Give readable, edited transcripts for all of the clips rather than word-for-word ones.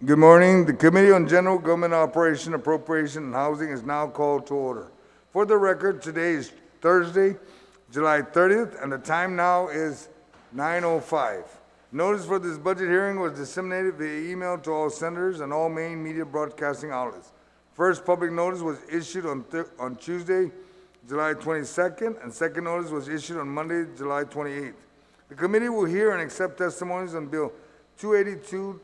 Good morning. The Committee on General Government Operation, Appropriation, and Housing is now called to order. For the record, today is Thursday, July 30th, and the time now is 9:05. Notice for this budget hearing was disseminated via email to all senators and all main media broadcasting outlets. First public notice was issued on Tuesday, July 22nd, and second notice was issued on Monday, July 28th. The committee will hear and accept testimonies on Bill 282-35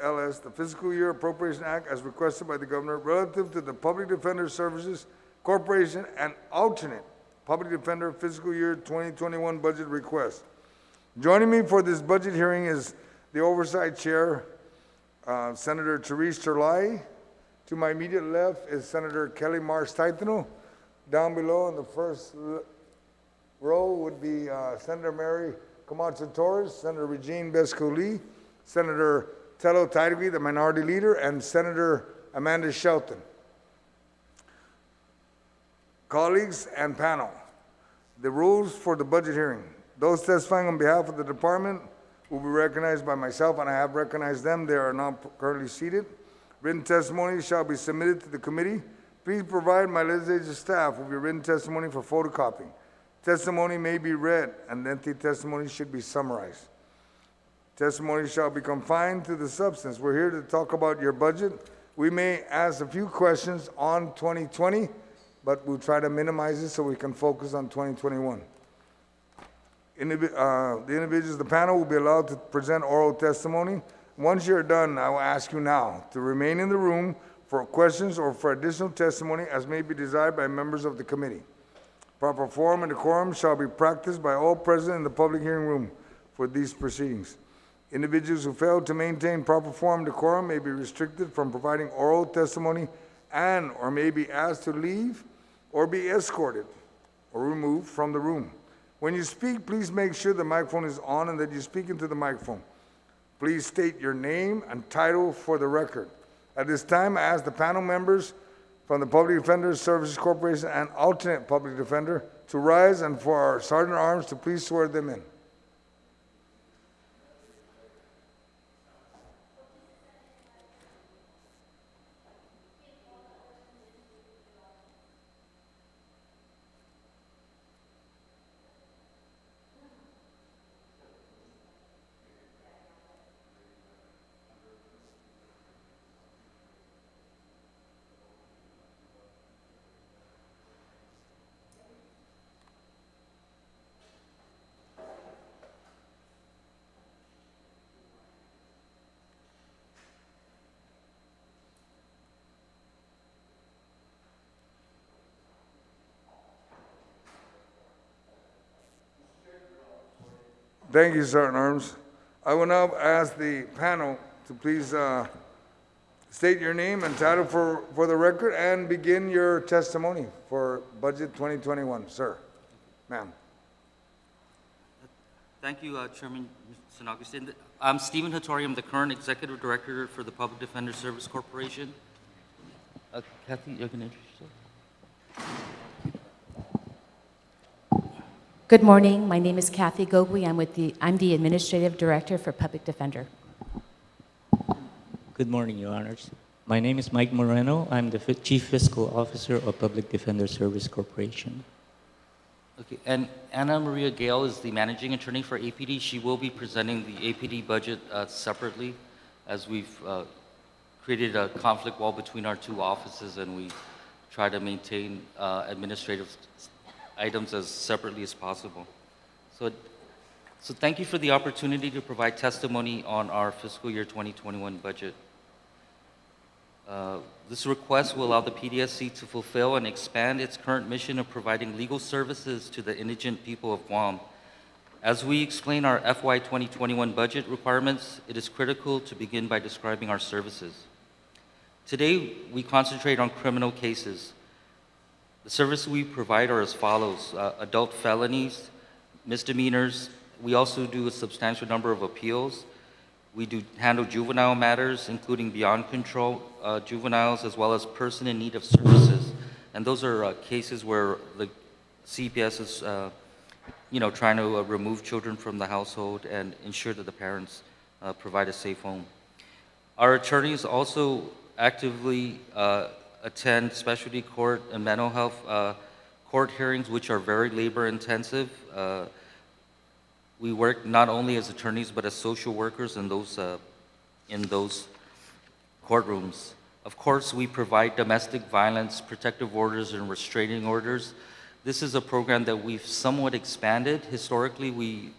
LS, the Fiscal Year Appropriation Act as requested by the governor relative to the Public Defender Services Corporation and alternate Public Defender Fiscal Year 2021 budget request. Joining me for this budget hearing is the Oversight Chair, Senator Therese Terlai. To my immediate left is Senator Kelly Marsh Taitano. Down below in the first row would be Senator Mary Camacho Torres, Senator Regine Besco-Lee, Senator Tello Tairgui, the Minority Leader, and Senator Amanda Shelton. Colleagues and panel, the rules for the budget hearing. Those testifying on behalf of the department will be recognized by myself, and I have recognized them. They are not currently seated. Written testimony shall be submitted to the committee. Please provide my legislative staff with your written testimony for photocopying. Testimony may be read, and lengthy testimony should be summarized. Testimony shall be confined to the substance. We're here to talk about your budget. We may ask a few questions on 2020, but we'll try to minimize it so we can focus on 2021. The individuals of the panel will be allowed to present oral testimony. Once you're done, I will ask you now to remain in the room for questions or for additional testimony as may be desired by members of the committee. Proper form and decorum shall be practiced by all present in the public hearing room for these proceedings. Individuals who fail to maintain proper form and decorum may be restricted from providing oral testimony and or may be asked to leave or be escorted or removed from the room. When you speak, please make sure the microphone is on and that you speak into the microphone. Please state your name and title for the record. At this time, I ask the panel members from the Public Defender Services Corporation and alternate Public Defender to rise and for our Sergeant at Arms to please swear them in. Thank you, Sergeant Arms. I will now ask the panel to please state your name and title for the record and begin your testimony for Budget 2021. Sir, ma'am. Thank you, Chairman Mr. Agustin. I'm Stephen Hattori. I'm the current Executive Director for the Public Defender Service Corporation. Kathy, you can introduce yourself. Good morning. My name is Kathy Gogui. I'm the Administrative Director for Public Defender. Good morning, Your Honors. My name is Mike Moreno. I'm the Chief Fiscal Officer of Public Defender Service Corporation. Okay, and Anna Maria Gale is the Managing Attorney for APD. She will be presenting the APD budget separately, as we've created a conflict wall between our two offices, and we try to maintain administrative items as separately as possible. So thank you for the opportunity to provide testimony on our fiscal year 2021 budget. This request will allow the PDSC to fulfill and expand its current mission of providing legal services to the indigent people of Guam. As we explain our FY 2021 budget requirements, it is critical to begin by describing our services. Today, we concentrate on criminal cases. The services we provide are as follows: adult felonies, misdemeanors. We also do a substantial number of appeals. We do handle juvenile matters, including beyond control juveniles, as well as person in need of services. And those are cases where the CPS is trying to remove children from the household and ensure that the parents provide a safe home. Our attorneys also actively attend specialty court and mental health court hearings, which are very labor intensive. We work not only as attorneys, but as social workers in those courtrooms. Of course, we provide domestic violence, protective orders, and restraining orders. This is a program that we've somewhat expanded. Historically, we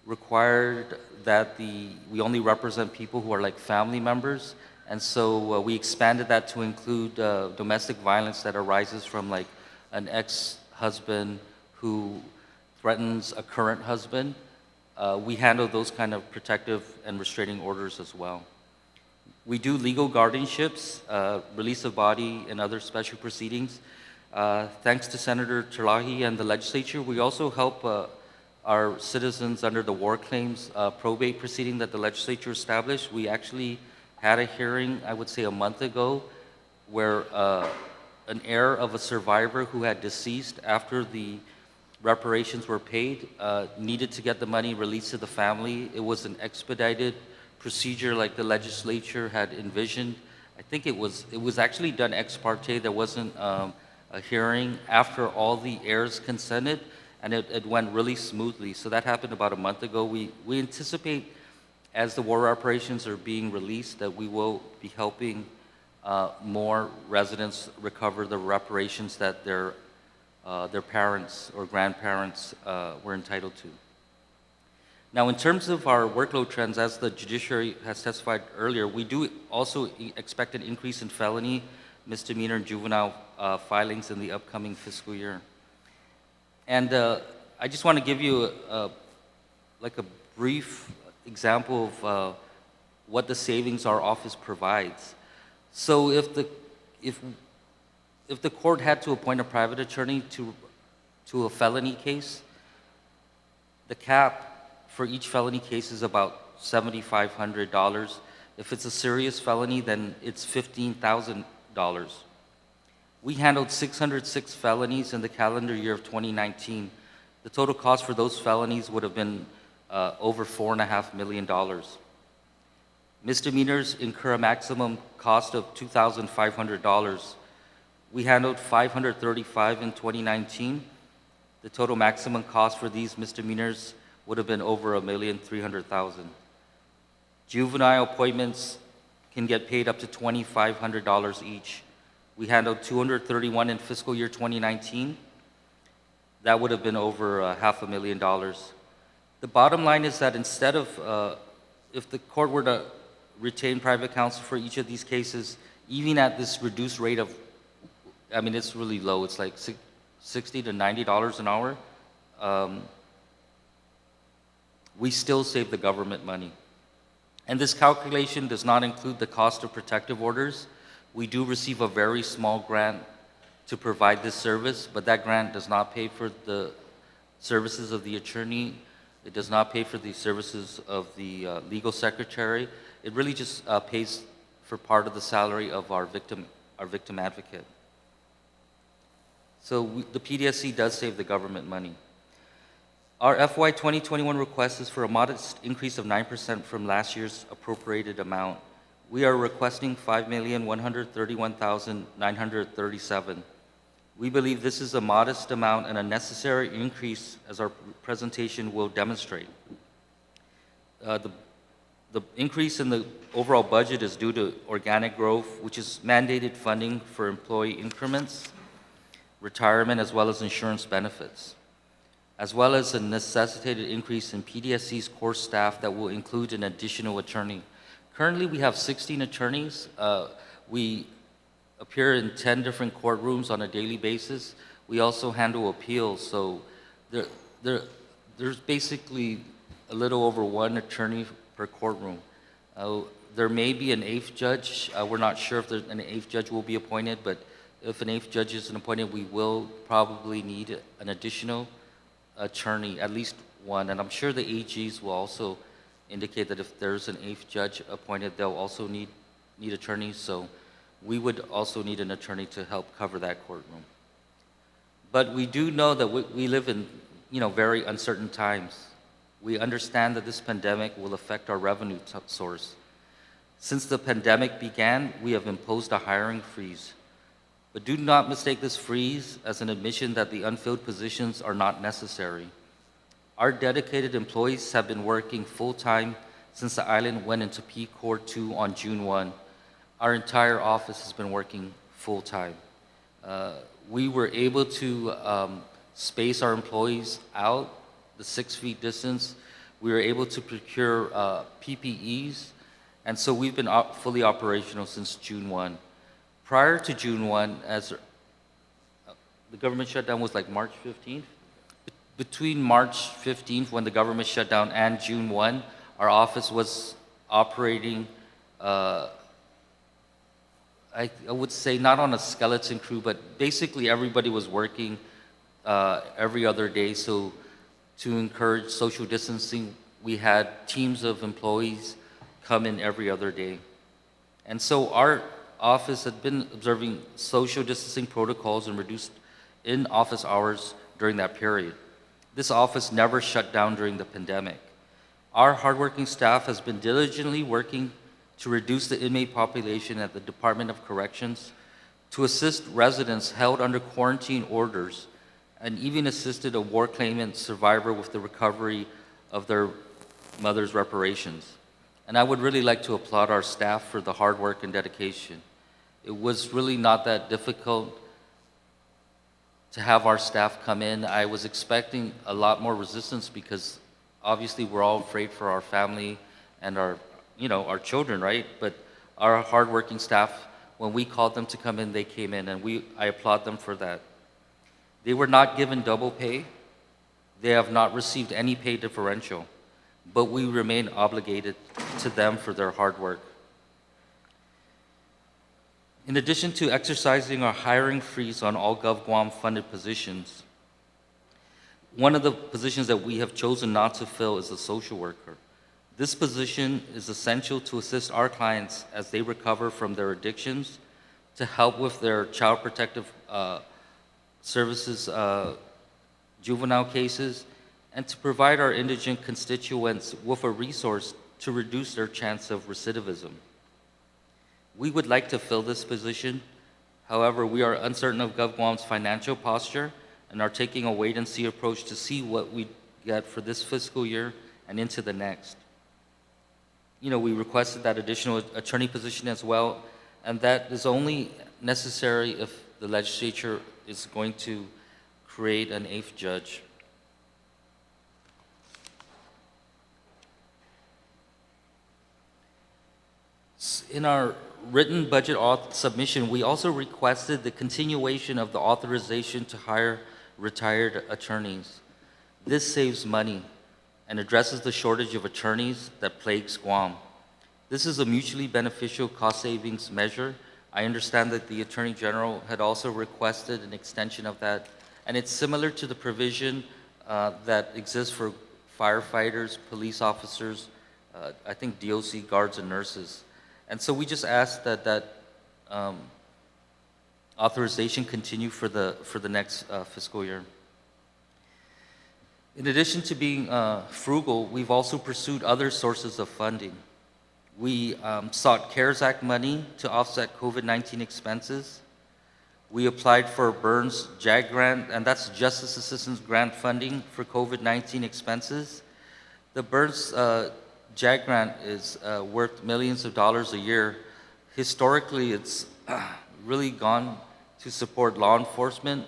required that we only represent people who are like family members, and so we expanded that to include domestic violence that arises from like an ex-husband who threatens a current husband. We handle those kind of protective and restraining orders as well. We do legal guardianships, release of body, and other special proceedings. Thanks to Senator Terlahi and the legislature, we also help our citizens under the war claims probate proceeding that the legislature established. We actually had a hearing, I would say a month ago, where an heir of a survivor who had deceased after the reparations were paid needed to get the money released to the family. It was an expedited procedure like the legislature had envisioned. I think it was actually done ex parte. There wasn't a hearing after all the heirs consented, and it went really smoothly. So that happened about a month ago. We anticipate, as the war reparations are being released, that we will be helping more residents recover the reparations that their parents or grandparents were entitled to. Now, in terms of our workload trends, as the judiciary has testified earlier, we do also expect an increase in felony, misdemeanor, and juvenile filings in the upcoming fiscal year. And I just want to give you a brief example of what the savings our office provides. So if the court had to appoint a private attorney to a felony case, the cap for each felony case is about $7,500. If it's a serious felony, then it's $15,000. We handled 606 felonies in the calendar year of 2019. The total cost for those felonies would have been over $4.5 million. Misdemeanors incur a maximum cost of $2,500. We handled 535 in 2019. The total maximum cost for these misdemeanors would have been over $1,300,000. Juvenile appointments can get paid up to $2,500 each. We handled 231 in fiscal year 2019. That would have been over $500,000. The bottom line is that instead of, if the court were to retain private counsel for each of these cases, even at this reduced rate of, I mean, it's really low, it's like $60 to $90 an hour, we still save the government money. And this calculation does not include the cost of protective orders. We do receive a very small grant to provide this service, but that grant does not pay for the services of the attorney. It does not pay for the services of the legal secretary. It really just pays for part of the salary of our victim advocate. So the PDSC does save the government money. Our FY 2021 request is for a modest increase of 9% from last year's appropriated amount. We are requesting $5,131,937. We believe this is a modest amount and a necessary increase, as our presentation will demonstrate. The increase in the overall budget is due to organic growth, which is mandated funding for employee increments, retirement, as well as insurance benefits, as well as a necessitated increase in PDSC's core staff that will include an additional attorney. Currently, we have 16 attorneys. We appear in 10 different courtrooms on a daily basis. We also handle appeals, so there's basically a little over one attorney per courtroom. There may be an 8th judge. We're not sure if an 8th judge will be appointed, but if an 8th judge isn't appointed, we will probably need an additional attorney, at least one, and I'm sure the AGs will also indicate that if there's an 8th judge appointed, they'll also need attorneys, so we would also need an attorney to help cover that courtroom. But we do know that we live in, very uncertain times. We understand that this pandemic will affect our revenue source. Since the pandemic began, we have imposed a hiring freeze. But do not mistake this freeze as an admission that the unfilled positions are not necessary. Our dedicated employees have been working full-time since the island went into P-Core 2 on June 1. Our entire office has been working full-time. We were able to space our employees out the 6 feet distance. We were able to procure PPEs, and so we've been fully operational since June 1. Prior to June 1, as the government shutdown was like March 15th, between March 15th, when the government shut down, and June 1, our office was operating, I would say not on a skeleton crew, but basically everybody was working every other day. So to encourage social distancing, we had teams of employees come in every other day. And so our office had been observing social distancing protocols and reduced in-office hours during that period. This office never shut down during the pandemic. Our hardworking staff has been diligently working to reduce the inmate population at the Department of Corrections, to assist residents held under quarantine orders, and even assisted a war claimant survivor with the recovery of their mother's reparations. And I would really like to applaud our staff for the hard work and dedication. It was really not that difficult to have our staff come in. I was expecting a lot more resistance because obviously we're all afraid for our family and our children, right? But our hardworking staff, when we called them to come in, they came in, and I applaud them for that. They were not given double pay. They have not received any pay differential, but we remain obligated to them for their hard work. In addition to exercising our hiring freeze on all GovGuam funded positions, one of the positions that we have chosen not to fill is a social worker. This position is essential to assist our clients as they recover from their addictions, to help with their child protective services, juvenile cases, and to provide our indigent constituents with a resource to reduce their chance of recidivism. We would like to fill this position. However, we are uncertain of GovGuam's financial posture and are taking a wait-and-see approach to see what we get for this fiscal year and into the next. We requested that additional attorney position as well, and that is only necessary if the legislature is going to create an 8th judge. In our written budget submission, we also requested the continuation of the authorization to hire retired attorneys. This saves money and addresses the shortage of attorneys that plagues Guam. This is a mutually beneficial cost savings measure. I understand that the Attorney General had also requested an extension of that, and it's similar to the provision that exists for firefighters, police officers, I think DOC guards and nurses. And so we just ask that authorization continue for the next fiscal year. In addition to being frugal, we've also pursued other sources of funding. We sought CARES Act money to offset COVID-19 expenses. We applied for a Burns JAG grant, and that's Justice Assistance Grant funding for COVID-19 expenses. The Burns JAG grant is worth millions of dollars a year. Historically, it's really gone to support law enforcement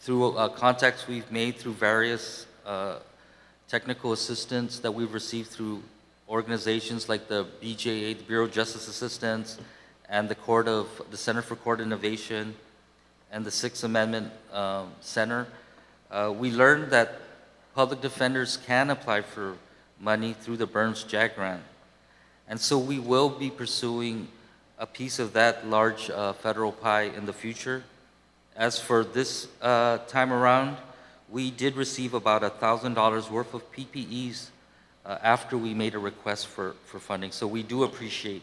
through contacts we've made through various technical assistance that we've received through organizations like the BJA, the Bureau of Justice Assistance, and the Center for Court Innovation, and the Sixth Amendment Center. We learned that public defenders can apply for money through the Burns JAG grant. And so we will be pursuing a piece of that large federal pie in the future. As for this time around, we did receive about $1,000 worth of PPEs after we made a request for funding. So we do appreciate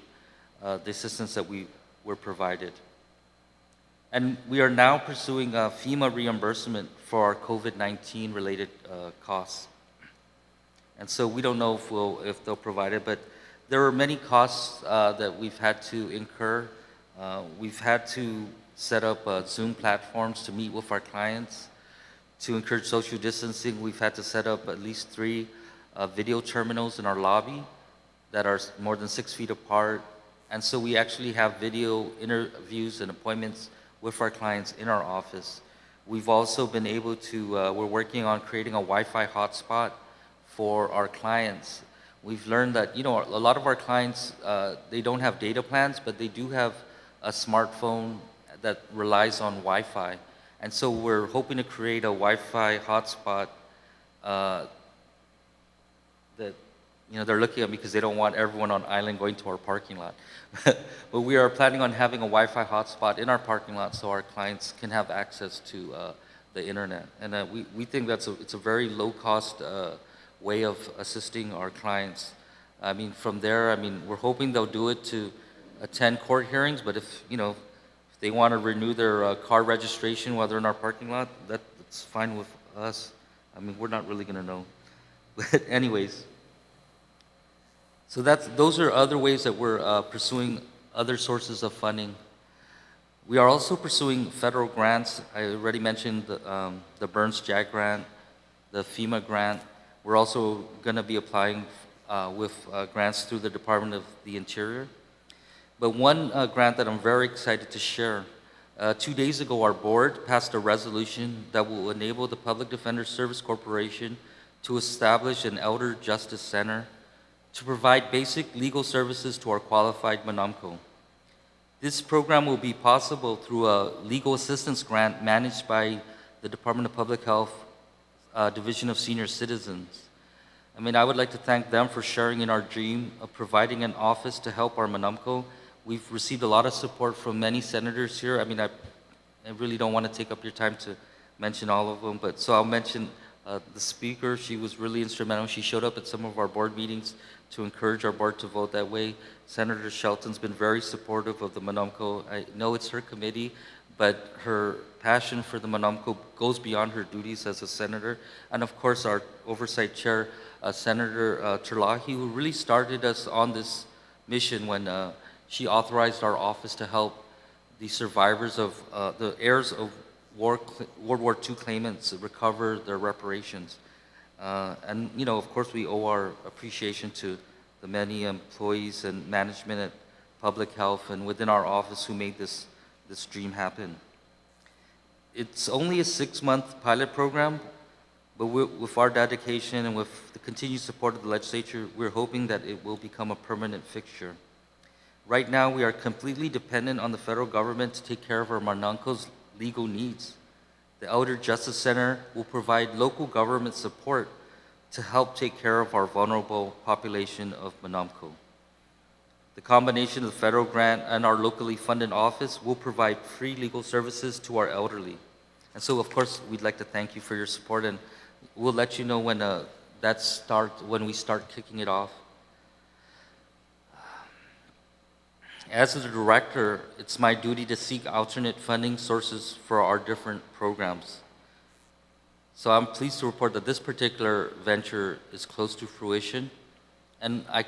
the assistance that we were provided. And we are now pursuing FEMA reimbursement for our COVID-19 related costs. And so we don't know if they'll provide it, but there are many costs that we've had to incur. We've had to set up Zoom platforms to meet with our clients. To encourage social distancing, we've had to set up at least 3 video terminals in our lobby that are more than 6 feet apart. And so we actually have video interviews and appointments with our clients in our office. We've also been able to, we're working on creating a Wi-Fi hotspot for our clients. We've learned that, you know, a lot of our clients, they don't have data plans, but they do have a smartphone that relies on Wi-Fi. And so we're hoping to create a Wi-Fi hotspot that, you know, they're looking at because they don't want everyone on island going to our parking lot. But we are planning on having a Wi-Fi hotspot in our parking lot so our clients can have access to the internet. And we think it's a very low-cost way of assisting our clients. I mean, from there, I mean, we're hoping they'll do it to attend court hearings, but if, you know, if they want to renew their car registration while they're in our parking lot, that's fine with us. I mean, we're not really going to know. But anyways, so those are other ways that we're pursuing other sources of funding. We are also pursuing federal grants. I already mentioned the Burns JAG grant, the FEMA grant. We're also going to be applying with grants through the Department of the Interior. But one grant that I'm very excited to share, 2 days ago our board passed a resolution that will enable the Public Defender Service Corporation to establish an Elder Justice Center to provide basic legal services to our qualified Manamco. This program will be possible through a legal assistance grant managed by the Department of Public Health, Division of Senior Citizens. I mean, I would like to thank them for sharing in our dream of providing an office to help our Manamco. We've received a lot of support from many senators here. I mean, I really don't want to take up your time to mention all of them, but so I'll mention the speaker. She was really instrumental. She showed up at some of our board meetings to encourage our board to vote that way. Senator Shelton's been very supportive of the Manamco. I know it's her committee, but her passion for the Manamco goes beyond her duties as a senator. And of course, our oversight chair, Senator Terlahi, who really started us on this mission when she authorized our office to help the survivors of, the heirs of World War II claimants recover their reparations. And, you know, of course, we owe our appreciation to the many employees and management at Public Health and within our office who made this dream happen. It's only a 6-month pilot program, but with our dedication and with the continued support of the legislature, we're hoping that it will become a permanent fixture. Right now, we are completely dependent on the federal government to take care of our Manamco's legal needs. The Elder Justice Center will provide local government support to help take care of our vulnerable population of Manamco. The combination of the federal grant and our locally funded office will provide free legal services to our elderly. And so, of course, we'd like to thank you for your support, and we'll let you know when when we start kicking it off. As the director, it's my duty to seek alternate funding sources for our different programs. So I'm pleased to report that this particular venture is close to fruition, and I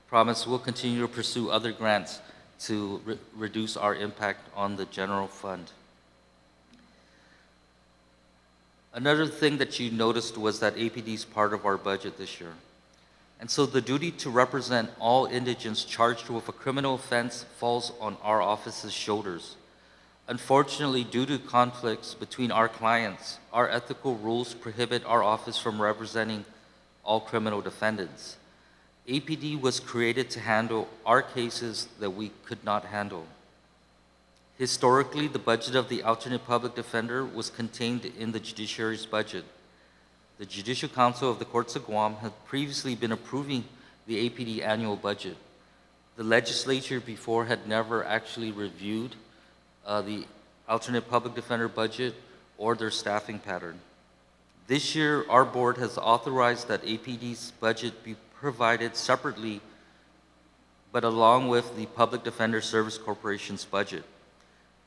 promise we'll continue to pursue other grants to reduce our impact on the general fund. Another thing that you noticed was that APD is part of our budget this year. And so the duty to represent all indigents charged with a criminal offense falls on our office's shoulders. Unfortunately, due to conflicts between our clients, our ethical rules prohibit our office from representing all criminal defendants. APD was created to handle our cases that we could not handle. Historically, the budget of the alternate public defender was contained in the judiciary's budget. The Judicial Council of the Courts of Guam had previously been approving the APD annual budget. The legislature before had never actually reviewed the alternate public defender budget or their staffing pattern. This year, our board has authorized that APD's budget be provided separately, but along with the Public Defender Service Corporation's budget.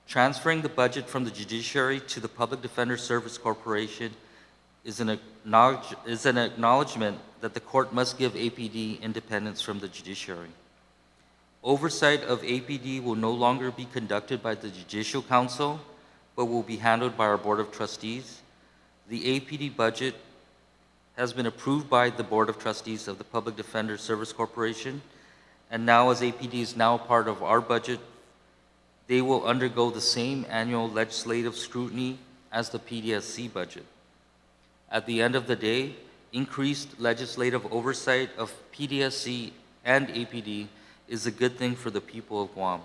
Transferring the budget from the judiciary to the Public Defender Service Corporation is an acknowledgement that the court must give APD independence from the judiciary. Oversight of APD will no longer be conducted by the Judicial Council, but will be handled by our Board of Trustees. The APD budget has been approved by the Board of Trustees of the Public Defender Service Corporation, and now as APD is now part of our budget, they will undergo the same annual legislative scrutiny as the PDSC budget. At the end of the day, increased legislative oversight of PDSC and APD is a good thing for the people of Guam.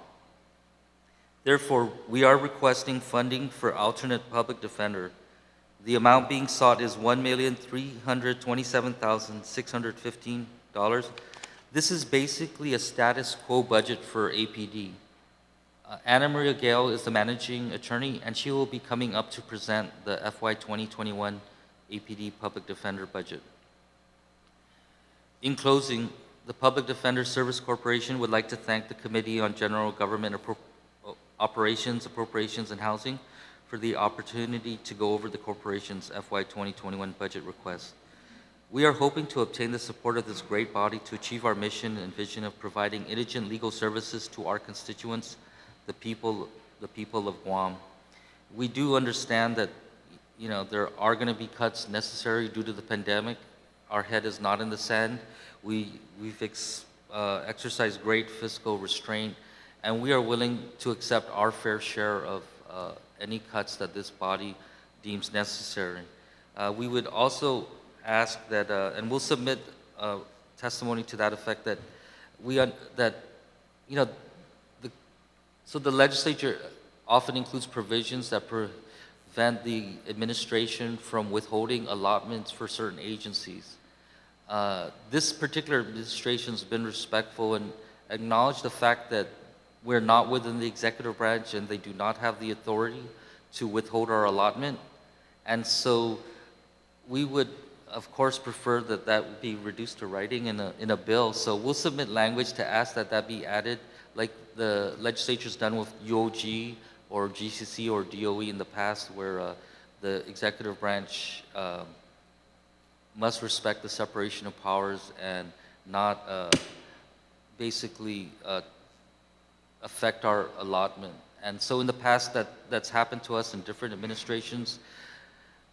Therefore, we are requesting funding for alternate public defender. The amount being sought is $1,327,615. This is basically a status quo budget for APD. Anna Maria Gale is the managing attorney, and she will be coming up to present the FY 2021 APD Public Defender budget. In closing, the Public Defender Service Corporation would like to thank the Committee on General Government Operations, Appropriations, and Housing for the opportunity to go over the corporation's FY 2021 budget request. We are hoping to obtain the support of this great body to achieve our mission and vision of providing indigent legal services to our constituents, the people of Guam. We do understand that, there are going to be cuts necessary due to the pandemic. Our head is not in the sand. We've exercised great fiscal restraint, and we are willing to accept our fair share of any cuts that this body deems necessary. We would also ask that, and we'll submit testimony to that effect, that the legislature often includes provisions that prevent the administration from withholding allotments for certain agencies. This particular administration has been respectful and acknowledged the fact that we're not within the executive branch and they do not have the authority to withhold our allotment. And so we would, of course, prefer that that be reduced to writing in a bill. So we'll submit language to ask that that be added, like the legislature's done with UOG or GCC or DOE in the past, where the executive branch must respect the separation of powers and not basically affect our allotment. And so in the past, that's happened to us in different administrations.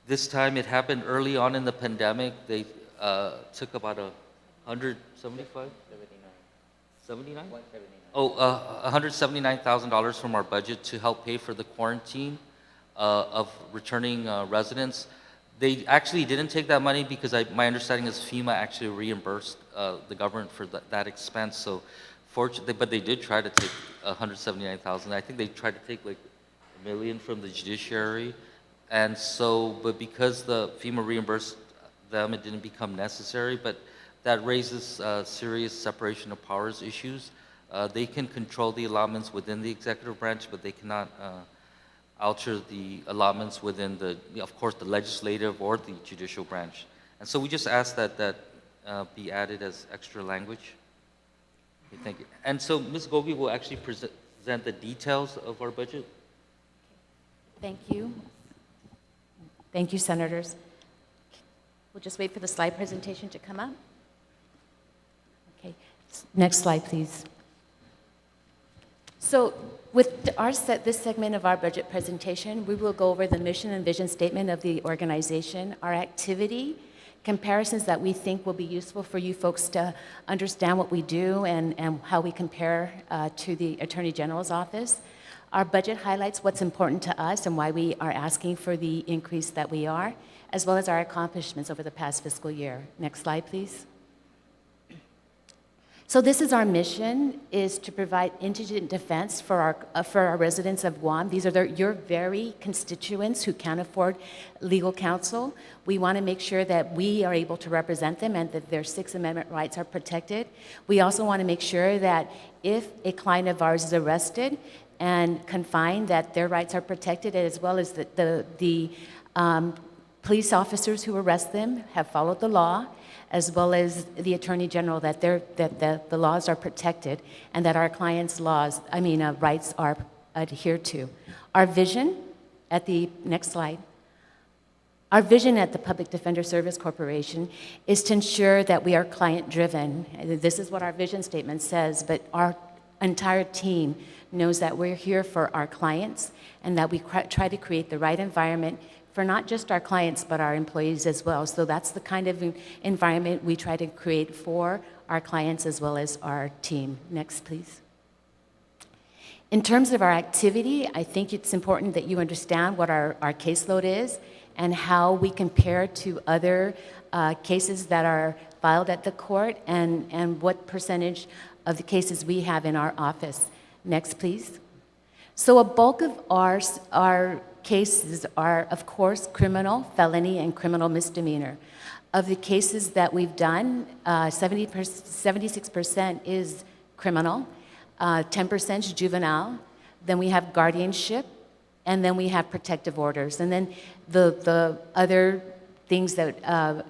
This time it happened early on in the pandemic. They took about $179,000 from our budget to help pay for the quarantine of returning residents. They actually didn't take that money because my understanding is FEMA actually reimbursed the government for that expense. So fortunately, but they did try to take $179,000. I think they tried to take like $1 million from the judiciary. And so, but because the FEMA reimbursed them, it didn't become necessary, but that raises serious separation of powers issues. They can control the allotments within the executive branch, but they cannot alter the allotments within of course, the legislative or the judicial branch. And so we just ask that be added as extra language. Okay, thank you. And so Ms. Gogi will actually present the details of our budget. Thank you. Thank you, Senators. We'll just wait for the slide presentation to come up. Okay, next slide, please. So with this segment of our budget presentation, we will go over the mission and vision statement of the organization, our activity, comparisons that we think will be useful for you folks to understand what we do and how we compare to the Attorney General's office. Our budget highlights what's important to us and why we are asking for the increase that we are, as well as our accomplishments over the past fiscal year. Next slide, please. So this is our mission, is to provide indigent defense for our residents of Guam. These are your very constituents who can't afford legal counsel. We want to make sure that we are able to represent them and that their Sixth Amendment rights are protected. We also want to make sure that if a client of ours is arrested and confined, that their rights are protected, as well as the police officers who arrest them have followed the law, as well as the Attorney General, that the laws are protected and that our clients' rights are adhered to. Our vision, at the next slide, Our vision at the Public Defender Service Corporation is to ensure that we are client-driven. This is what our vision statement says, but our entire team knows that we're here for our clients and that we try to create the right environment for not just our clients, but our employees as well. So that's the kind of environment we try to create for our clients as well as our team. Next, please. In terms of our activity, I think it's important that you understand what our caseload is and how we compare to other cases that are filed at the court and what percentage of the cases we have in our office. Next, please. So a bulk of our cases are, of course, criminal, felony, and criminal misdemeanor. Of the cases that we've done, 76% is criminal, 10% is juvenile, then we have guardianship, and then we have protective orders. And then the other things that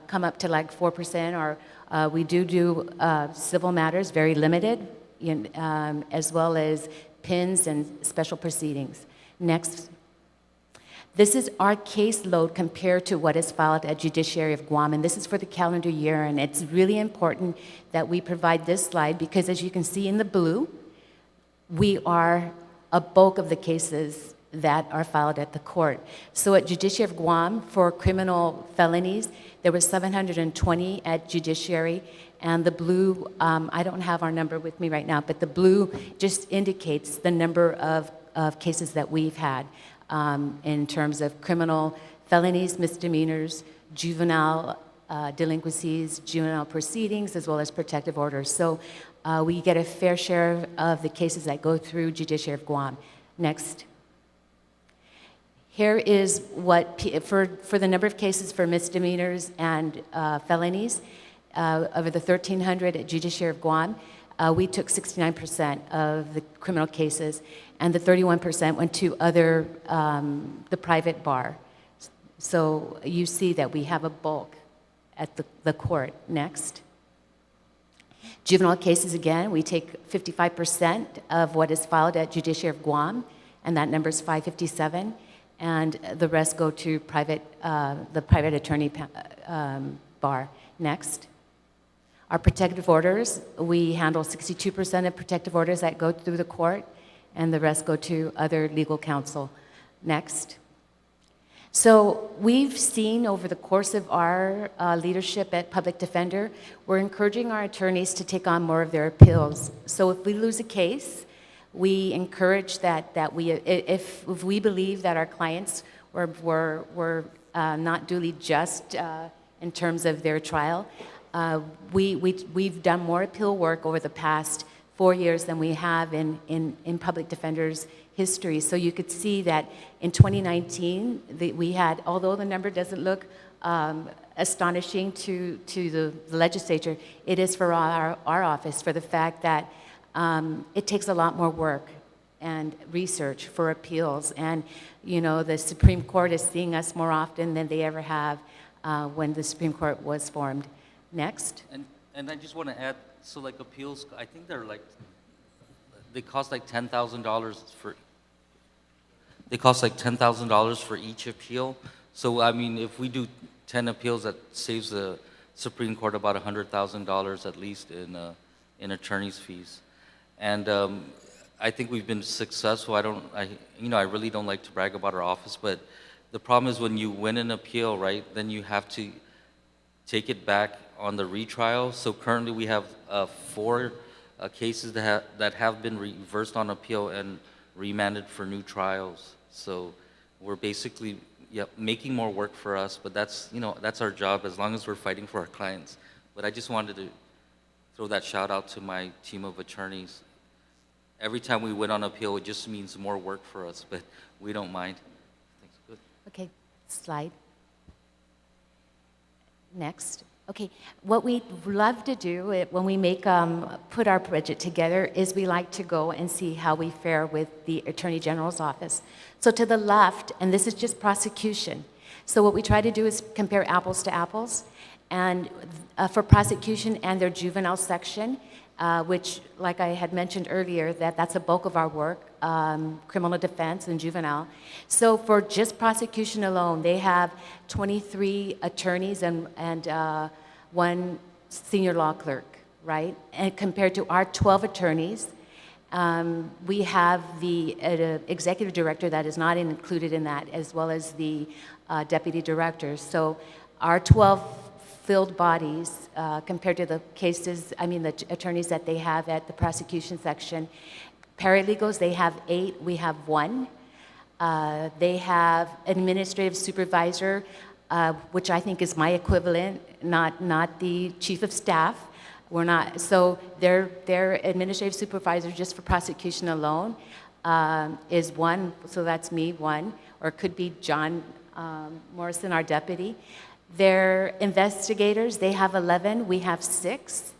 come up to like 4% are we do civil matters, very limited, as well as PINs and special proceedings. Next. This is our caseload compared to what is filed at Judiciary of Guam, and this is for the calendar year, and it's really important that we provide this slide because as you can see in the blue, we are a bulk of the cases that are filed at the court. So at Judiciary of Guam, for criminal felonies, there was 720 at Judiciary, and the blue, I don't have our number with me right now, but the blue just indicates the number of cases that we've had in terms of criminal felonies, misdemeanors, juvenile delinquencies, juvenile proceedings, as well as protective orders. So we get a fair share of the cases that go through Judiciary of Guam. Next. Here is what, for the number of cases for misdemeanors and felonies, over the 1,300 at Judiciary of Guam, we took 69% of the criminal cases, and the 31% went to other, the private bar. So you see that we have a bulk at the court. Next. Juvenile cases, again, we take 55% of what is filed at Judiciary of Guam, and that number is 557. And the rest go to the private attorney bar. Next. Our protective orders, we handle 62% of protective orders that go through the court, and the rest go to other legal counsel. Next. So we've seen over the course of our leadership at Public Defender, we're encouraging our attorneys to take on more of their appeals. So if we lose a case, we encourage that if we believe that our clients were not duly just in terms of their trial, we've done more appeal work over the past 4 years than we have in Public Defender's history. So you could see that in 2019, we had, although the number doesn't look astonishing to the legislature, it is for our office for the fact that it takes a lot more work and research for appeals. And, you know, the Supreme Court is seeing us more often than they ever have when the Supreme Court was formed. Next. And I just want to add, so like appeals, I think they're like, they cost like $10,000 for each appeal. So, I mean, if we do 10 appeals, that saves the Supreme Court about $100,000 at least in attorney's fees. And I think we've been successful. I really don't like to brag about our office, but the problem is when you win an appeal, right, then you have to take it back on the retrial. So currently we have 4 cases that have been reversed on appeal and remanded for new trials. So we're basically making more work for us, but that's our job as long as we're fighting for our clients. But I just wanted to throw that shout out to my team of attorneys. Every time we win on appeal, it just means more work for us, but we don't mind. Thanks. Good. Okay, slide. Next. Okay, what we love to do when we put our budget together is we like to go and see how we fare with the Attorney General's office. So to the left, and this is just prosecution. So what we try to do is compare apples to apples. And for prosecution and their juvenile section, which, like I had mentioned earlier, that's a bulk of our work. criminal defense and juvenile. So for just prosecution alone, they have 23 attorneys and one senior law clerk, right? And compared to our 12 attorneys, we have the executive director that is not included in that, as well as the deputy directors. So our 12 filled bodies compared to the cases, the attorneys that they have at the prosecution section. Paralegals, they have 8, we have 1. They have administrative supervisor, which I think is my equivalent, not the chief of staff. We're not, so their administrative supervisor just for prosecution alone is 1, so that's me, 1, or it could be John Morrison, our deputy. Their investigators, they have 11, we have 6.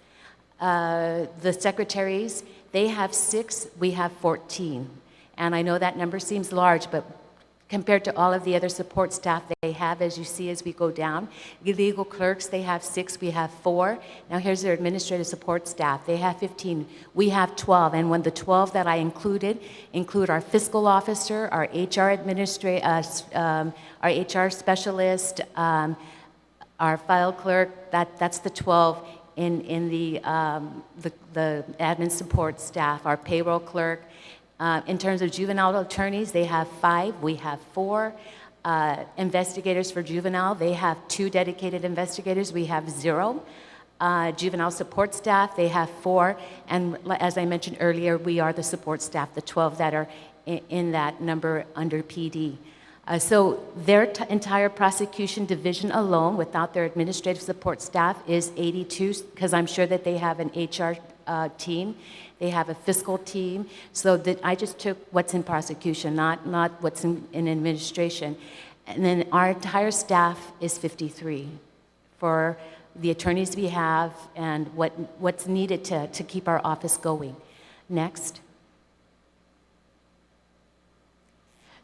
The secretaries, they have 6, we have 14. And I know that number seems large, but compared to all of the other support staff they have, as you see as we go down, the legal clerks, they have 6, we have 4. Now here's their administrative support staff. They have 15, we have 12. And when the 12 that I include our fiscal officer, our HR our HR specialist, our file clerk, that's the 12 in the admin support staff, our payroll clerk. In terms of juvenile attorneys, they have 5, we have 4. Investigators for juvenile, they have 2 dedicated investigators, we have 0. Juvenile support staff, they have 4. And as I mentioned earlier, we are the support staff, the 12 that are in that number under PD. So their entire prosecution division alone, without their administrative support staff, is 82, because I'm sure that they have an HR team, they have a fiscal team. So that I just took what's in prosecution, not what's in administration. And then our entire staff is 53 for the attorneys we have and what's needed to keep our office going. Next.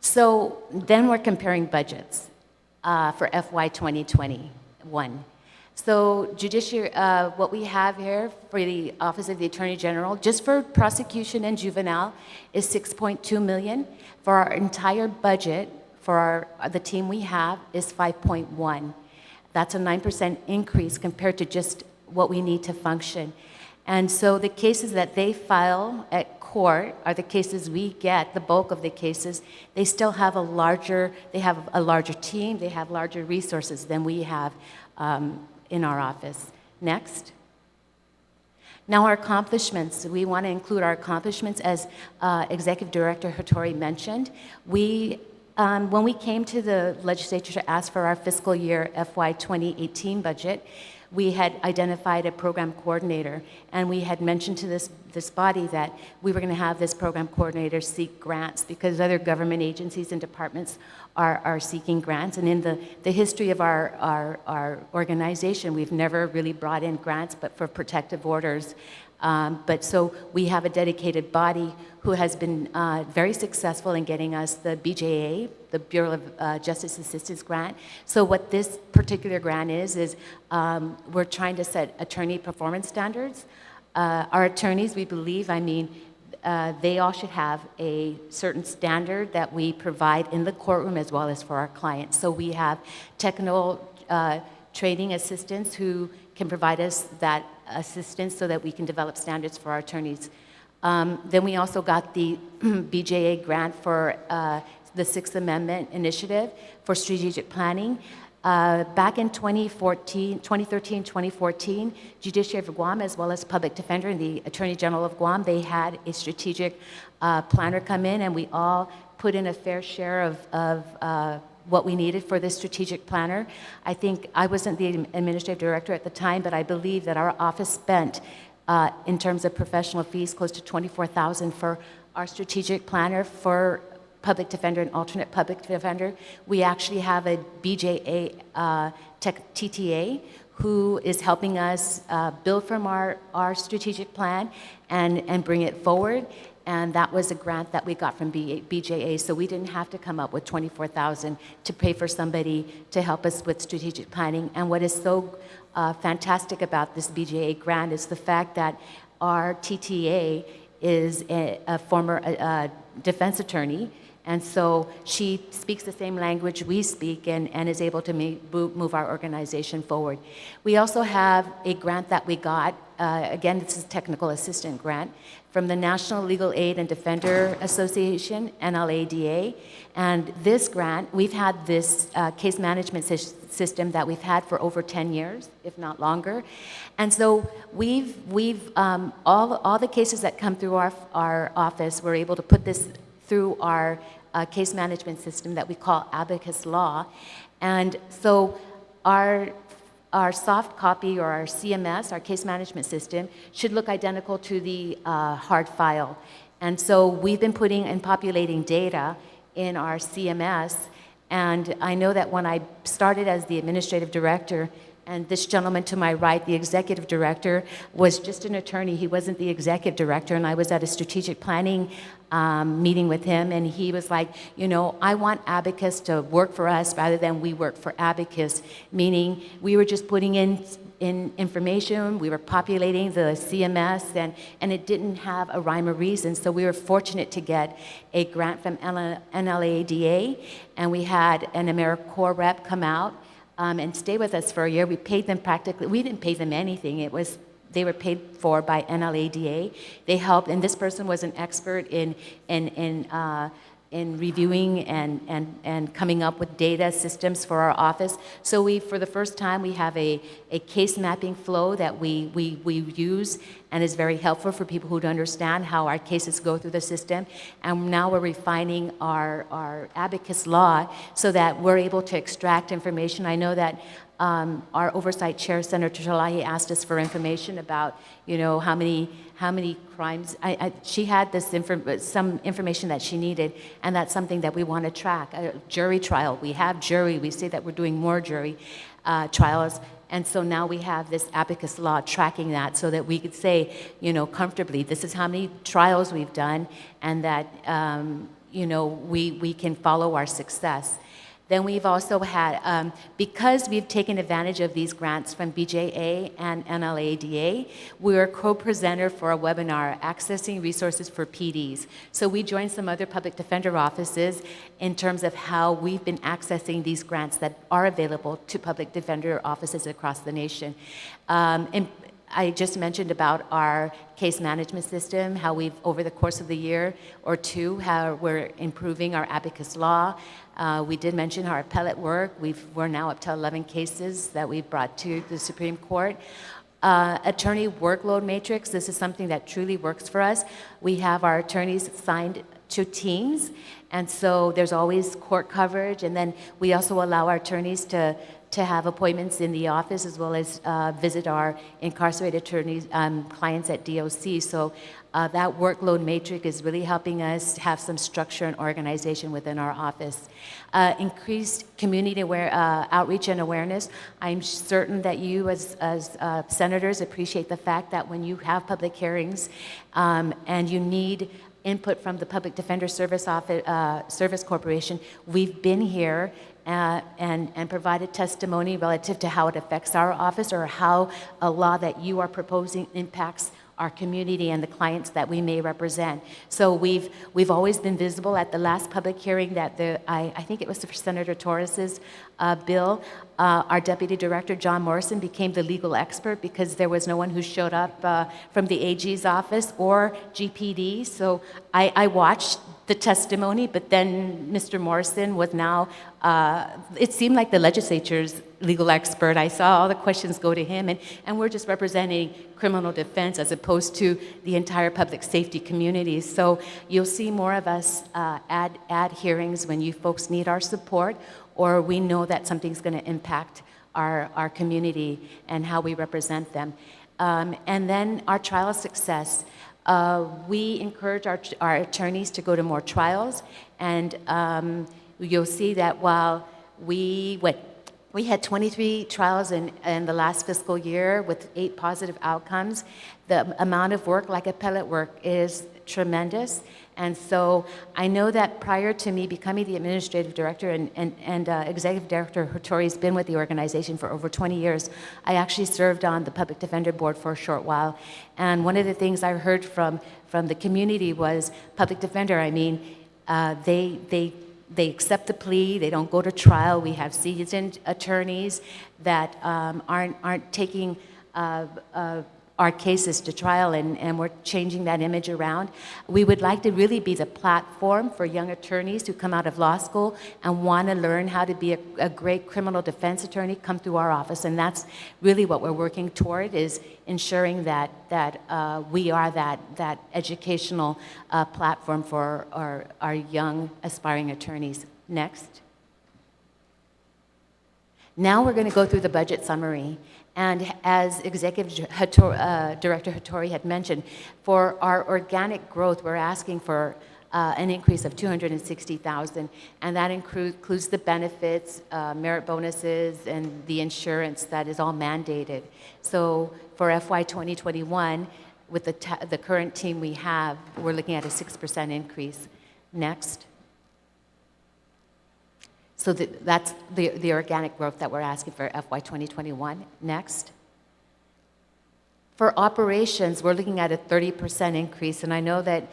So then we're comparing budgets for FY 2021. So judiciary, what we have here for the Office of the Attorney General, just for prosecution and juvenile, is $6.2 million. For our entire budget, for the team we have, is $5.1. That's a 9% increase compared to just what we need to function. And so the cases that they file at court are the cases we get, the bulk of the cases. They still have a larger team, they have larger resources than we have in our office. Next. Now our accomplishments, we want to include our accomplishments as Executive Director Hattori mentioned. When we came to the legislature to ask for our fiscal year FY 2018 budget, we had identified a program coordinator, and we had mentioned to this body that we were going to have this program coordinator seek grants because other government agencies and departments are seeking grants. And in the history of our organization, we've never really brought in grants but for protective orders. But so we have a dedicated body who has been very successful in getting us the BJA, the Bureau of Justice Assistance Grant. So what this particular grant is we're trying to set attorney performance standards. Our attorneys, we believe, they all should have a certain standard that we provide in the courtroom as well as for our clients. So we have technical training assistants who can provide us that assistance so that we can develop standards for our attorneys. Then we also got the BJA grant for the Sixth Amendment Initiative for strategic planning. Back in 2013, 2014, Judiciary of Guam, as well as Public Defender and the Attorney General of Guam, they had a strategic planner come in, and we all put in a fair share of what we needed for this strategic planner. I think I wasn't the administrative director at the time, but I believe that our office spent, in terms of professional fees, close to $24,000 for our strategic planner for public defender and alternate public defender. We actually have a BJA TTA who is helping us build from our strategic plan and bring it forward. And that was a grant that we got from BJA, so we didn't have to come up with $24,000 to pay for somebody to help us with strategic planning. And what is so fantastic about this BJA grant is the fact that our TTA is a former defense attorney, and so she speaks the same language we speak and is able to move our organization forward. We also have a grant that we got, again, this is a technical assistant grant, from the National Legal Aid and Defender Association, NLADA. And this grant, we've had this case management system that we've had for over 10 years, if not longer. And so all the cases that come through our office, we're able to put this through our case management system that we call Abacus Law. And so our soft copy, or our CMS, our case management system, should look identical to the hard file. And so we've been putting and populating data in our CMS. And I know that when I started as the administrative director, and this gentleman to my right, the executive director, was just an attorney. He wasn't the executive director, and I was at a strategic planning meeting with him, and he was like, you know, I want Abacus to work for us rather than we work for Abacus, meaning we were just putting in information, we were populating the CMS, and it didn't have a rhyme or reason. So we were fortunate to get a grant from NLADA, and we had an AmeriCorps rep come out and stay with us for a year. We paid them practically, we didn't pay them anything. They were paid for by NLADA. They helped, and this person was an expert in reviewing and coming up with data systems for our office. So for the first time, we have a case mapping flow that we use and is very helpful for people who don't understand how our cases go through the system. And now we're refining our Abacus Law so that we're able to extract information. I know that our oversight chair, Senator Chalahi, asked us for information about, you know, how many crimes. She had some information that she needed, and that's something that we want to track. A jury trial, we have jury. We say that we're doing more jury trials, and so now we have this Abacus Law tracking that, so that we could say, you know, comfortably, this is how many trials we've done, and that you know, we can follow our success. Then we've also had, because we've taken advantage of these grants from BJA and NLADA, we're a co-presenter for a webinar, Accessing Resources for PDs. So we joined some other public defender offices in terms of how we've been accessing these grants that are available to public defender offices across the nation. And I just mentioned about our case management system, how we've, over the course of the year or two, how we're improving our Abacus Law. We did mention our appellate work. We're now up to 11 cases that we've brought to the Supreme Court. Attorney workload matrix, this is something that truly works for us. We have our attorneys assigned to teams, and so there's always court coverage, and then we also allow our attorneys to have appointments in the office, as well as visit our incarcerated attorneys, clients at DOC. So that workload matrix is really helping us have some structure and organization within our office. Increased community outreach and awareness. I'm certain that you as senators appreciate the fact that when you have public hearings and you need input from the Public Defender Service Corporation, we've been here and provided testimony relative to how it affects our office, or how a law that you are proposing impacts our community and the clients that we may represent. So we've always been visible. At the last public hearing that I think it was for Senator Torres's bill, our Deputy Director, John Morrison, became the legal expert because there was no one who showed up from the AG's office or GPD. So I watched the testimony, but then Mr. Morrison was now, it seemed like the legislature's legal expert. I saw all the questions go to him, and we're just representing criminal defense as opposed to the entire public safety community. So you'll see more of us at hearings when you folks need our support, or we know that something's going to impact our community and how we represent them. And then our trial success. We encourage our attorneys to go to more trials, and you'll see that while We had 23 trials in the last fiscal year with 8 positive outcomes. The amount of work, like appellate work, is tremendous. And so I know that prior to me becoming the administrative director and executive director, Hattori's been with the organization for over 20 years. I actually served on the public defender board for a short while. And one of the things I heard from the community was public defender, they accept the plea, they don't go to trial. We have seasoned attorneys that aren't taking our cases to trial, and we're changing that image around. We would like to really be the platform for young attorneys who come out of law school and want to learn how to be a great criminal defense attorney, come through our office, and that's really what we're working toward, is ensuring that we are that educational platform for our young aspiring attorneys. Next. Now we're going to go through the budget summary. And as Executive Director Hattori had mentioned, for our organic growth, we're asking for an increase of $260,000, and that includes the benefits, merit bonuses, and the insurance that is all mandated. So for FY 2021, with the current team we have, we're looking at a 6% increase. Next. So that's the organic growth that we're asking for FY 2021. Next. For operations, we're looking at a 30% increase, and I know that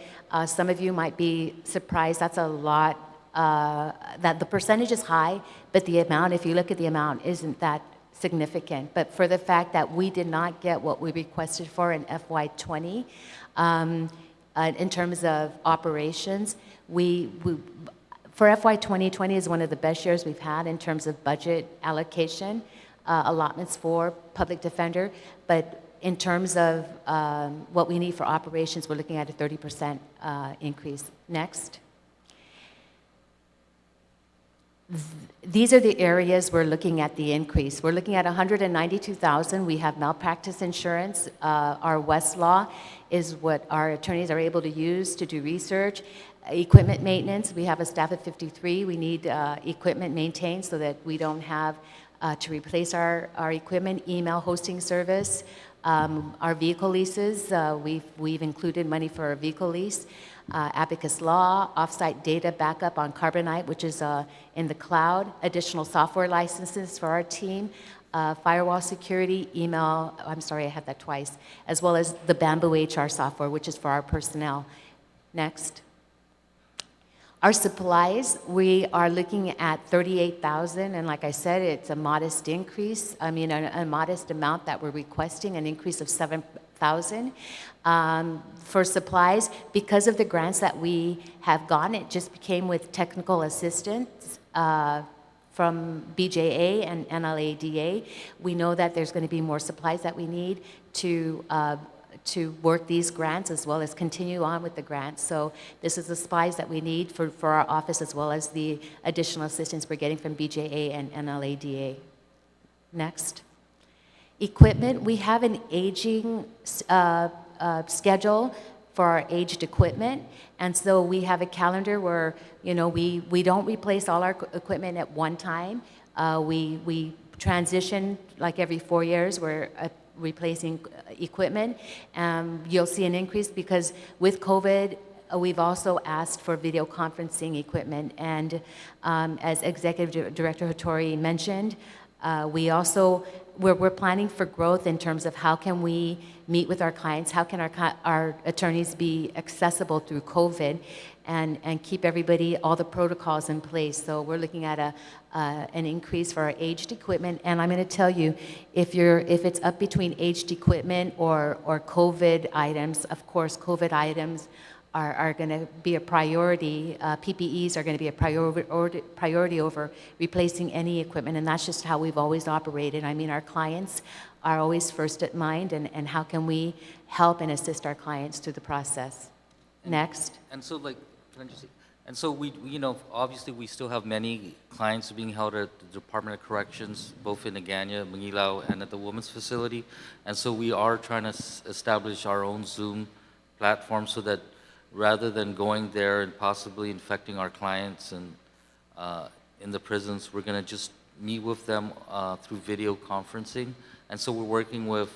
some of you might be surprised. That's a lot. That the percentage is high, but the amount, if you look at the amount, isn't that significant. But for the fact that we did not get what we requested for in FY 20, in terms of operations, for FY 2020 is one of the best years we've had in terms of budget allocation, allotments for public defender, but in terms of what we need for operations, we're looking at a 30% increase. Next. These are the areas we're looking at the increase. We're looking at $192,000. We have malpractice insurance. Our Westlaw is what our attorneys are able to use to do research. Equipment maintenance, we have a staff of 53. We need equipment maintained so that we don't have to replace our equipment. Email hosting service, our vehicle leases, we've included money for our vehicle lease. Abacus Law, offsite data backup on Carbonite, which is in the cloud. Additional software licenses for our team. Firewall security, email, I'm sorry, I had that twice, as well as the Bamboo HR software, which is for our personnel. Next. Our supplies, we are looking at $38,000, and like I said, it's a modest increase. I mean, a modest amount that we're requesting, an increase of $7,000. For supplies, because of the grants that we have gotten, it just became with technical assistance from BJA and NLADA. We know that there's going to be more supplies that we need to work these grants as well as continue on with the grants. So this is the supplies that we need for our office as well as the additional assistance we're getting from BJA and NLADA. Next. Equipment, we have an aging schedule for our aged equipment, and so we have a calendar where, you know, we don't replace all our equipment at one time. We transition like every 4 years. We're replacing equipment. You'll see an increase because with COVID, we've also asked for video conferencing equipment. And as Executive Director Hattori mentioned, we're planning for growth in terms of how can we meet with our clients, how can our attorneys be accessible through COVID, and keep everybody, all the protocols in place. So we're looking at an increase for our aged equipment. And I'm going to tell you, if it's up between aged equipment or COVID items, of course, COVID items are going to be a priority. PPEs are going to be a priority over replacing any equipment, and that's just how we've always operated. I mean, our clients are always first at mind, and how can we help and assist our clients through the process. Next. And so, like, can I just say, and so we, you know, obviously we still have many clients being held at the Department of Corrections, both in Agana, Mangilao, and at the Women's Facility. And so we are trying to establish our own Zoom platform so that rather than going there and possibly infecting our clients and in the prisons, we're going to just meet with them through video conferencing. And so we're working with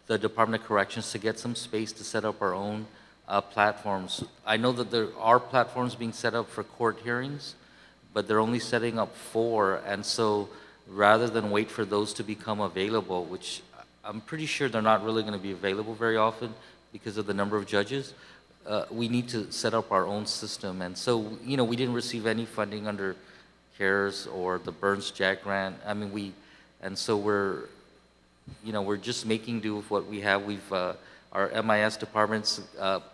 the Department of Corrections to get some space to set up our own platforms. I know that there are platforms being set up for court hearings, but they're only setting up 4, and so rather than wait for those to become available, which I'm pretty sure they're not really going to be available very often because of the number of judges, we need to set up our own system. And so, you know, we didn't receive any funding under CARES or the Burns Jack grant. I mean, and so we're just making do with what we have. We've, our MIS departments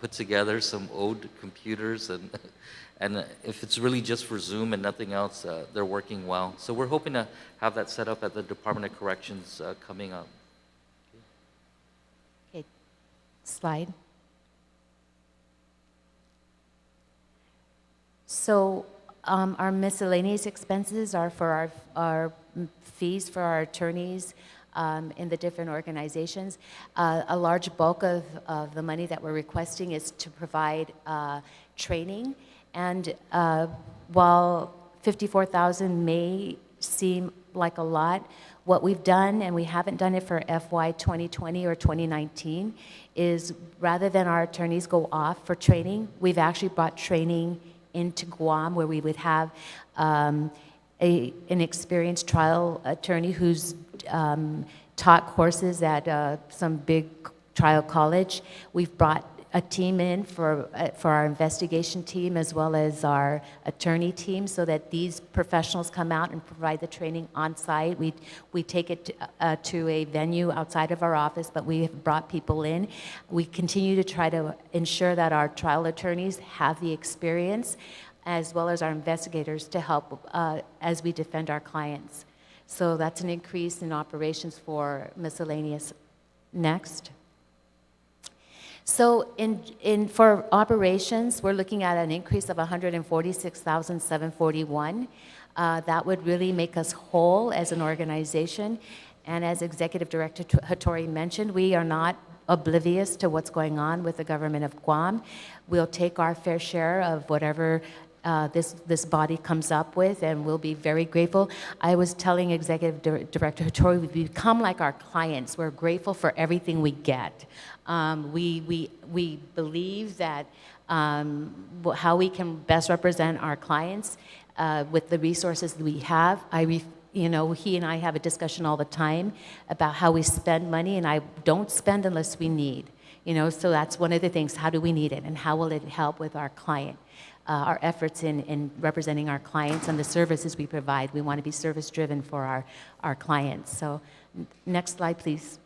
put together some old computers, and if it's really just for Zoom and nothing else, they're working well. So we're hoping to have that set up at the Department of Corrections coming up. Okay, slide. So our miscellaneous expenses are for our fees for our attorneys in the different organizations. A large bulk of the money that we're requesting is to provide training. And while $54,000 may seem like a lot, what we've done, and we haven't done it for FY 2020 or 2019, is rather than our attorneys go off for training, we've actually brought training into Guam where we would have an experienced trial attorney who's taught courses at some big trial college. We've brought a team in for our investigation team as well as our attorney team so that these professionals come out and provide the training on site. We take it to a venue outside of our office, but we have brought people in. We continue to try to ensure that our trial attorneys have the experience as well as our investigators to help as we defend our clients. So that's an increase in operations for miscellaneous. Next. So for operations, we're looking at an increase of $146,741. That would really make us whole as an organization. And as Executive Director Hattori mentioned, we are not oblivious to what's going on with the government of Guam. We'll take our fair share of whatever this body comes up with, and we'll be very grateful. I was telling Executive Director Hattori, we become like our clients. We're grateful for everything we get. We believe that how we can best represent our clients with the resources that we have. He and I have a discussion all the time about how we spend money, and I don't spend unless we need. So that's one of the things. How do we need it, and how will it help with our client? Our efforts in representing our clients and the services we provide. We want to be service-driven for our clients. So next slide, please.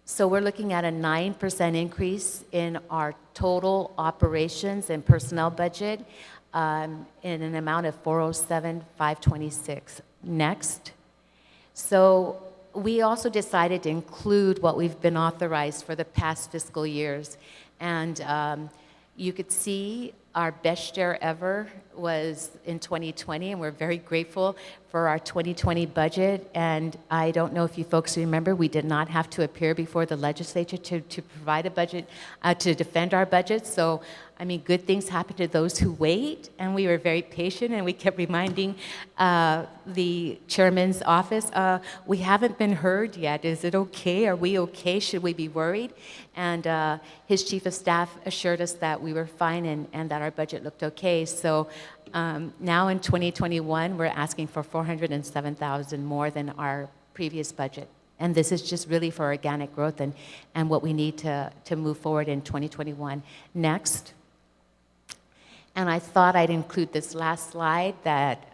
So we're looking at a 9% increase in our total operations and personnel budget in an amount of $407,526. Next. So we also decided to include what we've been authorized for the past fiscal years. And you could see our best year ever was in 2020, and we're very grateful for our 2020 budget. And I don't know if you folks remember, we did not have to appear before the legislature to provide a budget, to defend our budget. So, I mean, good things happen to those who wait, and we were very patient, and we kept reminding the chairman's office, we haven't been heard yet. Is it okay? Are we okay? Should we be worried? And his chief of staff assured us that we were fine and that our budget looked okay. So now in 2021, we're asking for $407,000 more than our previous budget. And this is just really for organic growth and what we need to move forward in 2021. Next. And I thought I'd include this last slide that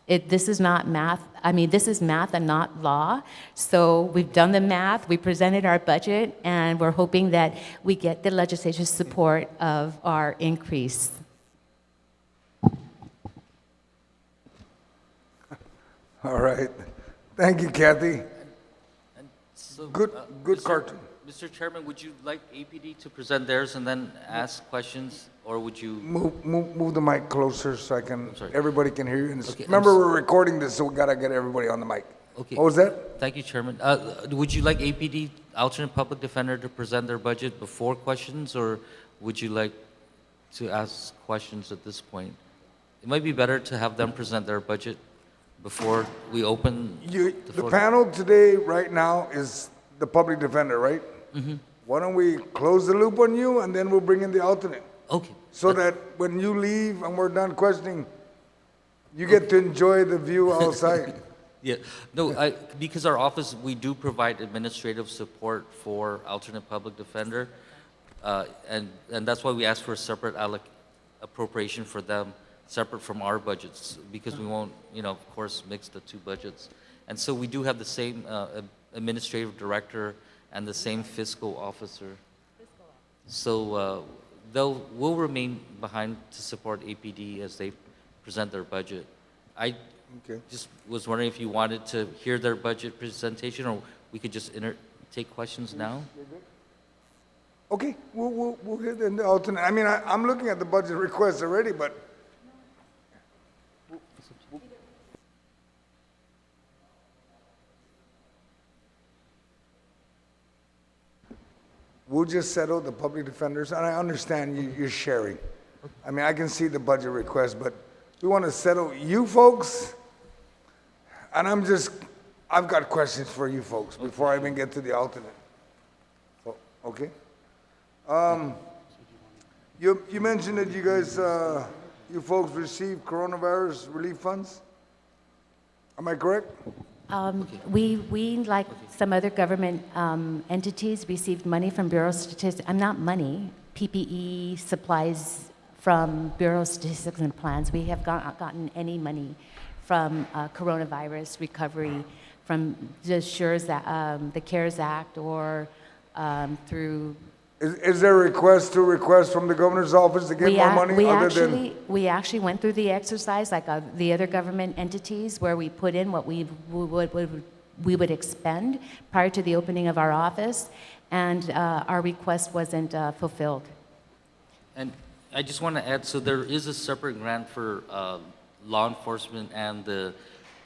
this is not math. I mean, this is math and not law. So we've done the math, we presented our budget, and we're hoping that we get the legislature's support of our increase. All right. Thank you, Kathy. So, Good cartoon. Mr. Chairman, would you like APD to present theirs and then ask questions, or would you? Move the mic closer so everybody can hear you. And Okay, remember, we're recording this, so we gotta get everybody on the mic. Okay. What was that? Thank you, Chairman. Would you like APD, alternate public defender, to present their budget before questions, or would you like to ask questions at this point? it might be better to have them present their budget before we open the The floor. panel today, right now, is the public defender, right? Why don't we close the loop on you, and then we'll bring in the alternate? Okay. So that when you leave and we're done questioning, you get to enjoy the view outside. Yeah, no, because our office, we do provide administrative support for alternate public defender, and that's why we ask for a separate appropriation for them, separate from our budgets, because we won't, of course, mix the two budgets. And so we do have the same administrative director and the same fiscal officer. So we'll remain behind to support APD as they present their budget. I Okay. just was wondering if you wanted to hear their budget presentation, or we could just take questions now? Okay, we'll hit the alternate. I mean, I'm looking at the budget request already, but we'll just settle the public defenders, and I understand you're sharing. I mean, I can see the budget request, but we want to settle you folks, and I've got questions for you folks before I even get to the alternate. Okay? You mentioned that you guys, you folks received coronavirus relief funds? Am I correct? We, like some other government entities, received money from Bureau of Statistics, not money, PPE supplies from Bureau of Statistics and Plans. We have gotten any money from coronavirus recovery, from the the CARES Act, or through. Is there a request from the governor's office to get more money We actually went through the exercise like the other government entities, where we put in what we would expend prior to the opening of our office, and our request wasn't fulfilled. And I just want to add, so there is a separate grant for law enforcement and the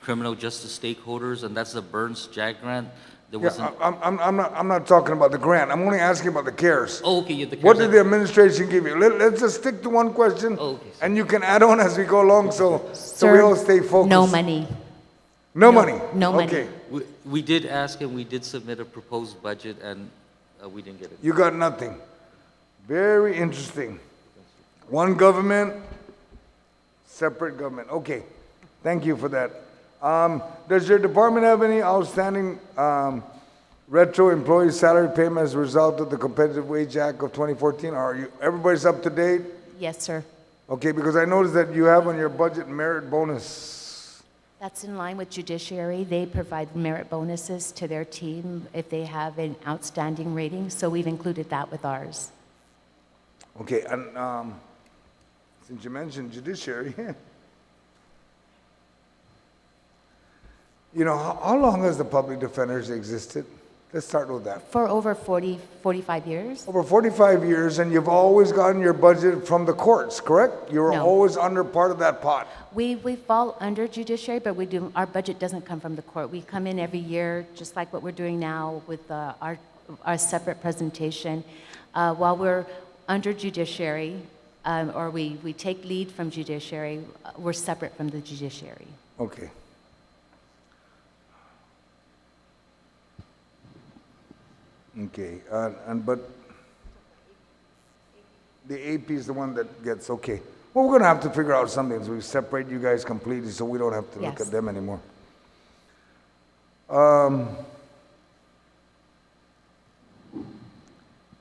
criminal justice stakeholders, and that's the Burns JAG grant. There wasn't. I'm not talking about the grant. I'm only asking about the CARES. Oh, okay, yeah, the CARES What did Act. the administration give you? Let's just stick to one question, Oh, okay, and you can add on as we go along, so we Sir, all stay focused. No money. No money? No money. Okay, We did ask, and we did submit a proposed budget, and we didn't get it. you got nothing. Very interesting. One government, separate government. Okay, thank you for that. Does your department have any outstanding retro employee salary payment as a result of the Competitive Wage Act of 2014? Everybody's up to date? Yes, sir. Okay, because I noticed that you have on your budget merit bonus. That's in line with judiciary. They provide merit bonuses to their team if they have an outstanding rating, so we've included that with ours. Okay, and since you mentioned judiciary, how long has the public defenders existed? Let's start with that. For over 45 years? Over 45 years, and you've always gotten your budget from the courts, correct? You were No. always under part of that pot. We fall under judiciary, but our budget doesn't come from the court. We come in every year, just like what we're doing now with our separate presentation. While we're under judiciary, or we take lead from judiciary, we're separate from the judiciary. Okay. Okay, but the AP is the one that gets, okay. Well, we're gonna have to figure out something, so we separate you guys completely, so we don't have to look Yes. at them anymore.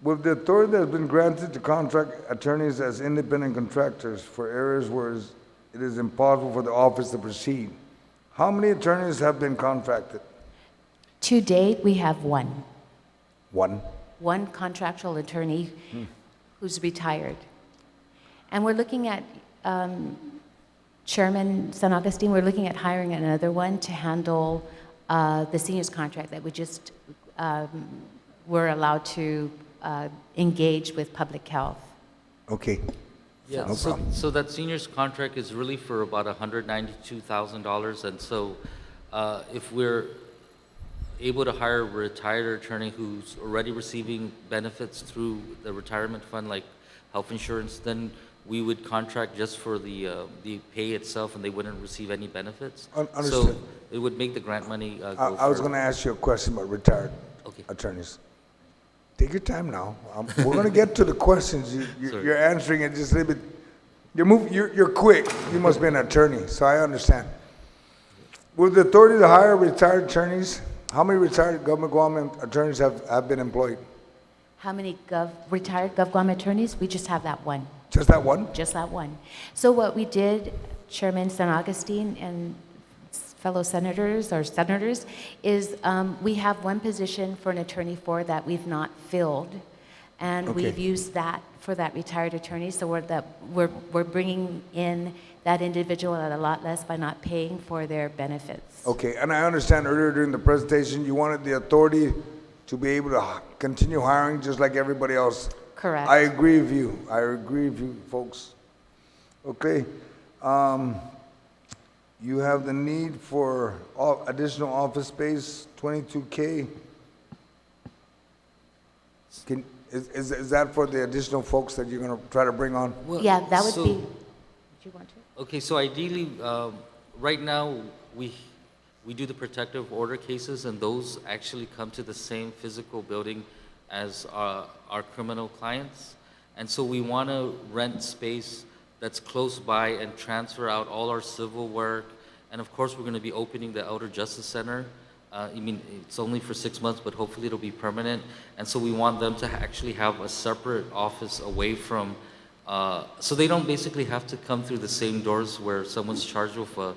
With the authority that has been granted to contract attorneys as independent contractors for areas where it is impossible for the office to proceed, how many attorneys have been contracted? To date, we have one contractual attorney who's retired. And we're looking at, Chairman San Agustin, we're looking at hiring another one to handle the seniors contract that we just were allowed to engage with public health. Okay. Yeah, No problem. so that senior's contract is really for about $192,000, and so if we're able to hire a retired attorney who's already receiving benefits through the retirement fund, like health insurance, then we would contract just for the pay itself, and they wouldn't receive any benefits. Understood. So it would make the grant money go I was further. going to ask you a question about retired Okay. attorneys. Take your time now. We're going to get to the questions. Sorry. You're answering it just a little bit. You're quick. You must be an attorney, so I understand. With the authority to hire retired attorneys, how many retired government Guam attorneys have been employed? How many retired GovGuam attorneys? We just have that one. Just that one? Just that one. So what we did, Chairman San Agustin and fellow senators, is we have one position for an attorney for that we've not filled, and Okay. we've used that for that retired attorney. So we're bringing in that individual at a lot less by not paying for their benefits. Okay, and I understand earlier during the presentation, you wanted the authority to be able to continue hiring just like everybody else. Correct. I agree with you. I agree with you, folks. Okay. You have the need for additional office space, 22K. Is that for the additional folks that you're going to try to bring on? Well, Yeah, that would so- be, do you want to? Okay, so ideally, right now, we do the protective order cases, and those actually come to the same physical building as our criminal clients. And so we want to rent space that's close by and transfer out all our civil work. And of course, we're going to be opening the Elder Justice Center. I mean, it's only for 6 months, but hopefully it'll be permanent. And so we want them to actually have a separate office away from, so they don't basically have to come through the same doors where someone's charged with a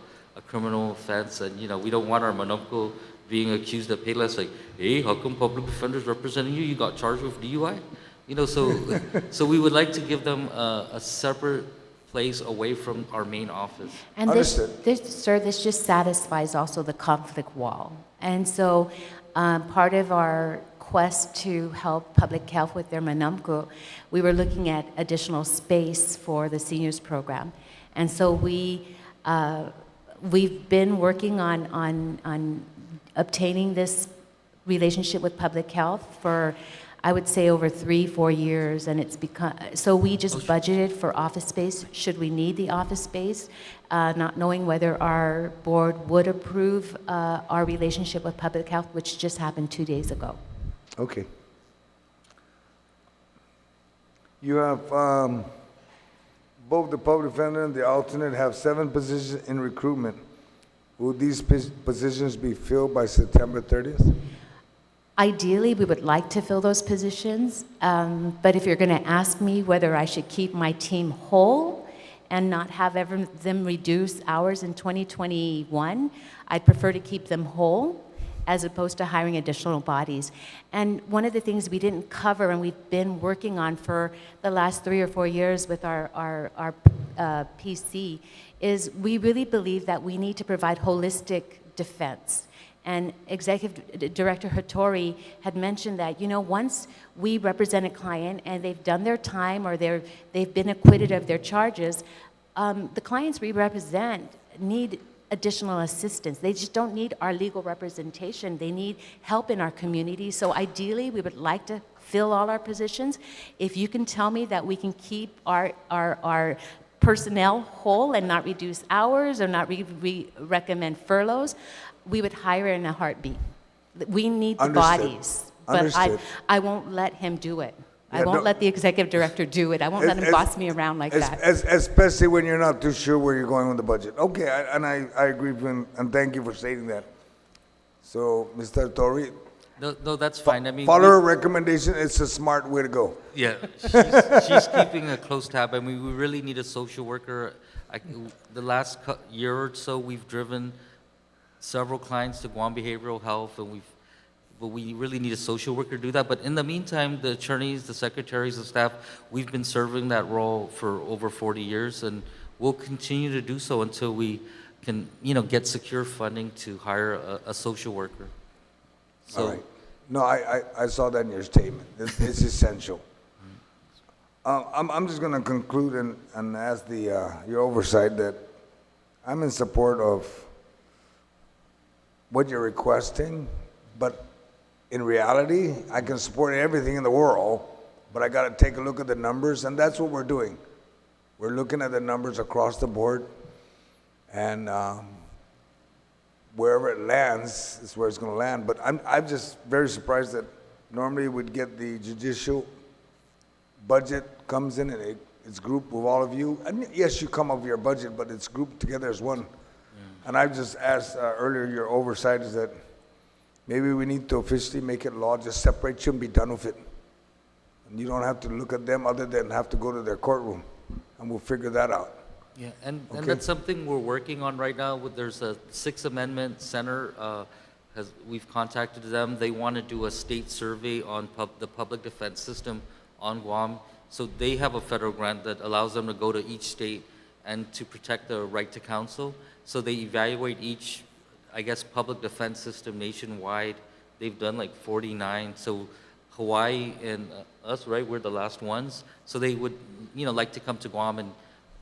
criminal offense. And, you know, we don't want our mononco being accused of pay less, like, hey, how come public defender's representing you? You got charged with DUI? You know, so we would like to give them a separate place away from our main office. And Understood. this just satisfies also the conflict wall. And so part of our quest to help public health with their manamco, we were looking at additional space for the seniors program. And so we've been working on obtaining this relationship with public health for, I would say, over 3-4 years, and it's become, so we just budgeted for office space should we need the office space, not knowing whether our board would approve our relationship with public health, which just happened 2 days ago. Okay. You have, both the public defender and the alternate have 7 positions in recruitment. Will these positions be filled by September 30th? Ideally, we would like to fill those positions, but if you're going to ask me whether I should keep my team whole and not have them reduce hours in 2021, I'd prefer to keep them whole as opposed to hiring additional bodies. And one of the things we didn't cover and we've been working on for the last 3 or 4 years with our PC is we really believe that we need to provide holistic defense. And Executive Director Hattori had mentioned that, you know, once we represent a client and they've done their time or they've been acquitted of their charges, the clients we represent need additional assistance. They just don't need our legal representation. They need help in our community. So ideally, we would like to fill all our positions. If you can tell me that we can keep our personnel whole and not reduce hours or not recommend furloughs, we would hire in a heartbeat. We need the Understood. bodies, but Understood. I won't let him do it. I Yeah, won't no- let the executive director do it. I won't let him boss me around like that. Especially when you're not too sure where you're going with the budget. Okay, I agree with you, and thank you for stating that. So, Mr. Tori, No, that's fine. I mean, follow her recommendation. It's a smart way to go. yeah, she's keeping a close tab. I mean, we really need a social worker. The last year or so, we've driven several clients to Guam Behavioral Health, and but we really need a social worker to do that. But in the meantime, the attorneys, the secretaries, the staff, we've been serving that role for over 40 years, and we'll continue to do so until we can, you know, get secure funding to hire a social worker. So, All right. No, I saw that in your statement. It's essential. I'm just going to conclude and ask your oversight that I'm in support of what you're requesting, but in reality, I can support everything in the world, but I got to take a look at the numbers, and that's what we're doing. We're looking at the numbers across the board, and wherever it lands is where it's going to land. But I'm just very surprised that normally we'd get the judicial budget comes in and it's grouped with all of you. I mean, yes, you come up with your budget, but it's grouped together as one. And I've just asked earlier, your oversight is that maybe we need to officially make it law, just separate you and be done with it. And you don't have to look at them other than have to go to their courtroom, and we'll figure that out. Yeah, and Okay. that's something we're working on right now. There's a Sixth Amendment Center, we've contacted them. They want to do a state survey on the public defense system on Guam. So they have a federal grant that allows them to go to each state and to protect the right to counsel. So they evaluate each, I guess, public defense system nationwide. They've done like 49. So Hawaii and us, right, we're the last ones. So they would, like to come to Guam, and,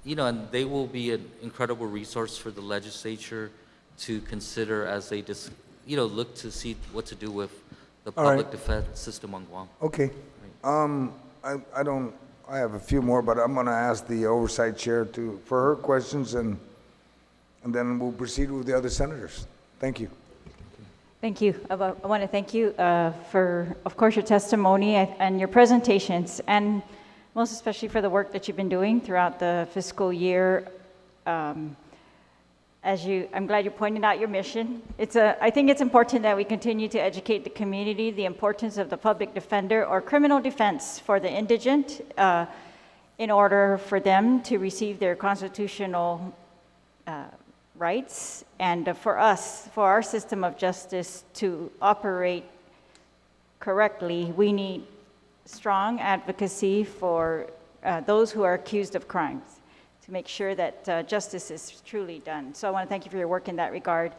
and they will be an incredible resource for the legislature to consider as they just, look to see what to do with the All right. public defense system on Guam. Okay. I have a few more, but I'm going to ask the oversight chair for her questions, and then we'll proceed with the other senators. Thank you. Thank you. I want to thank you for, of course, your testimony and your presentations, and most especially for the work that you've been doing throughout the fiscal year. I'm glad you pointed out your mission. I think it's important that we continue to educate the community the importance of the public defender or criminal defense for the indigent in order for them to receive their constitutional rights, and for our system of justice to operate correctly, we need strong advocacy for those who are accused of crimes to make sure that justice is truly done. So I want to thank you for your work in that regard.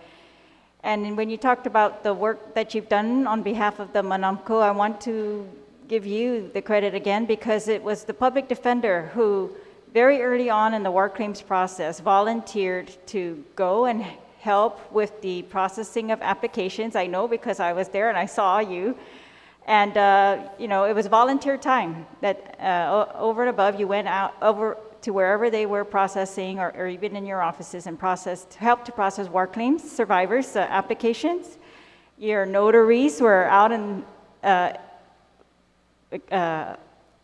And when you talked about the work that you've done on behalf of the Manamco, I want to give you the credit again, because it was the public defender who very early on in the war claims process volunteered to go and help with the processing of applications. I know because I was there and I saw you. And, it was volunteer time that over and above, you went out over to wherever they were processing, or even in your offices, and helped to process war claims, survivors' applications. Your notaries were out and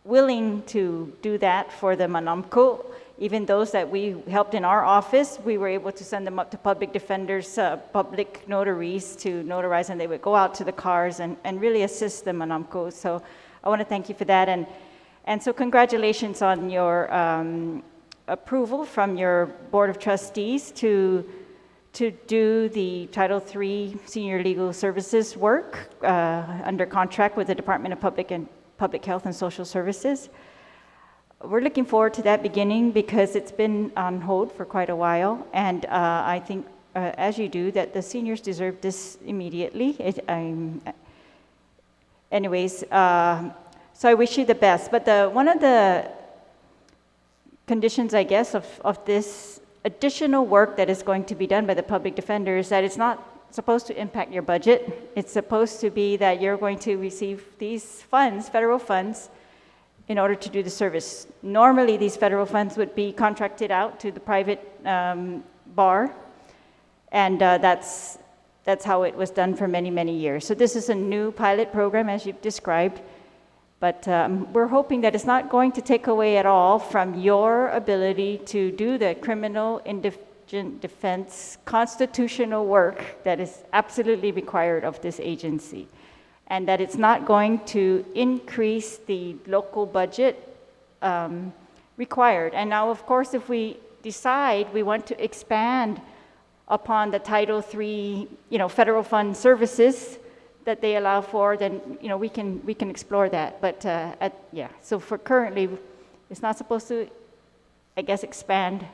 willing to do that for the Manamco. Even those that we helped in our office, we were able to send them up to public defenders, public notaries to notarize, and they would go out to the cars and really assist the Manamco. So I want to thank you for that. And so congratulations on your approval from your Board of Trustees to do the Title III Senior Legal Services work under contract with the Department of Public Health and Social Services. We're looking forward to that beginning because it's been on hold for quite a while, and I think, as you do, that the seniors deserve this immediately. So I wish you the best. But one of the conditions, I guess, of this additional work that is going to be done by the public defender is that it's not supposed to impact your budget. It's supposed to be that you're going to receive these funds, federal funds, in order to do the service. Normally, these federal funds would be contracted out to the private bar, and that's how it was done for many, many years. So this is a new pilot program, as you've described, but we're hoping that it's not going to take away at all from your ability to do the criminal indigent defense constitutional work that is absolutely required of this agency, and that it's not going to increase the local budget required. And now, of course, if we decide we want to expand upon the Title III, federal fund services that they allow for, then we can explore that. But so for currently, it's not supposed to, I guess, expand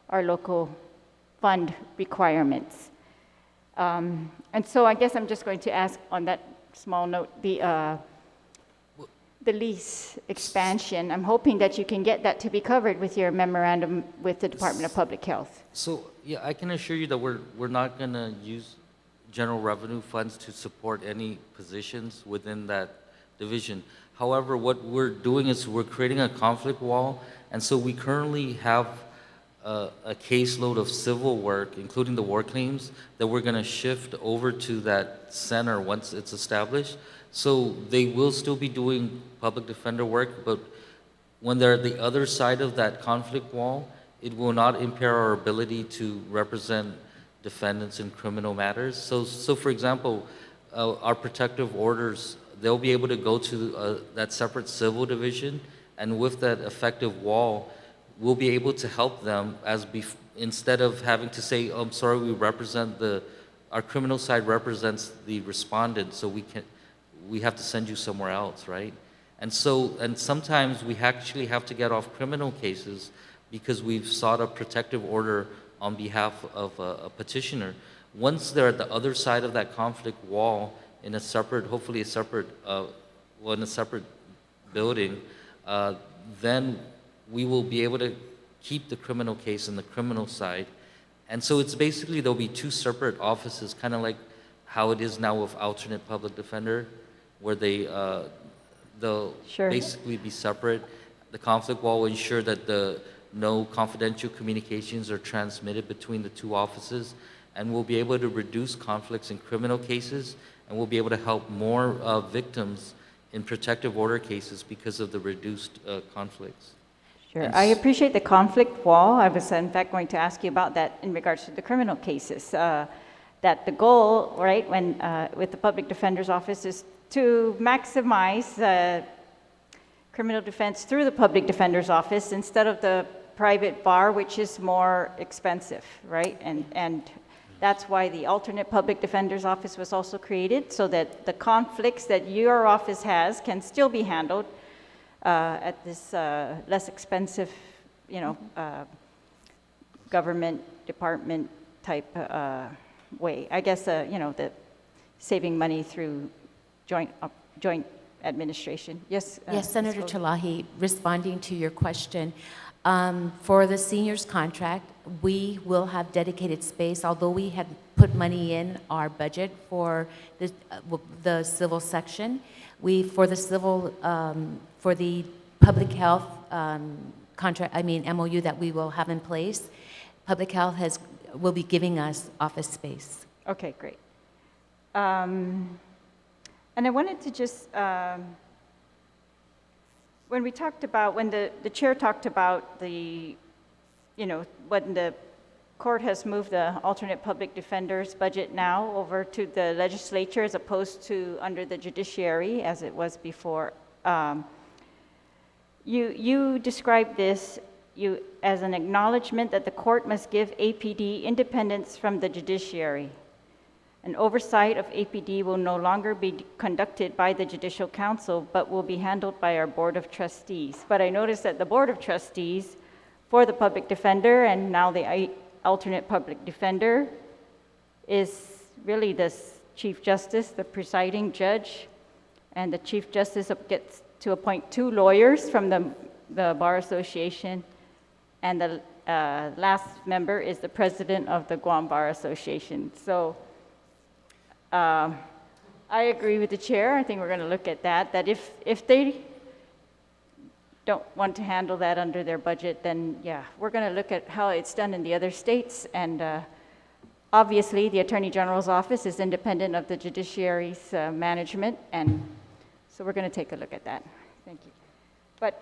our local fund requirements. And so I guess I'm just going to ask on that small note, the lease expansion. I'm hoping that you can get that to be covered with your memorandum with the Department of Public Health. So, yeah, I can assure you that we're not going to use general revenue funds to support any positions within that division. However, what we're doing is we're creating a conflict wall And so we currently have a caseload of civil work, including the war claims, that we're going to shift over to that center once it's established. So they will still be doing public defender work, but when they're at the other side of that conflict wall, it will not impair our ability to represent defendants in criminal matters. So for example, our protective orders, they'll be able to go to that separate civil division, and with that effective wall, we'll be able to help them instead of having to say, oh, I'm sorry, our criminal side represents the respondent, so we have to send you somewhere else, right? And sometimes we actually have to get off criminal cases because we've sought a protective order on behalf of a petitioner. Once they're at the other side of that conflict wall in a separate, hopefully a separate building, then we will be able to keep the criminal case in the criminal side. And so it's basically, there'll be two separate offices, kind of like how it is now with alternate public defender, where they'll Sure. basically be separate. The conflict wall will ensure that no confidential communications are transmitted between the two offices, and we'll be able to reduce conflicts in criminal cases, and we'll be able to help more victims in protective order cases because of the reduced conflicts. Sure. And I appreciate the conflict wall. I was in fact going to ask you about that in regards to the criminal cases. That the goal, right, when with the public defender's office is to maximize criminal defense through the public defender's office instead of the private bar, which is more expensive, right? And that's why the alternate public defender's office was also created, so that the conflicts that your office has can still be handled at this less expensive, government department type way. I guess, the saving money through joint administration. Yes? Yes, Senator Chalahi, responding to your question, for the seniors contract, we will have dedicated space, although we had put money in our budget for the civil section. For the public health MOU that we will have in place, public health will be giving us office space. Okay, great. And I wanted to just, when the chair talked about when the court has moved the alternate public defender's budget now over to the legislature as opposed to under the judiciary as it was before, you described this as an acknowledgement that the court must give APD independence from the judiciary. An oversight of APD will no longer be conducted by the Judicial Council, but will be handled by our Board of Trustees. But I noticed that the Board of Trustees for the public defender and now the alternate public defender is really the Chief Justice, the presiding judge, and the Chief Justice gets to appoint 2 lawyers from the Bar Association, and the last member is the president of the Guam Bar Association. So I agree with the chair. I think we're going to look at that if they don't want to handle that under their budget, then yeah, we're going to look at how it's done in the other states. And obviously, the Attorney General's office is independent of the judiciary's management, and so we're going to take a look at that. Thank you. But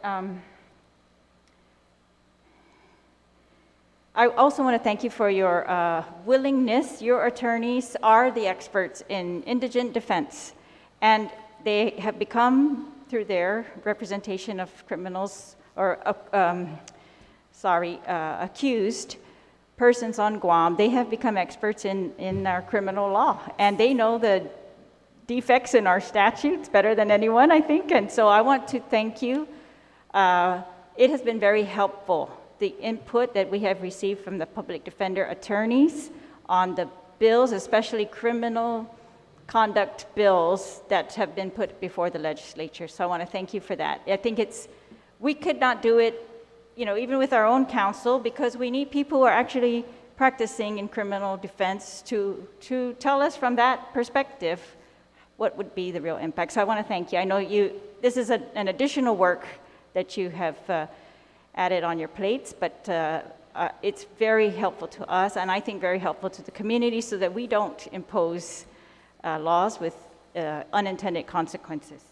I also want to thank you for your willingness. Your attorneys are the experts in indigent defense, and they have become, through their representation of criminals or accused persons on Guam, they have become experts in our criminal law, and they know the defects in our statutes better than anyone, I think. And so I want to thank you. It has been very helpful, the input that we have received from the public defender attorneys on the bills, especially criminal conduct bills that have been put before the legislature. So I want to thank you for that. I think we could not do it, even with our own counsel, because we need people who are actually practicing in criminal defense to tell us from that perspective what would be the real impact. So I want to thank you. I know this is an additional work that you have, added on your plates, but it's very helpful to us, and I think very helpful to the community, so that we don't impose laws with unintended consequences.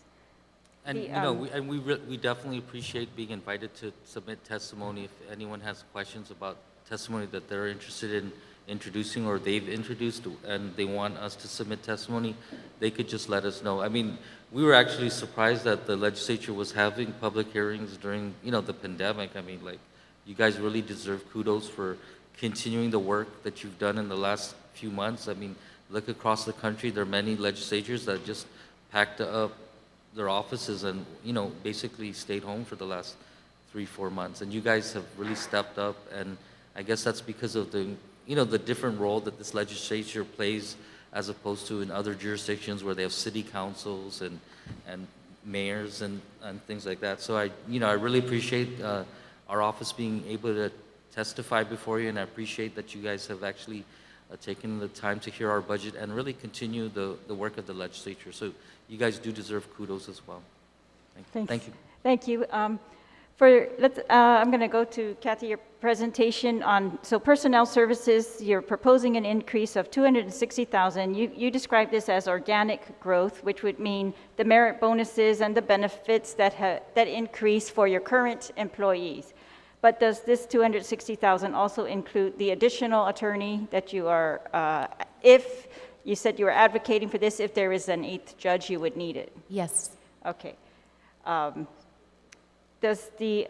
And, The, we definitely appreciate being invited to submit testimony. If anyone has questions about testimony that they're interested in introducing or they've introduced and they want us to submit testimony, they could just let us know. I mean, we were actually surprised that the legislature was having public hearings during, the pandemic. I mean, like, you guys really deserve kudos for continuing the work that you've done in the last few months. I mean, look across the country, there are many legislatures that just packed up their offices and, basically stayed home for the last 3-4 months. And you guys have really stepped up, and I guess that's because of the, the different role that this legislature plays as opposed to in other jurisdictions where they have city councils and mayors and things like that. So I really appreciate our office being able to testify before you, and I appreciate that you guys have actually taken the time to hear our budget and really continue the work of the legislature. So you guys do deserve kudos as well. Thank you. Thank you. I'm going to go to Kathy, your presentation on, so personnel services, you're proposing an increase of $260,000. You describe this as organic growth, which would mean the merit bonuses and the benefits that increase for your current employees. But does this $260,000 also include the additional attorney that you are, if you said you were advocating for this, if there is an 8th judge, you would need it? Yes. Okay. Does the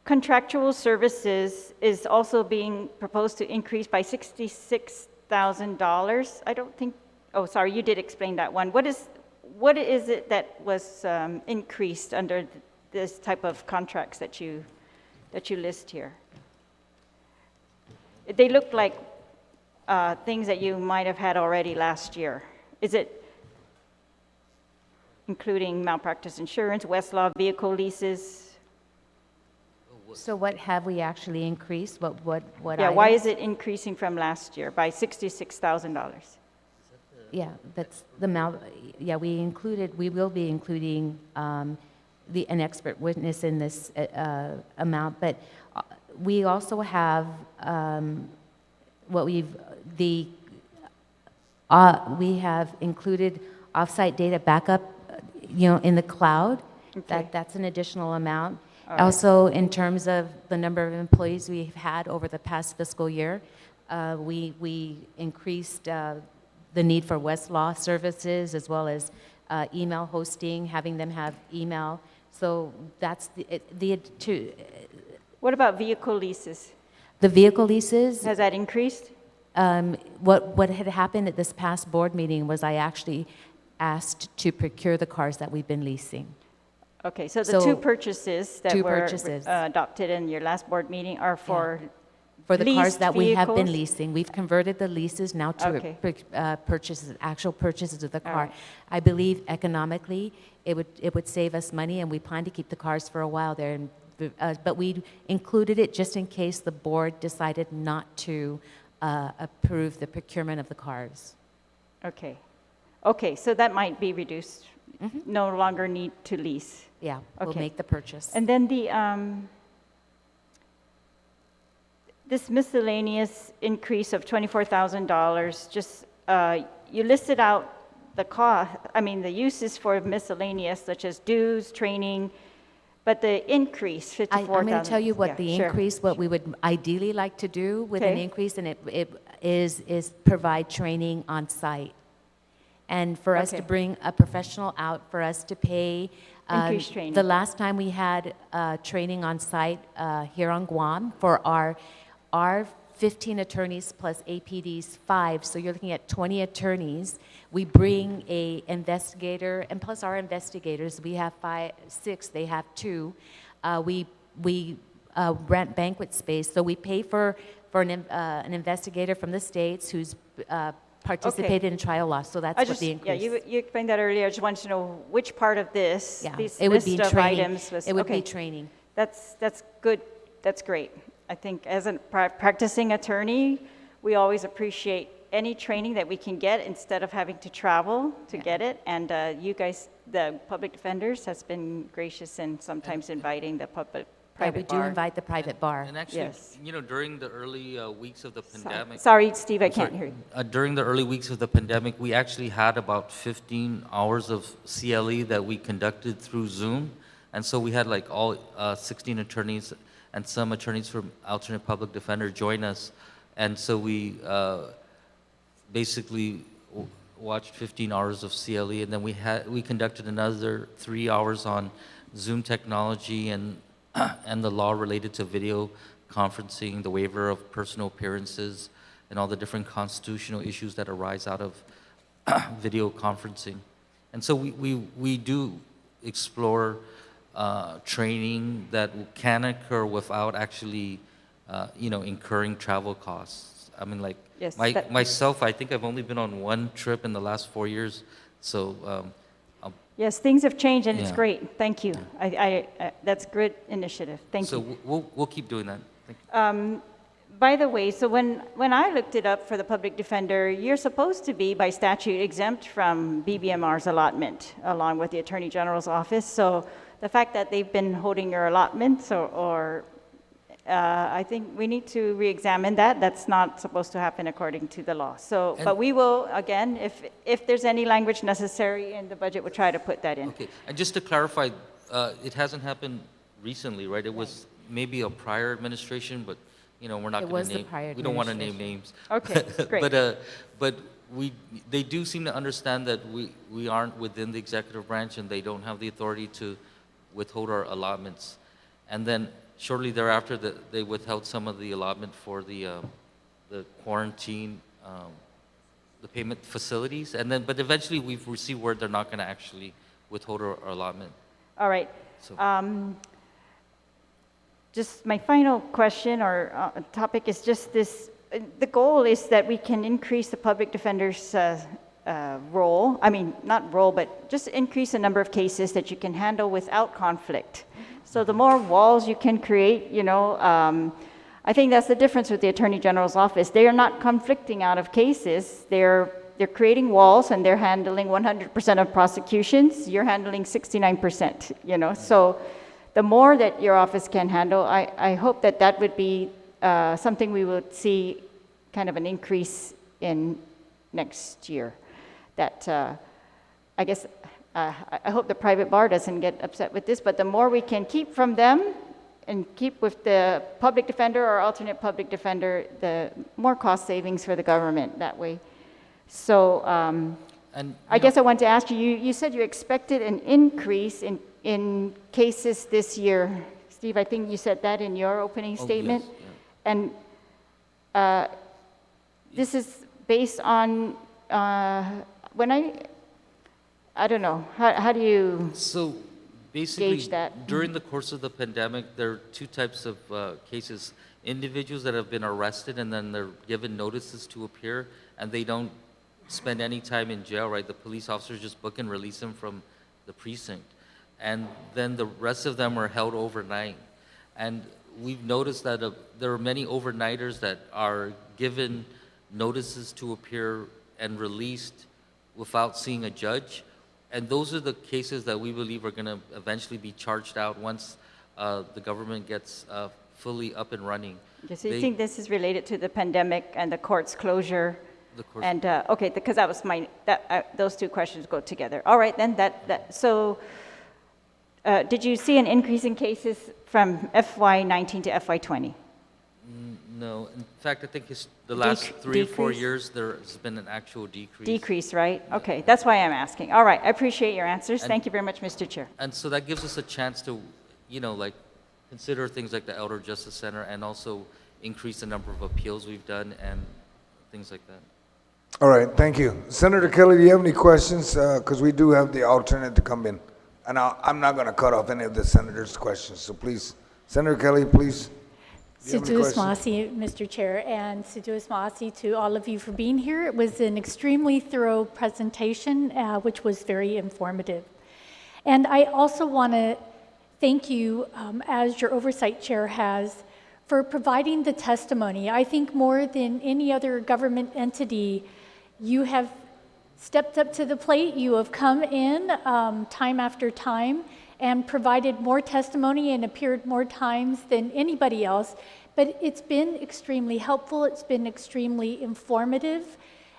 contractual services is also being proposed to increase by $66,000? I don't think, oh, sorry, you did explain that one. What is it that was increased under this type of contracts that you list here? They look like things that you might have had already last year. Is it including malpractice insurance, Westlaw, vehicle leases? So what have we actually increased? What Yeah, why items? is it increasing from last year by $66,000? Yeah, that's the yeah, we will be including an expert witness in this amount, but we also have we have included offsite data backup, in the cloud. Okay. That's an additional amount. All right. Also, in terms of the number of employees we've had over the past fiscal year, we increased the need for Westlaw services as well as email hosting, having them have email. So that's What about vehicle leases? the vehicle leases. Has that increased? What had happened at this past board meeting was I actually asked to procure the cars that we've been leasing. Okay, so the So, two purchases that two were purchases. adopted in your last board meeting are for For the cars leased that we have been vehicles? leasing, we've converted the leases now to Okay. actual purchases of the All car. right. I believe economically, it would save us money, and we plan to keep the cars for a while there. And, but we included it just in case the board decided not to approve the procurement of the cars. Okay. Okay, so that might be reduced. No longer need to lease. Yeah, we'll Okay. make the purchase. And then this miscellaneous increase of $24,000, just, you listed out the uses for miscellaneous, such as dues, training, but the increase, $54,000. I'm going to tell you what Yeah, the sure. increase, what we would ideally like to do with an Okay. increase, and it is provide training on site. And for us to Okay. bring a professional out, for us to pay. Increased training. The last time we had training on site here on Guam for our 15 attorneys plus APD's 5, so you're looking at 20 attorneys. We bring a investigator, and plus our investigators, we have 6, they have 2. We rent banquet space, so we pay for an investigator from the States who's participated in trial law, so that's what the increase. Yeah, you explained that earlier. I just wanted to know which part of this, Yeah, this it would be list of training. items was. It would be okay. training. That's good. That's great. I think as a practicing attorney, we always appreciate any training that we can get instead of having to travel to get it. And you guys, the public defenders, has been gracious in sometimes inviting the Yeah, we private do bar. invite the private bar. And actually, Yes. during the early weeks of the pandemic, Sorry, Steve, I can't hear you. during the early weeks of the pandemic, we actually had about 15 hours of CLE that we conducted through Zoom. And so we had like all 16 attorneys and some attorneys from alternate public defender join us. And so we basically watched 15 hours of CLE, and then we conducted another 3 hours on Zoom technology and and the law related to video conferencing, the waiver of personal appearances, and all the different constitutional issues that arise out of video conferencing. And so we do explore training that can occur without actually, incurring travel costs. I mean, like, Yes, myself, I think I've only been on one trip in the last 4 years, so Yes, things have changed, and it's Yeah. great. Thank you. That's good initiative. Thank so you. we'll keep doing that. Thank you. By the way, so when I looked it up for the public defender, you're supposed to be, by statute, exempt from BBMR's allotment, along with the Attorney General's office. So the fact that they've been holding your allotments, I think we need to re-examine that. That's not supposed to happen according to the law. So, but we will, again, if there's any language necessary in the budget, we'll try to put that in. Okay, and just to clarify, it hasn't happened recently, right? It was maybe a prior administration, but, we're not It going was to the name. prior We don't want to name names. Okay, great. But they do seem to understand that we aren't within the executive branch, and they don't have the authority to withhold our allotments. And then shortly thereafter, they withheld some of the allotment for the quarantine, the payment facilities. And then, but eventually we've received word they're not going to actually withhold our allotment. All right. So, Just my final question or topic is just this. The goal is that we can increase the public defender's role. I mean, not role, but just increase the number of cases that you can handle without conflict. So the more walls you can create, I think that's the difference with the Attorney General's office. They are not conflicting out of cases. They're creating walls, and they're handling 100% of prosecutions. You're handling 69%, So the more that your office can handle, I hope that would be something we would see kind of an increase in next year. That, I guess, I hope the private bar doesn't get upset with this, but the more we can keep from them and keep with the public defender or alternate public defender, the more cost savings for the government that way. So I guess I want to ask you, you said you expected an increase in cases this year. Steve, I think you said that in your opening statement. Yes, yeah. And this is based on, I don't know, how do you So basically, gauge that? during the course of the pandemic, there are two types of cases. Individuals that have been arrested and then they're given notices to appear, and they don't spend any time in jail, right? The police officers just book and release them from the precinct. And then the rest of them are held overnight. And we've noticed that there are many overnighters that are given notices to appear and released without seeing a judge. And those are the cases that we believe are going to eventually be charged out once the government gets fully up and running. Okay, so you think this is related to the pandemic and the court's closure? The course- And, okay, because that was those two questions go together. All right, then, so did you see an increase in cases from FY19 to FY20? No, in fact, I think the last 3 or 4 decrease? years, there's been an actual decrease. Decrease, right? Okay, that's why I'm asking. All right, I appreciate your answers. Thank you very much, Mr. Chair. And so that gives us a chance to, consider things like the Elder Justice Center, and also increase the number of appeals we've done and things like that. All right, thank you. Senator Kelly, do you have any questions? Because we do have the alternate to come in. And I'm not going to cut off any of the senators' questions, so please. Senator Kelly, please. Do you have any Suduis questions? Masi, Mr. Chair, and Suduis Masi to all of you for being here. It was an extremely thorough presentation, which was very informative. And I also want to thank you, as your oversight chair has, for providing the testimony. I think more than any other government entity, you have stepped up to the plate. You have come in time after time and provided more testimony and appeared more times than anybody else. But it's been extremely helpful, it's been extremely informative,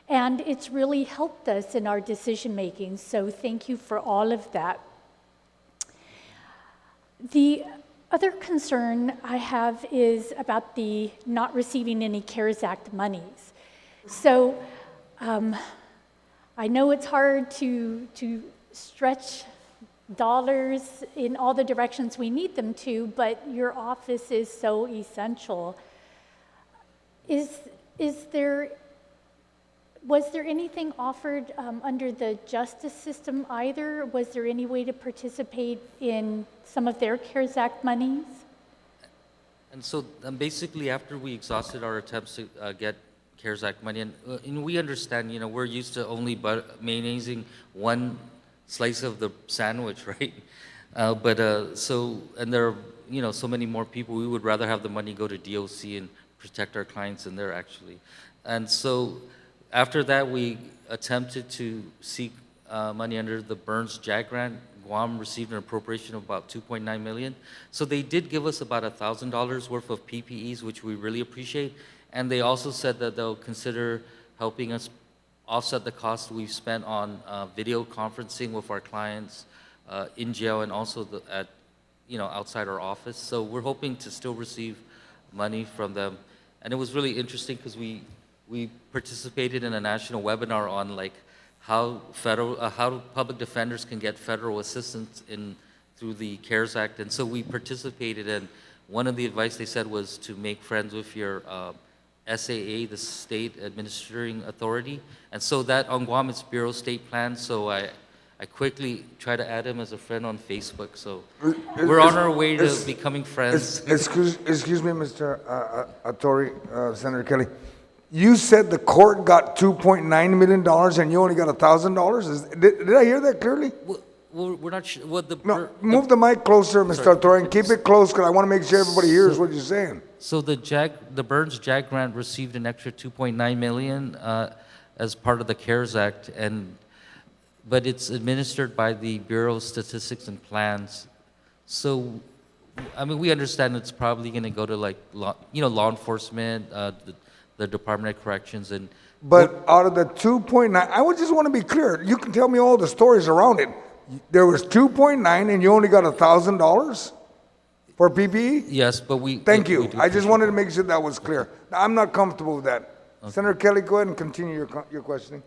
and it's really helped us in our decision making. So thank you for all of that. The other concern I have is about the not receiving any CARES Act monies. So I know it's hard to stretch dollars in all the directions we need them to, but your office is so essential. Was there anything offered under the justice system either? Was there any way to participate in some of their CARES Act monies? And so basically, after we exhausted our attempts to get CARES Act money, and we understand, we're used to only mayonnaising one slice of the sandwich, right? And there are, so many more people. We would rather have the money go to DOC and protect our clients in there, actually. And so after that, we attempted to seek money under the Burns JAG grant. Guam received an appropriation of about $2.9 million. So they did give us about $1,000 worth of PPEs, which we really appreciate. And they also said that they'll consider helping us offset the cost we've spent on video conferencing with our clients in jail and also outside our office. So we're hoping to still receive money from them. And it was really interesting because we participated in a national webinar on how public defenders can get federal assistance through the CARES Act. And so we participated, and one of the advice they said was to make friends with your SAA, the State Administering Authority. And so that on Guam, it's Bureau State Plan. So I quickly try to add him as a friend on Facebook. So we're on our way to becoming friends. Excuse me, Mr. Atori, Senator Kelly. You said the court got $2.9 million and you only got $1,000? Did I hear that clearly? Well, we're not sure. Well, Move the mic closer, Mr. Atori, and keep it close because I want to make sure everybody hears what you're saying. So the Burns JAG grant received an extra $2.9 million as part of the CARES Act, but it's administered by the Bureau of Statistics and Plans. So, we understand it's probably going to go to law enforcement, the Department of Corrections, But out of the 2.9, I would just want to be clear. You can tell me all the stories around it. There was 2.9 and you only got $1,000 for PPE? Yes, but Thank you. I just wanted to make sure that was clear. I'm not comfortable with that. Okay. Senator Kelly, go ahead and continue your questioning.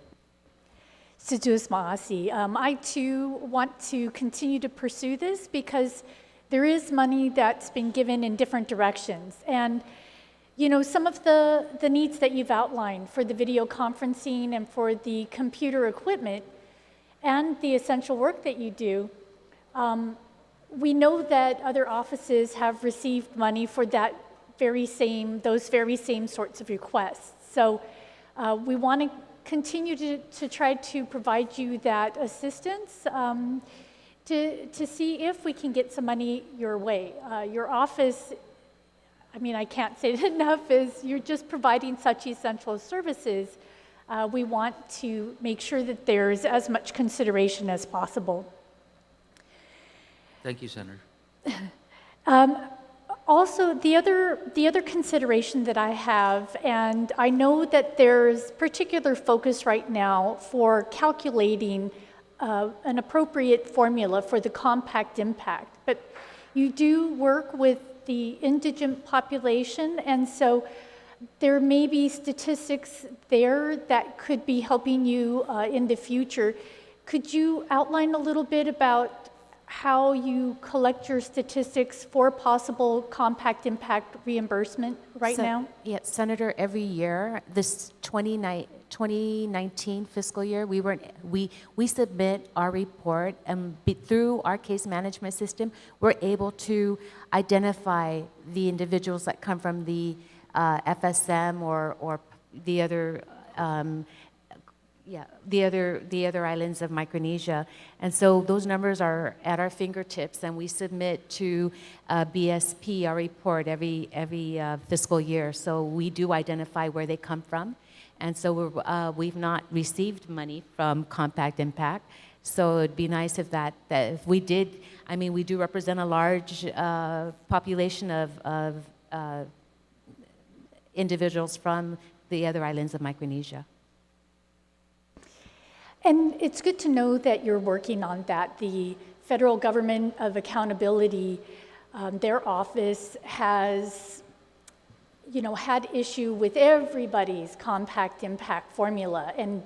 Sejus Maasi. I too want to continue to pursue this because there is money that's been given in different directions. And some of the needs that you've outlined for the video conferencing and for the computer equipment and the essential work that you do, we know that other offices have received money for those very same sorts of requests. So we want to continue to try to provide you that assistance to see if we can get some money your way. Your office, I can't say it enough, is you're just providing such essential services. We want to make sure that there's as much consideration as possible. Thank you, Senator. Also, the other consideration that I have, and I know that there's particular focus right now for calculating an appropriate formula for the compact impact, but you do work with the indigent population, and so there may be statistics there that could be helping you in the future. Could you outline a little bit about how you collect your statistics for possible compact impact reimbursement now? Yes, Senator, every year, this 2019 fiscal year, we submit our report, and through our case management system, we're able to identify the individuals that come from the FSM or the other the other islands of Micronesia. And so those numbers are at our fingertips, and we submit to BSP our report every fiscal year. So we do identify where they come from. And so we've not received money from Compact Impact. So it'd be nice if that if we did, I mean, we do represent a large population of individuals from the other islands of Micronesia. And it's good to know that you're working on that. The Federal Government of Accountability, their office has, had issue with everybody's compact impact formula. And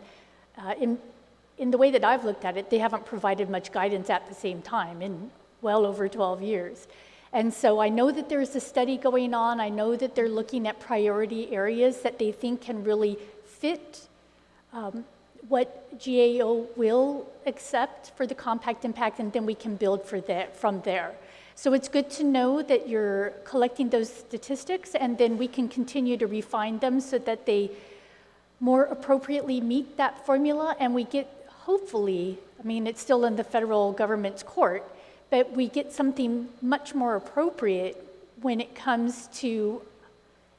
in the way that I've looked at it, they haven't provided much guidance at the same time in well over 12 years. And so I know that there's a study going on. I know that they're looking at priority areas that they think can really fit what GAO will accept for the compact impact, and then we can build from there. So it's good to know that you're collecting those statistics, and then we can continue to refine them so that they more appropriately meet that formula, and we get, hopefully, I mean, it's still in the federal government's court, but we get something much more appropriate when it comes to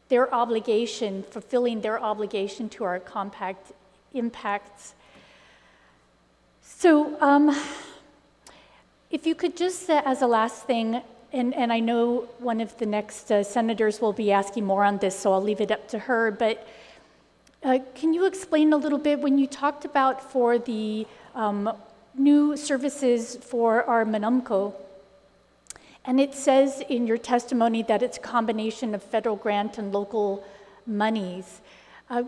their obligation, fulfilling their obligation to our compact impacts. So if you could just, as a last thing, and I know one of the next senators will be asking more on this, so I'll leave it up to her, but can you explain a little bit when you talked about for the new services for our Manumco, and it says in your testimony that it's a combination of federal grant and local monies.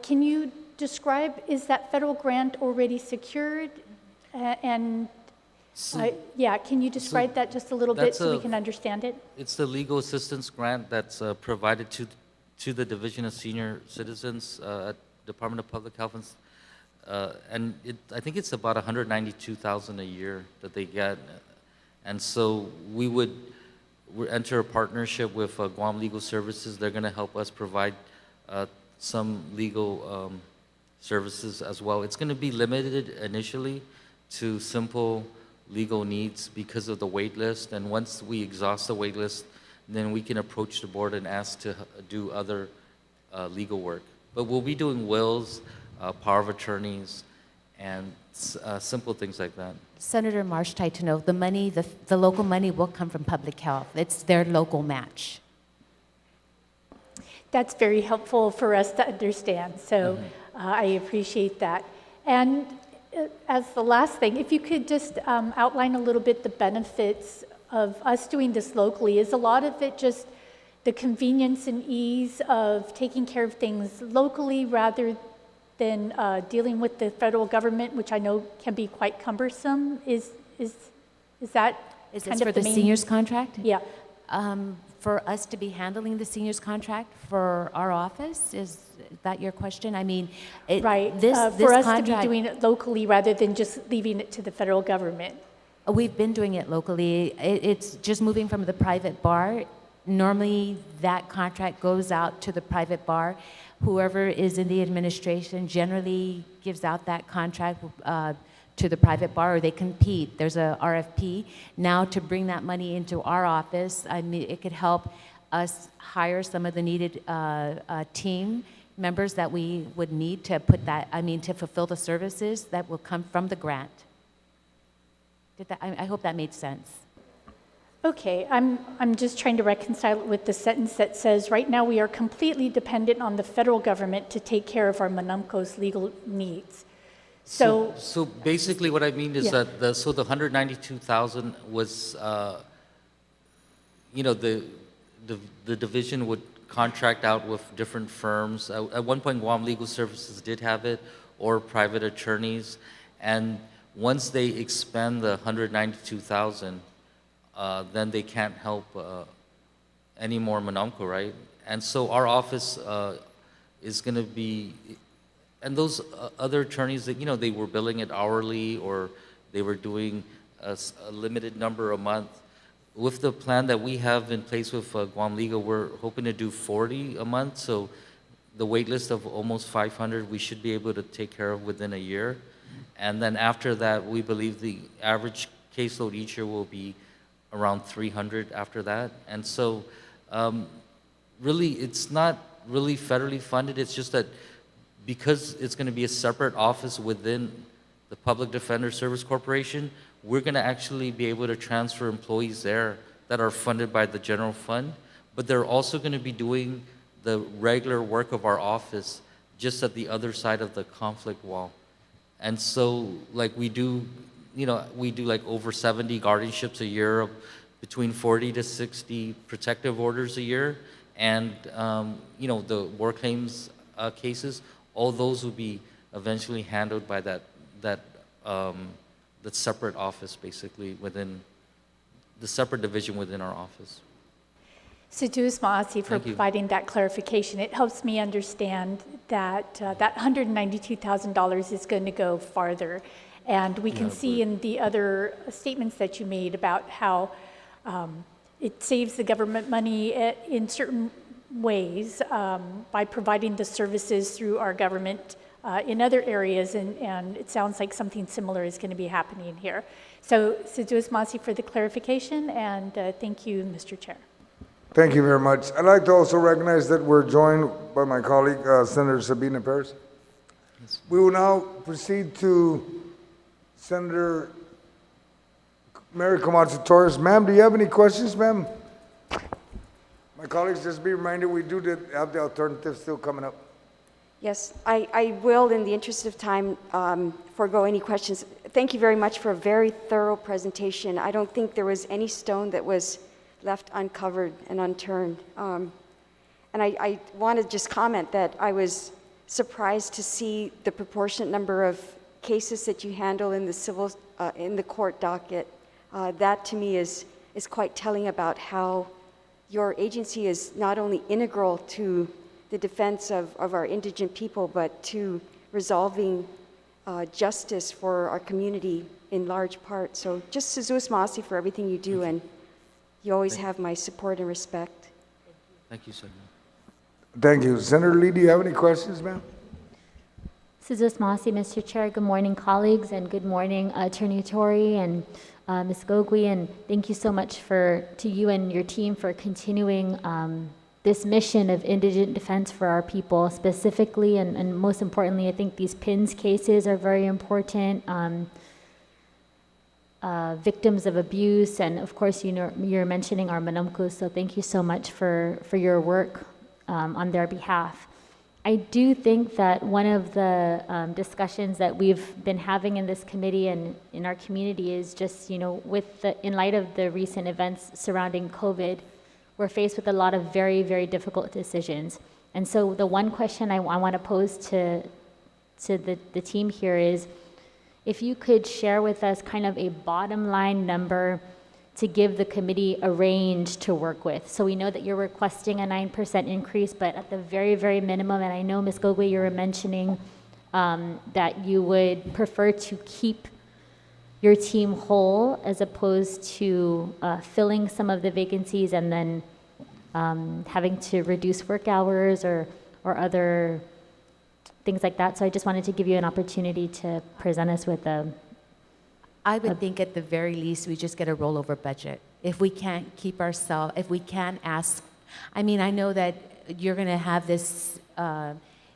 Can you describe, is that federal grant already secured? Can you describe that just a little bit so we can understand it? It's the legal assistance grant that's provided to the Division of Senior Citizens at Department of Public Health, and I think it's about $192,000 a year that they get, and so we enter a partnership with Guam Legal Services. They're going to help us provide some legal services as well. It's going to be limited initially to simple legal needs because of the wait list, and once we exhaust the wait list, then we can approach the board and ask to do other legal work. But we'll be doing wills, power of attorneys, and simple things like that. Senator Marsh tried to know the money, the local money will come from public health. It's their local match. That's very helpful for us to understand, so I appreciate that. And as the last thing, if you could just outline a little bit the benefits of us doing this locally. Is a lot of it just the convenience and ease of taking care of things locally rather than dealing with the federal government, which I know can be quite cumbersome? Is that Is kind this of for the main- seniors contract? Yeah. For us to be handling the seniors contract for our office, is that your question? I mean, Right, this for us to be contract, doing it locally rather than just leaving it to the federal government. we've been doing it locally. It's just moving from the private bar. Normally, that contract goes out to the private bar. Whoever is in the administration generally gives out that contract to the private bar, or they compete. There's a RFP. Now, to bring that money into our office, I mean, it could help us hire some of the needed team members that we would need to put that, I mean, to fulfill the services that will come from the grant. I hope that made sense. Okay, I'm just trying to reconcile it with the sentence that says, right now we are completely dependent on the federal government to take care of our Manumco's legal needs. So basically what I mean is Yeah. that the 192,000 was, the division would contract out with different firms. At one point, Guam Legal Services did have it, or private attorneys. And once they expend the 192,000, then they can't help any more Manumco, right? And so our office is going to be, and those other attorneys that, they were billing it hourly, or they were doing a limited number a month. With the plan that we have in place with Guam Legal, we're hoping to do 40 a month. So the wait list of almost 500, we should be able to take care of within a year. And then after that, we believe the average caseload each year will be around 300 after that. And so really, it's not really federally funded. It's just that because it's going to be a separate office within the Public Defender Service Corporation, we're going to actually be able to transfer employees there that are funded by the general fund, but they're also going to be doing the regular work of our office just at the other side of the conflict wall. And so, like, we do like over 70 guardianships a year, between 40 to 60 protective orders a year, and, the war claims cases, all those will be eventually handled by that separate office, basically, within the separate division within our office. Sejus Maasi for Thank you. providing that clarification. It helps me understand that that $192,000 is going to go farther. And we can see in the other statements that you made about how it saves the government money in certain ways by providing the services through our government in other areas, and it sounds like something similar is going to be happening here. So, Sejus Maasi for the clarification, and thank you, Mr. Chair. Thank you very much. I'd like to also recognize that we're joined by my colleague, Senator Sabina Perez. We will now proceed to Senator Mary Camacho Torres. Ma'am, do you have any questions, ma'am? My colleagues, just be reminded, we do have the alternative still coming up. Yes, I will, in the interest of time, forego any questions. Thank you very much for a very thorough presentation. I don't think there was any stone that was left uncovered and unturned. And I want to just comment that I was surprised to see the proportionate number of cases that you handle in the civil, in the court docket. That to me is quite telling about how your agency is not only integral to the defense of our indigent people, but to resolving justice for our community in large part. So just Sejus Maasi for everything you do, and you always have my support and respect. Thank you, Senator. Thank you. Senator Lee, do you have any questions, ma'am? Sejus Maasi, Mr. Chair. Good morning, colleagues, and good morning, Attorney Tory and Ms. Gogui, and thank you so much to you and your team for continuing this mission of indigent defense for our people specifically, and most importantly, I think these PINS cases are very important. Victims of abuse, and of course, you're mentioning our Manumkus, so thank you so much for your work on their behalf. I do think that one of the discussions that we've been having in this committee and in our community is just, in light of the recent events surrounding COVID, we're faced with a lot of very, very difficult decisions. And so the one question I want to pose to the team here is, if you could share with us kind of a bottom line number to give the committee a range to work with. So we know that you're requesting a 9% increase, but at the very, very minimum, and I know, Ms. Gogui, you were mentioning that you would prefer to keep your team whole as opposed to filling some of the vacancies and then having to reduce work hours or other things like that. So I just wanted to give you an opportunity to present us with I would think at the very least we just get a rollover budget. If we can't keep ourselves, if we can't ask, I mean, I know that you're going to have this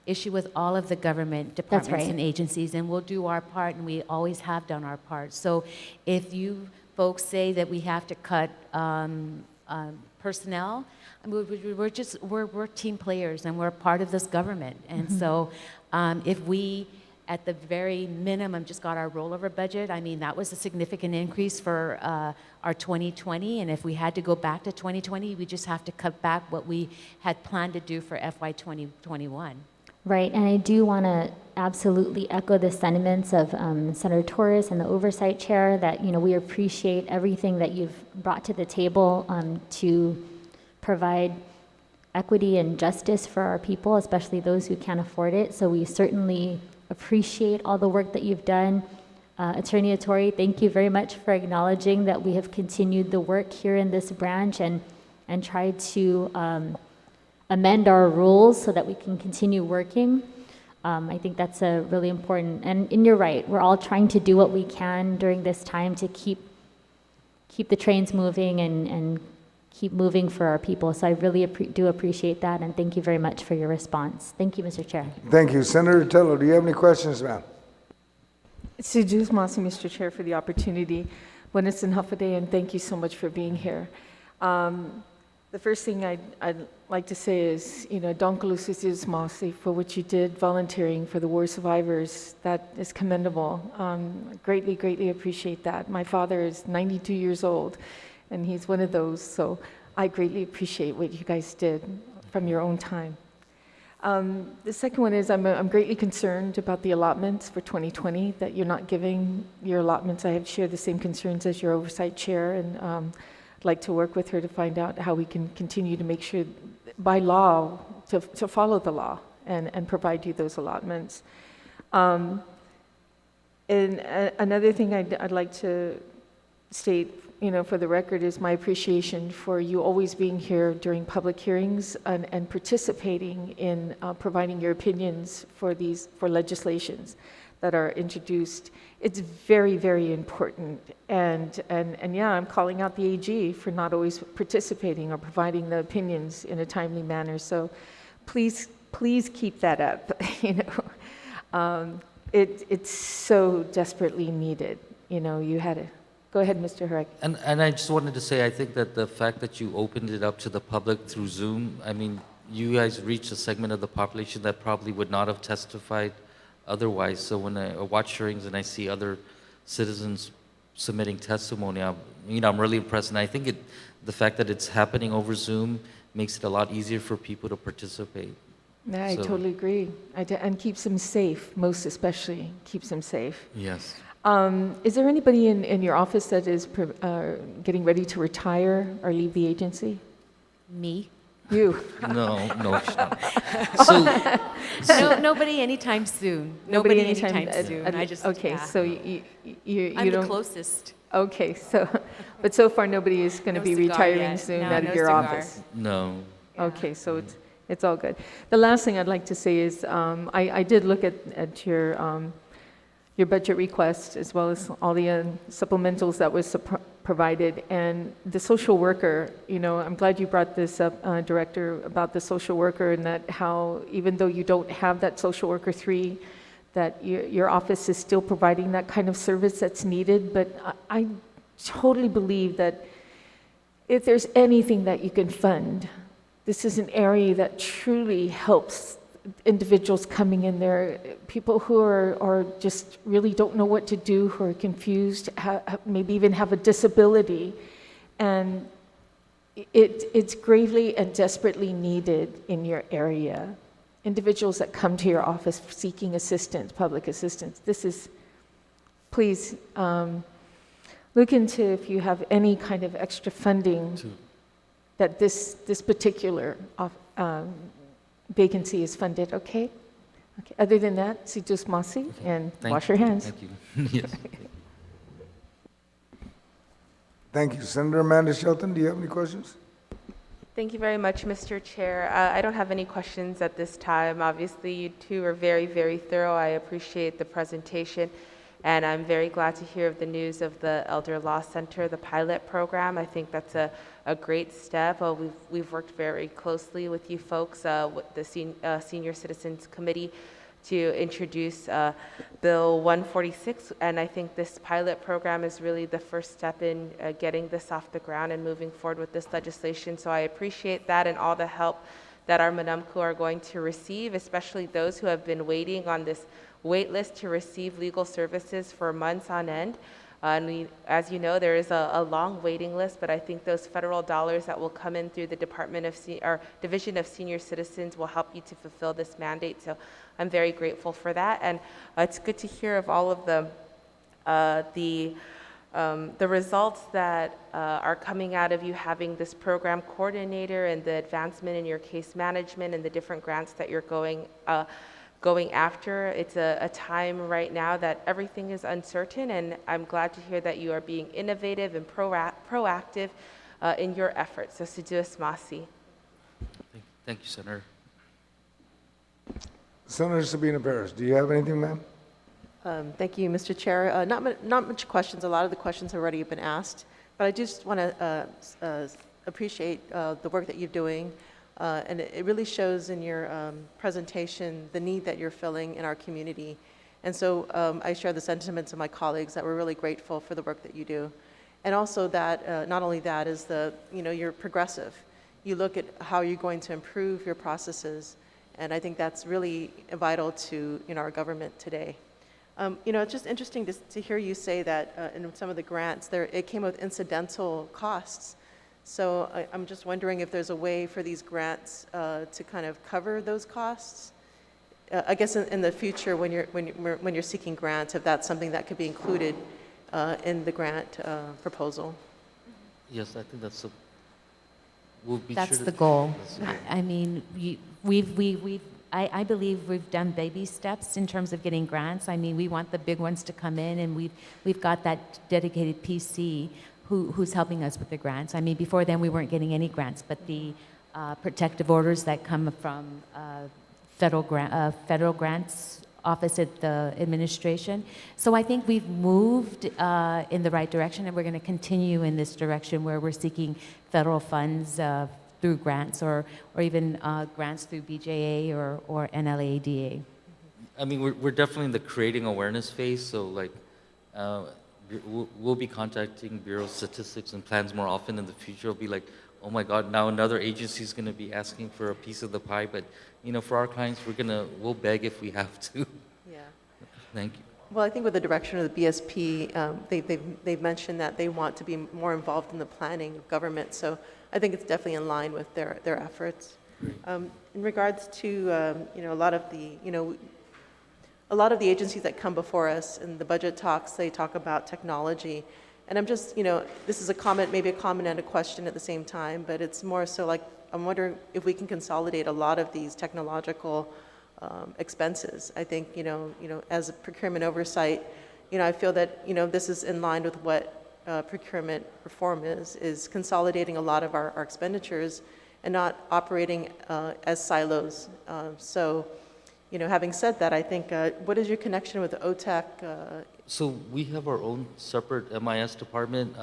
issue with all of the government departments and agencies, and we'll do our part, and we always have done our part. So if you folks say that we have to cut personnel, I mean, we're team players, and we're part of this government. And so if we, at the very minimum, just got our rollover budget, I mean, that was a significant increase for our 2020, and if we had to go back to 2020, we just have to cut back what we had planned to do for FY2021. Right, and I do want to absolutely echo the sentiments of Senator Torres and the Oversight Chair that, we appreciate everything that you've brought to the table to provide equity and justice for our people, especially those who can't afford it. So we certainly appreciate all the work that you've done. Attorney Tori, thank you very much for acknowledging that we have continued the work here in this branch and tried to amend our rules so that we can continue working. I think that's a really important, and you're right, we're all trying to do what we can during this time to keep the trains moving and keep moving for our people. So I really do appreciate that, and thank you very much for your response. Thank you, Mr. Chair. Thank you. Senator Tello, do you have any questions, ma'am? Sujus Masi, Mr. Chair, for the opportunity. Buenas and Hafaday, and thank you so much for being here. The first thing I'd like to say is, Donkalu Sujus Masi, for what you did volunteering for the war survivors. That is commendable. Greatly, greatly appreciate that. My father is 92 years old, and he's one of those, so I greatly appreciate what you guys did from your own time. The second one is I'm greatly concerned about the allotments for 2020, that you're not giving your allotments. I have shared the same concerns as your oversight chair, and I'd like to work with her to find out how we can continue to make sure, by law, to follow the law and provide you those allotments. And another thing I'd like to state, for the record, is my appreciation for you always being here during public hearings and participating in providing your opinions for legislations that are introduced. It's very, very important. And yeah, I'm calling out the AG for not always participating or providing the opinions in a timely manner. So please keep that up. It's so desperately needed. You had to. Go ahead, Mr. Herrick. And I just wanted to say, I think that the fact that you opened it up to the public through Zoom, I mean, you guys reached a segment of the population that probably would not have testified otherwise. So when I watch hearings and I see other citizens submitting testimony, I'm really impressed. And I think the fact that it's happening over Zoom makes it a lot easier for people to participate. Yeah, I totally agree. And keeps them safe, most especially, keeps them safe. Yes. Is there anybody in your office that is getting ready to retire or leave the agency? Me? You? No. No, nobody anytime soon. Nobody anytime soon. Okay, yeah. so you I'm don't... the closest. Okay, but so far nobody is going to be retiring yet. soon No, out of no your cigar. office? No. Okay, so it's all good. The last thing I'd like to say is I did look at your budget request, as well as all the supplementals that was provided, and the social worker, I'm glad you brought this up, Director, about the social worker, and that how, even though you don't have that social worker 3, that your office is still providing that kind of service that's needed. But I totally believe that if there's anything that you can fund, this is an area that truly helps individuals coming in there, people who are just really don't know what to do, who are confused, maybe even have a disability. And it's gravely and desperately needed in your area. Individuals that come to your office seeking assistance, public assistance. Please look into if you have any kind of extra funding that this particular vacancy is funded, okay? Other than that, Sujus Masi, and wash your hands. Thank you. Yes. Thank you. Senator Amanda Shelton, do you have any questions? Thank you very much, Mr. Chair. I don't have any questions at this time. Obviously, you two are very, very thorough. I appreciate the presentation, and I'm very glad to hear of the news of the Elder Law Center, the pilot program. I think that's a great step. We've worked very closely with you folks, with the Senior Citizens Committee, to introduce Bill 146, and I think this pilot program is really the first step in getting this off the ground and moving forward with this legislation. So I appreciate that and all the help that our Manumku are going to receive, especially those who have been waiting on this wait list to receive legal services for months on end. And as you know, there is a long waiting list, but I think those federal dollars that will come in through the Division of Senior Citizens will help you to fulfill this mandate. So I'm very grateful for that, and it's good to hear of all of the results that are coming out of you having this program coordinator and the advancement in your case management and the different grants that you're going after. It's a time right now that everything is uncertain, and I'm glad to hear that you are being innovative and proactive in your efforts. So, Sujus Masi. Thank you, Senator. Senator Sabina Perez, do you have anything, ma'am? Thank you, Mr. Chair. Not much questions. A lot of the questions have already been asked, but I just want to appreciate the work that you're doing. And it really shows in your presentation the need that you're filling in our community. And so I share the sentiments of my colleagues that we're really grateful for the work that you do. And also that, not only that, is you're progressive. You look at how you're going to improve your processes, and I think that's really vital to our government today. It's just interesting to hear you say that in some of the grants, it came with incidental costs. So I'm just wondering if there's a way for these grants to kind of cover those costs. I guess in the future, when you're seeking grants, if that's something that could be included in the grant proposal. Yes, I think we'll be That's sure to. the goal. That's the goal. I mean, I believe we've done baby steps in terms of getting grants. I mean, we want the big ones to come in, and we've got that dedicated PC who's helping us with the grants. I mean, before then we weren't getting any grants, but the protective orders that come from federal grants office at the administration. So I think we've moved in the right direction, and we're going to continue in this direction where we're seeking federal funds through grants or even grants through BJA or NLADA. I mean, we're definitely in the creating awareness phase, so like we'll be contacting Bureau of Statistics and Plans more often in the future. It'll be like, oh my God, now another agency is going to be asking for a piece of the pie. But for our clients, we'll beg if we have to. Yeah. Thank you. Well, I think with the direction of the BSP, they've mentioned that they want to be more involved in the planning of government. So I think it's definitely in line with their efforts. In regards to a lot of the agencies that come before us in the budget talks, they talk about technology. And I'm just, this is a comment, maybe a comment and a question at the same time, but it's more so like, I'm wondering if we can consolidate a lot of these technological expenses. I think, as a procurement oversight, I feel that, this is in line with what procurement reform is consolidating a lot of our expenditures and not operating as silos. So, having said that, I think, what is your connection with OTEC? So we have our own separate MIS department,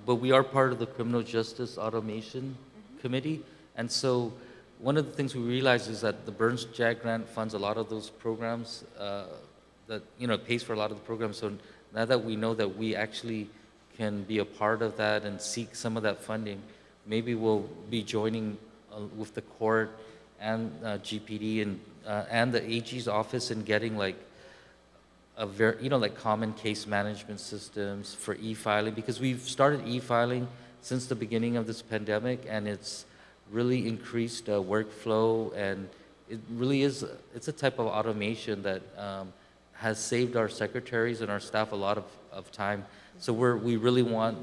but we are part of the Criminal Justice Automation Committee. And so one of the things we realized is that the Burns JAG grant funds a lot of those programs that, pays for a lot of the programs. So now that we know that we actually can be a part of that and seek some of that funding, maybe we'll be joining with the court and GPD and the AG's office in getting like a very, like common case management systems for e-filing, because we've started e-filing since the beginning of this pandemic, and it's really increased workflow, and it really is, it's a type of automation that has saved our secretaries and our staff a lot of time. So we really want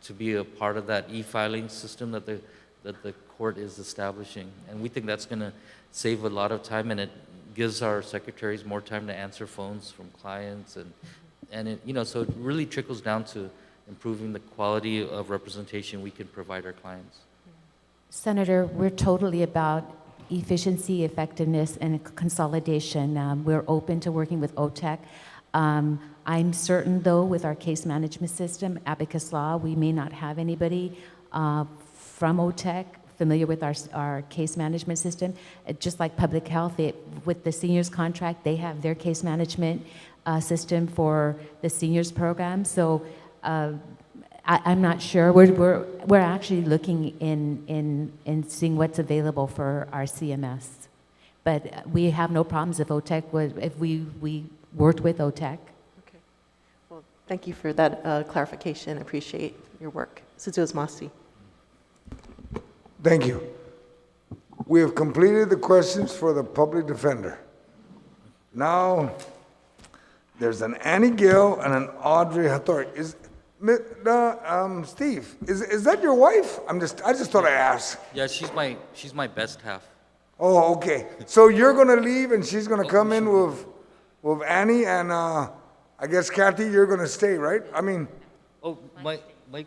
to be a part of that e-filing system that the court is establishing, and we think that's going to save a lot of time, and it gives our secretaries more time to answer phones from clients, and it, so it really trickles down to improving the quality of representation we can provide our clients. Senator, we're totally about efficiency, effectiveness, and consolidation. We're open to working with OTEC. I'm certain, though, with our case management system, Abacus Law, we may not have anybody from OTEC familiar with our case management system. Just like public health, with the seniors contract, they have their case management system for the seniors program. So I'm not sure. We're actually looking in seeing what's available for our CMS. But we have no problems if we worked with OTEC. Okay. Well, thank you for that clarification. I appreciate your work. Suzu's Masi. Thank you. We have completed the questions for the public defender. Now, there's an Annie Gill and an Audrey Hattori. Steve, is that your wife? I just thought I'd ask. Yeah, she's my best half. Oh, okay. So you're gonna leave and she's gonna come in with Annie, and I guess Kathy, you're gonna stay, right? I mean. Oh, Mike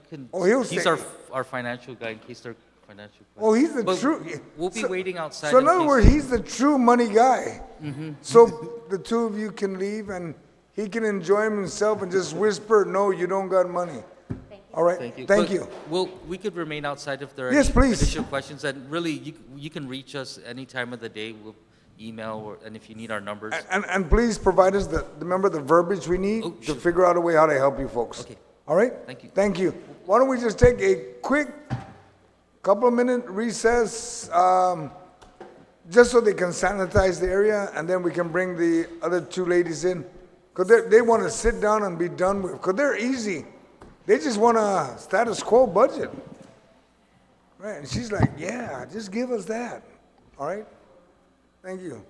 can. Oh, he'll he's stay. our financial guy in case they're financial. Oh, he's the But true. We'll be waiting outside. So in other words, he's the true money guy. Mm-hmm. So the two of you can leave and he can enjoy himself and just whisper, "No, you don't got money." All right. Thank you. Thank But you. we could remain outside if there are Yes, any please. additional questions. And really, you can reach us any time of the day. email, and if you need our numbers. And please provide us remember the verbiage we need to sure. figure out a way how to help you folks. Okay. All right? Thank you. Thank you. Why don't we just take a quick couple of minute recess, just so they can sanitize the area, and then we can bring the other two ladies in. Because they want to sit down and be done with, because they're easy. They just want a status quo budget. Right, and she's like, yeah, just give us that. All right? Thank you.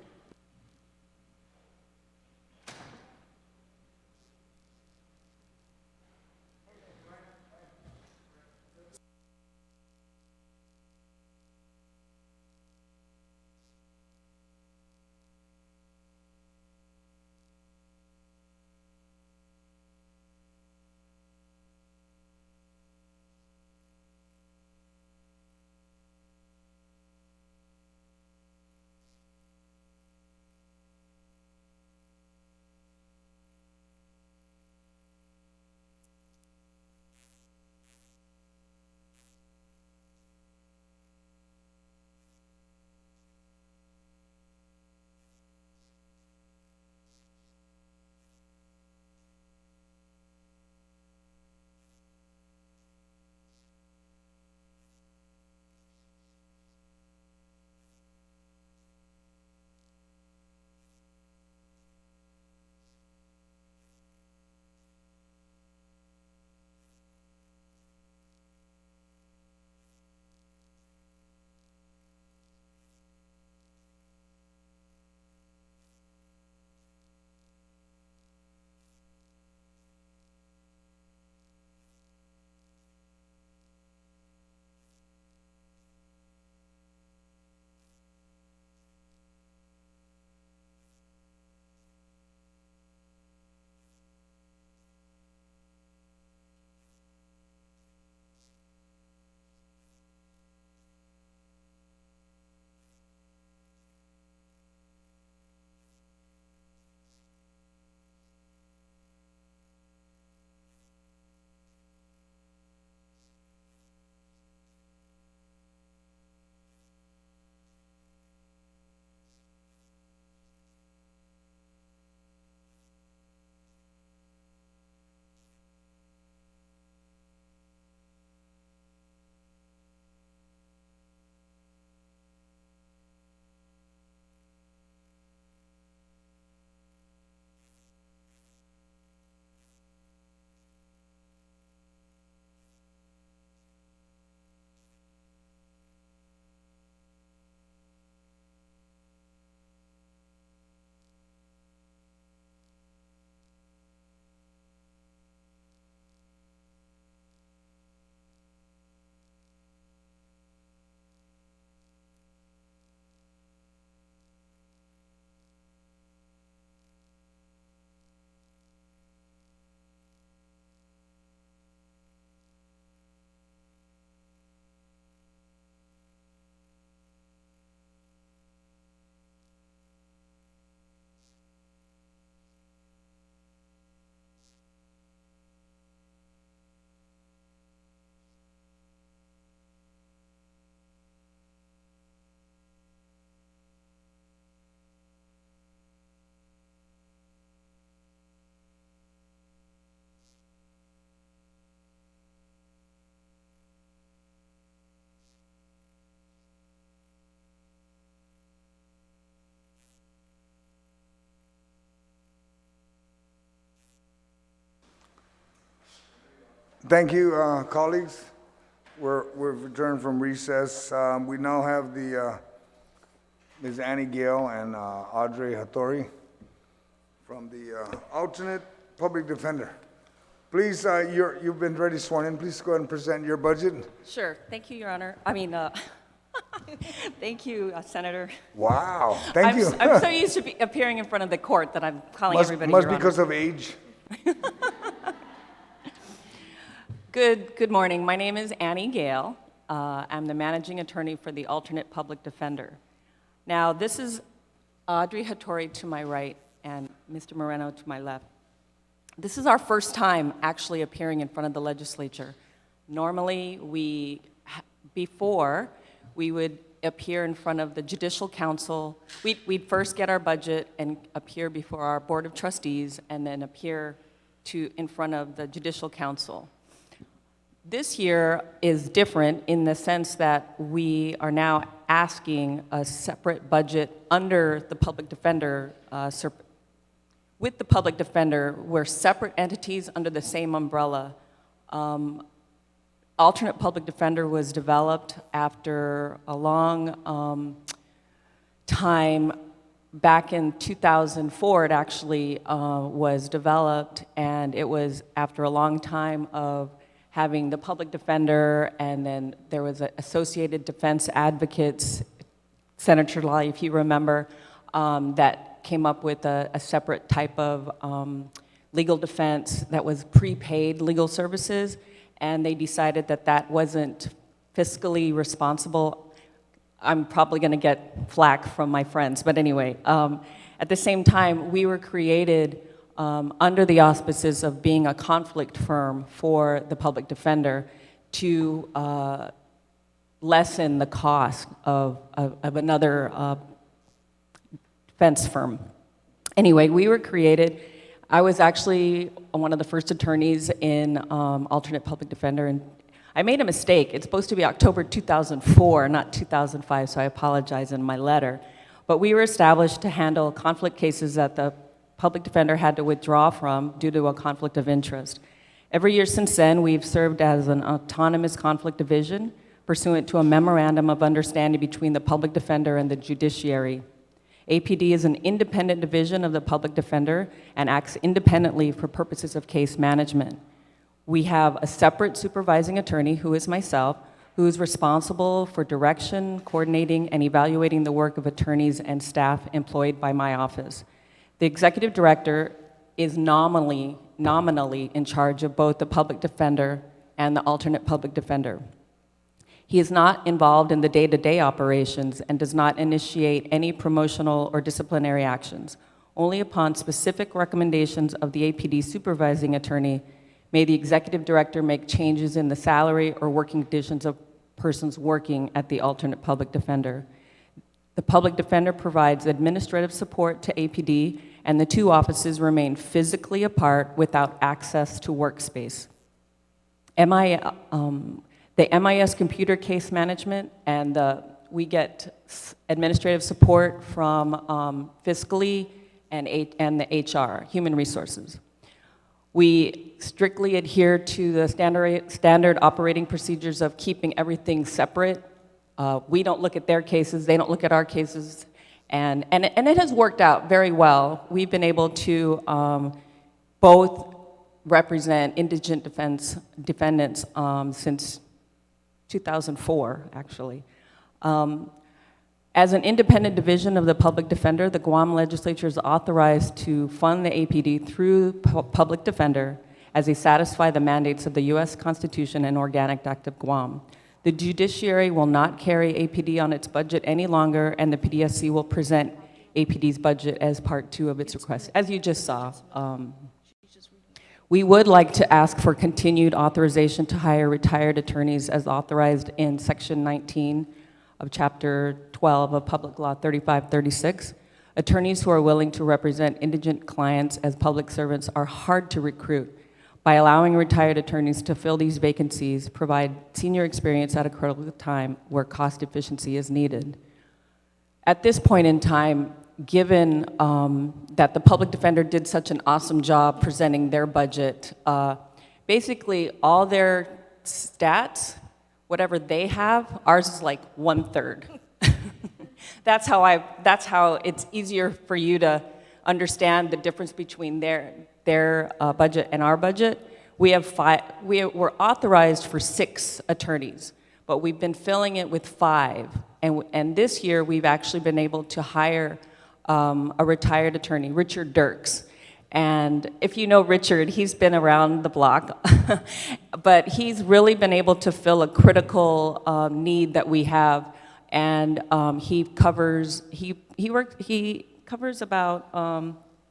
Thank you, colleagues. We've adjourned from recess. We now have the Ms. Annie Gale and Audrey Hattori from the alternate public defender. Please, you've been already sworn in. Please go ahead and present your budget. Sure. Thank you, Your Honor. Thank you, Senator. Wow. Thank you. I'm so used to appearing in front of the court that I'm calling everybody Your Must Honor. because of age. Good morning. My name is Annie Gale. I'm the managing attorney for the alternate public defender. Now, this is Audrey Hattori to my right and Mr. Moreno to my left. This is our first time actually appearing in front of the legislature. Normally, before, we would appear in front of the Judicial Council. We'd first get our budget and appear before our Board of Trustees, and then appear in front of the Judicial Council. This year is different in the sense that we are now asking a separate budget under the Public Defender. With the Public Defender, we're separate entities under the same umbrella. Alternate Public Defender was developed after a long time. Back in 2004, it actually was developed, and it was after a long time of having the Public Defender, and then there was Associated Defense Advocates, Senator Lally, if you remember, that came up with a separate type of legal defense that was prepaid legal services, and they decided that that wasn't fiscally responsible. I'm probably going to get flack from my friends, but anyway, at the same time, we were created under the auspices of being a conflict firm for the Public Defender to lessen the cost of another defense firm. Anyway, we were created. I was actually one of the first attorneys in alternate public defender, and I made a mistake. It's supposed to be October 2004, not 2005, so I apologize in my letter. But we were established to handle conflict cases that the public defender had to withdraw from due to a conflict of interest. Every year since then, we've served as an autonomous conflict division pursuant to a memorandum of understanding between the public defender and the judiciary. APD is an independent division of the public defender and acts independently for purposes of case management. We have a separate supervising attorney, who is myself, who is responsible for direction, coordinating, and evaluating the work of attorneys and staff employed by my office. The executive director is nominally in charge of both the public defender and the alternate public defender. He is not involved in the day-to-day operations and does not initiate any promotional or disciplinary actions. Only upon specific recommendations of the APD supervising attorney may the executive director make changes in the salary or working conditions of persons working at the alternate public defender. The public defender provides administrative support to APD, and the two offices remain physically apart without access to workspace. The MIS computer case management, and we get administrative support from fiscally and the HR, human resources. We strictly adhere to the standard operating procedures of keeping everything separate. We don't look at their cases, they don't look at our cases, and it has worked out very well. We've been able to both represent indigent defendants since 2004, actually. As an independent division of the public defender, the Guam legislature is authorized to fund the APD through public defender as they satisfy the mandates of the U.S. Constitution and Organic Act of Guam. The judiciary will not carry APD on its budget any longer, and the PDSC will present APD's budget as part 2 of its request, as you just saw. We would like to ask for continued authorization to hire retired attorneys as authorized in Section 19 of Chapter 12 of Public Law 3536. Attorneys who are willing to represent indigent clients as public servants are hard to recruit. By allowing retired attorneys to fill these vacancies, provide senior experience at a critical time where cost efficiency is needed. At this point in time, given that the public defender did such an awesome job presenting their budget, basically all their stats, whatever they have, ours is like 1/3. That's how it's easier for you to understand the difference between their budget and our budget. We're authorized for 6 attorneys, but we've been filling it with 5. And this year, we've actually been able to hire a retired attorney, Richard Dirks. And if you know Richard, he's been around the block, but he's really been able to fill a critical need that we have. And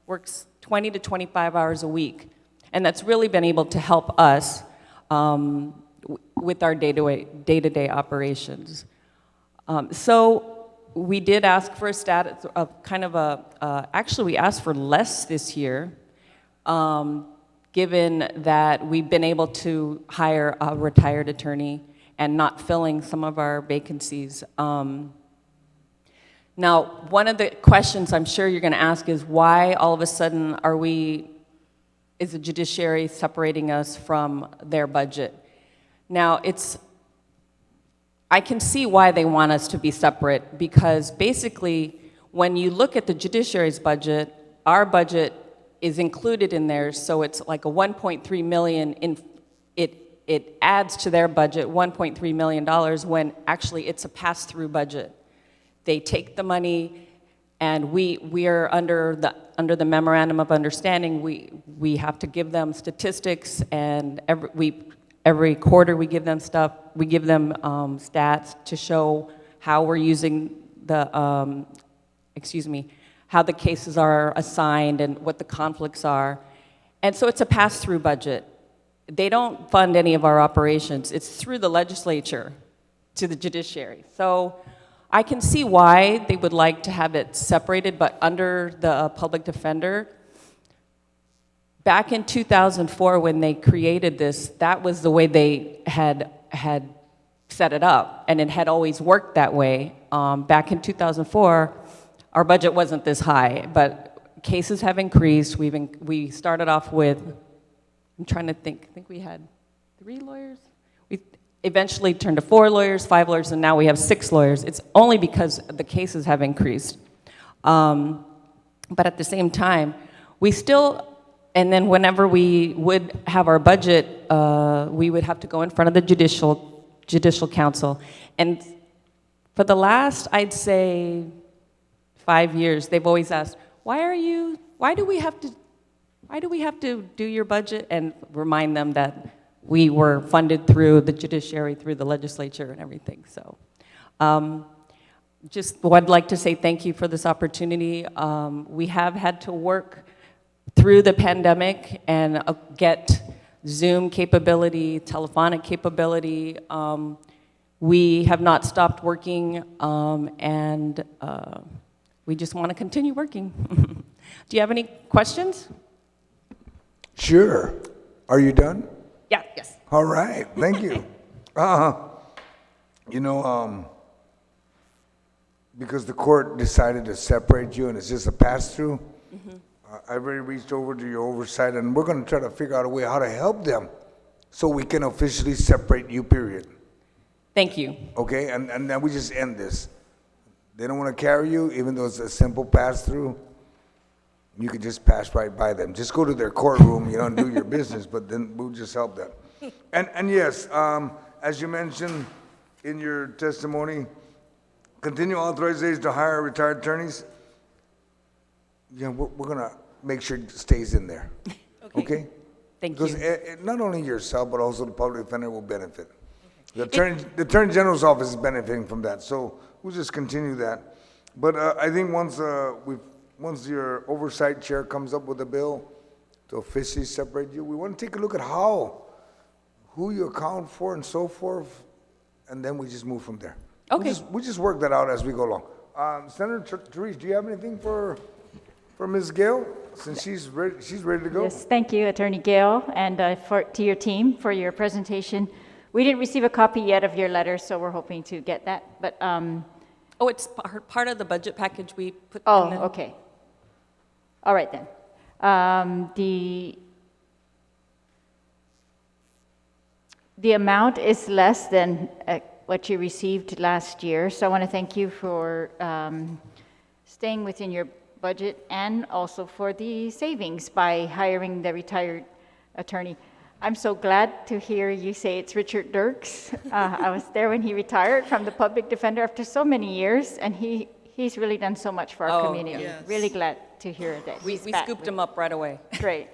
works 20 to 25 hours a week. And that's really been able to help us with our day-to-day operations. So we did ask for a status of kind of actually we asked for less this year, given that we've been able to hire a retired attorney and not filling some of our vacancies. Now, one of the questions I'm sure you're going to ask is why all of a sudden is the judiciary separating us from their budget? Now, I can see why they want us to be separate, because basically, when you look at the judiciary's budget, our budget is included in theirs, so it's like a 1.3 million, it adds to their budget $1.3 million when actually it's a pass-through budget. They take the money, and we are under the memorandum of understanding, we have to give them statistics, and every quarter we give them stuff, we give them stats to show how we're using how the cases are assigned and what the conflicts are. And so it's a pass-through budget. They don't fund any of our operations. It's through the legislature to the judiciary. So I can see why they would like to have it separated, but under the public defender, back in 2004 when they created this, that was the way they had set it up, and it had always worked that way. Back in 2004, our budget wasn't this high, but cases have increased. We started off with, I'm trying to think, I think we had 3 lawyers. We eventually turned to 4 lawyers, 5 lawyers, and now we have 6 lawyers. It's only because the cases have increased. But at the same time, and then whenever we would have our budget, we would have to go in front of the judicial council. And for the last, I'd say, 5 years, they've always asked, why do we have to do your budget? And remind them that we were funded through the judiciary, through the legislature and everything. So just would like to say thank you for this opportunity. We have had to work through the pandemic and get Zoom capability, telephonic capability. We have not stopped working, and we just want to continue working. Do you have any questions? Sure. Are you done? Yeah, yes. All right, thank you. Because the court decided to separate you and it's just a pass-through, I've already reached over to your oversight, and we're going to try to figure out a way how to help them so we can officially separate you, period. Thank you. Okay, and then we just end this. They don't want to carry you, even though it's a simple pass-through. You can just pass right by them. Just go to their courtroom, and do your business, but then we'll just help them. And yes, as you mentioned in your testimony, continue authorization to hire retired attorneys. We're going to make sure it stays in there. Okay? Thank you. Because not only yourself, but also the public defender will benefit. The Attorney General's office is benefiting from that, so we'll just continue that. But I think once your oversight chair comes up with a bill to officially separate you, we want to take a look at who you account for and so forth, and then we just move from there. Okay. We just work that out as we go along. Senator Therese, do you have anything for Ms. Gale, since she's ready to go? Yes, thank you, Attorney Gale, and to your team for your presentation. We didn't receive a copy yet of your letter, so we're hoping to get that. But it's part of the budget package we put. Oh, okay. All right then. The amount is less than what you received last year, so I want to thank you for staying within your budget and also for the savings by hiring the retired attorney. I'm so glad to hear you say it's Richard Dirks. I was there when he retired from the public defender after so many years, and he's really done so much for our community. Yes. Really glad to hear that. We scooped him up right away. Great.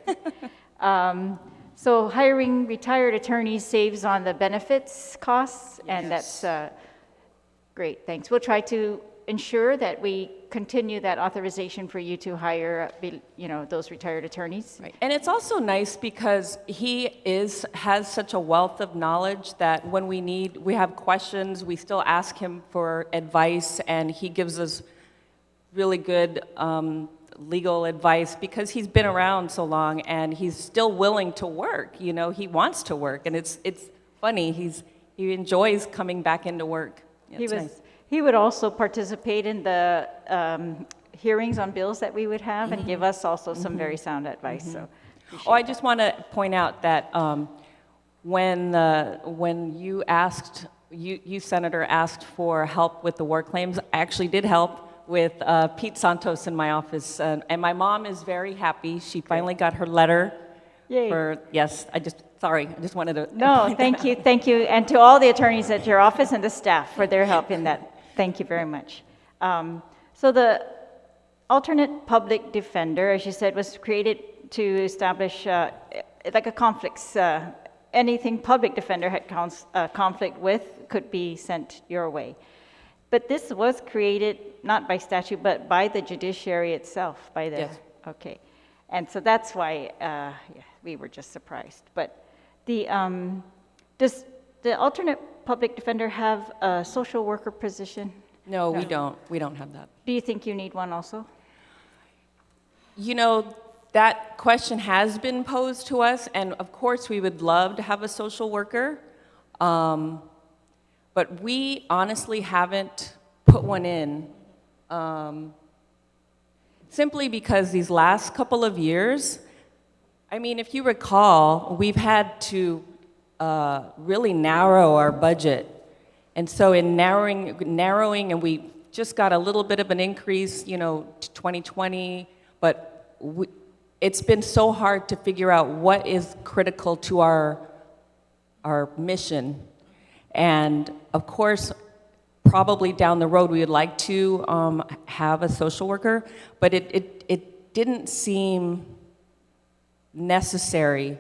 So hiring retired attorneys saves on the benefits costs, and that's great. Thanks. We'll try to ensure that we continue that authorization for you to hire, those retired attorneys. Right. And it's also nice because has such a wealth of knowledge that when we have questions, we still ask him for advice, and he gives us really good legal advice because he's been around so long and he's still willing to work. He wants to work, and it's funny. He enjoys coming back into work. It's nice. He would also participate in the hearings on bills that we would have and give us also some very sound advice. So, I just want to point out that when you asked, you Senator asked for help with the war claims, I actually did help with Pete Santos in my office, and my mom is very happy. She finally got her letter. Yay. Yes, I just wanted to. No, thank you, and to all the attorneys at your office and the staff for their help in that. Thank you very much. So the alternate public defender, as you said, was created to establish like a conflicts. Anything public defender had conflict with could be sent your way. But this was created not by statute, but by the judiciary itself. Yes. Okay, and so that's why we were just surprised. But does the alternate public defender have a social worker position? No, we don't. We don't have that. Do you think you need one also? That question has been posed to us, and of course we would love to have a social worker, but we honestly haven't put one in, simply because these last couple of years, if you recall, we've had to really narrow our budget. And so in narrowing, and we just got a little bit of an increase, to 2020, but it's been so hard to figure out what is critical to our mission. And of course, probably down the road, we would like to have a social worker, but it didn't seem necessary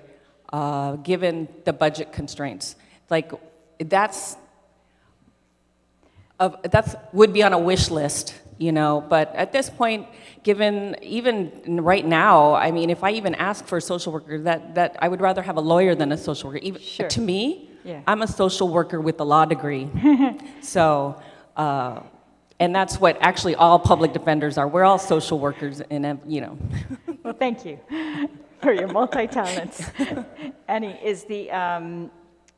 given the budget constraints. Like, that would be on a wish list, but at this point, given even right now, if I even ask for a social worker, that I would rather have a lawyer than a social worker. Sure. To me, Yeah. I'm a social worker with a law degree. So, and that's what actually all public defenders are. We're all social workers, Well, thank you for your multi-talents. Annie,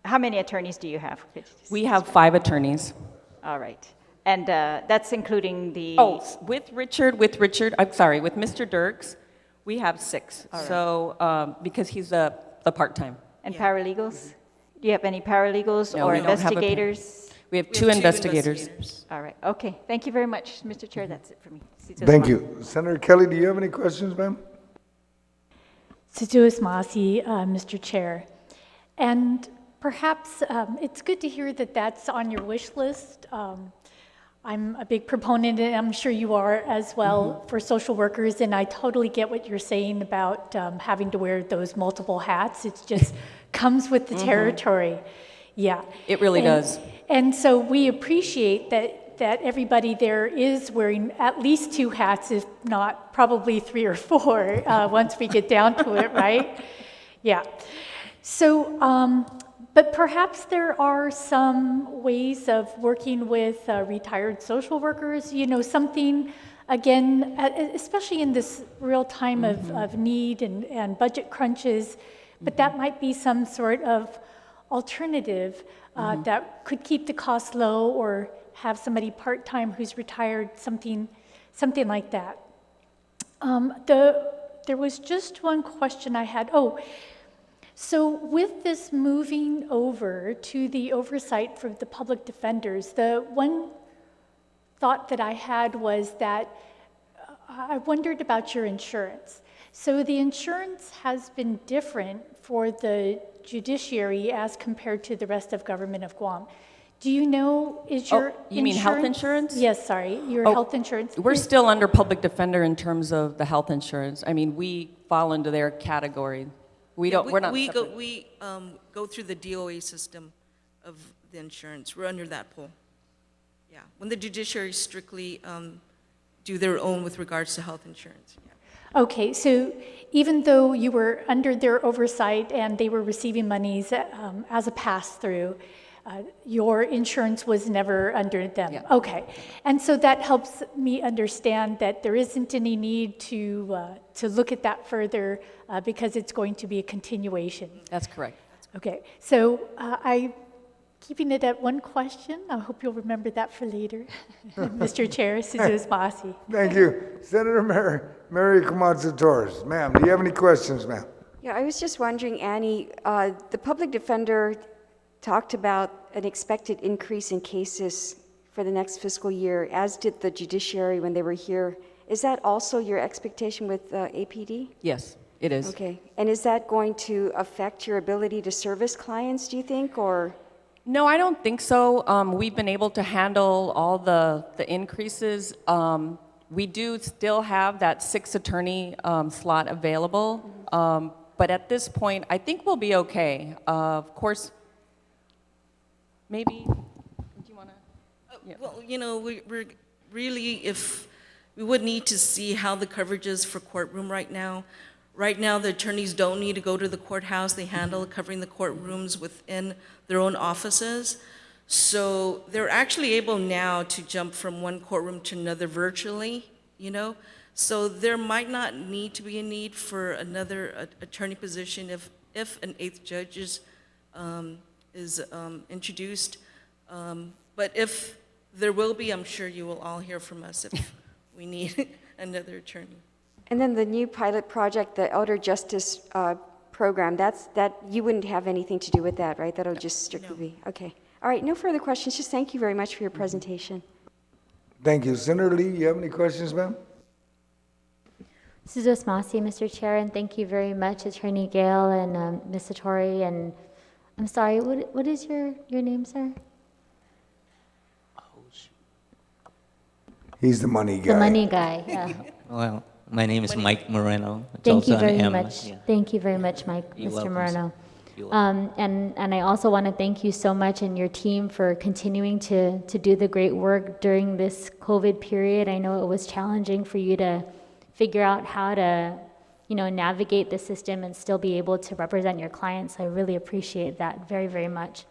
how many attorneys do you have? We have 5 attorneys. All right. And that's including the... with Mr. Dirks, we have 6. All right. So, because he's the part-time. And paralegals? Do you have any paralegals No, or we don't have a investigators? We have 2 investigators. All right. Okay. Thank you very much, Mr. Chair. That's it for me. Thank you. Senator Kelly, do you have any questions, ma'am? Situus Masi, Mr. Chair. And perhaps it's good to hear that that's on your wish list. I'm a big proponent, and I'm sure you are as well, for social workers, and I totally get what you're saying about having to wear those multiple hats. It just comes with the territory. Yeah. It really does. And so we appreciate that everybody there is wearing at least 2 hats, if not probably 3 or 4, once we get down to it, right? Yeah. So, but perhaps there are some ways of working with retired social workers, something, again, especially in this real time of need and budget crunches, but that might be some sort of alternative that could keep the costs low, or have somebody part-time who's retired, something like that. There was just one question I had. So with this moving over to the oversight for the public defenders, the one thought that I had was that I wondered about your insurance. So the insurance has been different for the judiciary as compared to the rest of government of Guam. Do you know, is your you mean health insurance? Yes, sorry, your health insurance. We're still under public defender in terms of the health insurance. We fall into their category. We're not We separate. go through the DOA system of the insurance. We're under that pool. Yeah, when the judiciary strictly do their own with regards to health insurance. Yeah. Okay, so even though you were under their oversight and they were receiving monies as a pass-through, your insurance was never under them? Yeah. Okay, and so that helps me understand that there isn't any need to look at that further because it's going to be a continuation. That's correct. Okay, so keeping it at one question, I hope you'll remember that for later. Mr. Chair, Suzuki Masi. Thank you. Senator Mary Komatsu Torres. Ma'am, do you have any questions, ma'am? Yeah, I was just wondering, Annie, the public defender talked about an expected increase in cases for the next fiscal year, as did the judiciary when they were here. Is that also your expectation with APD? Yes, it is. Okay. And is that going to affect your ability to service clients, do you think, or? No, I don't think so. We've been able to handle all the increases. We do still have that 6-attorney slot available, but at this point, I think we'll be okay. Of course, maybe, do you want to? Yeah. Well, we're really, if we would need to see how the coverage is for courtroom right now. Right now, the attorneys don't need to go to the courthouse. They handle covering the courtrooms within their own offices. So they're actually able now to jump from one courtroom to another virtually, So there might not need to be a need for another attorney position if an 8th judge is introduced. But if there will be, I'm sure you will all hear from us if we need another attorney. And then the new pilot project, the elder justice program, that you wouldn't have anything to do with that, right? That'll just strictly be, okay. All right, no further questions. Just thank you very much for your presentation. Thank you. Senator Lee, you have any questions, ma'am? Suzuki Masi, Mr. Chair, and thank you very much, Attorney Gale and Ms. Satori. And I'm sorry, what is your name, sir? He's the money guy. The money guy, yeah. Well, my name is Mike Moreno. It's Thank you also an very M. much. Yeah. Thank you very much, Mike, You're Mr. welcome, Moreno. You're welcome. And I also want to thank you so much and your team for continuing to do the great work during this COVID period. I know it was challenging for you to figure out how to, navigate the system and still be able to represent your clients. I really appreciate that very, very much.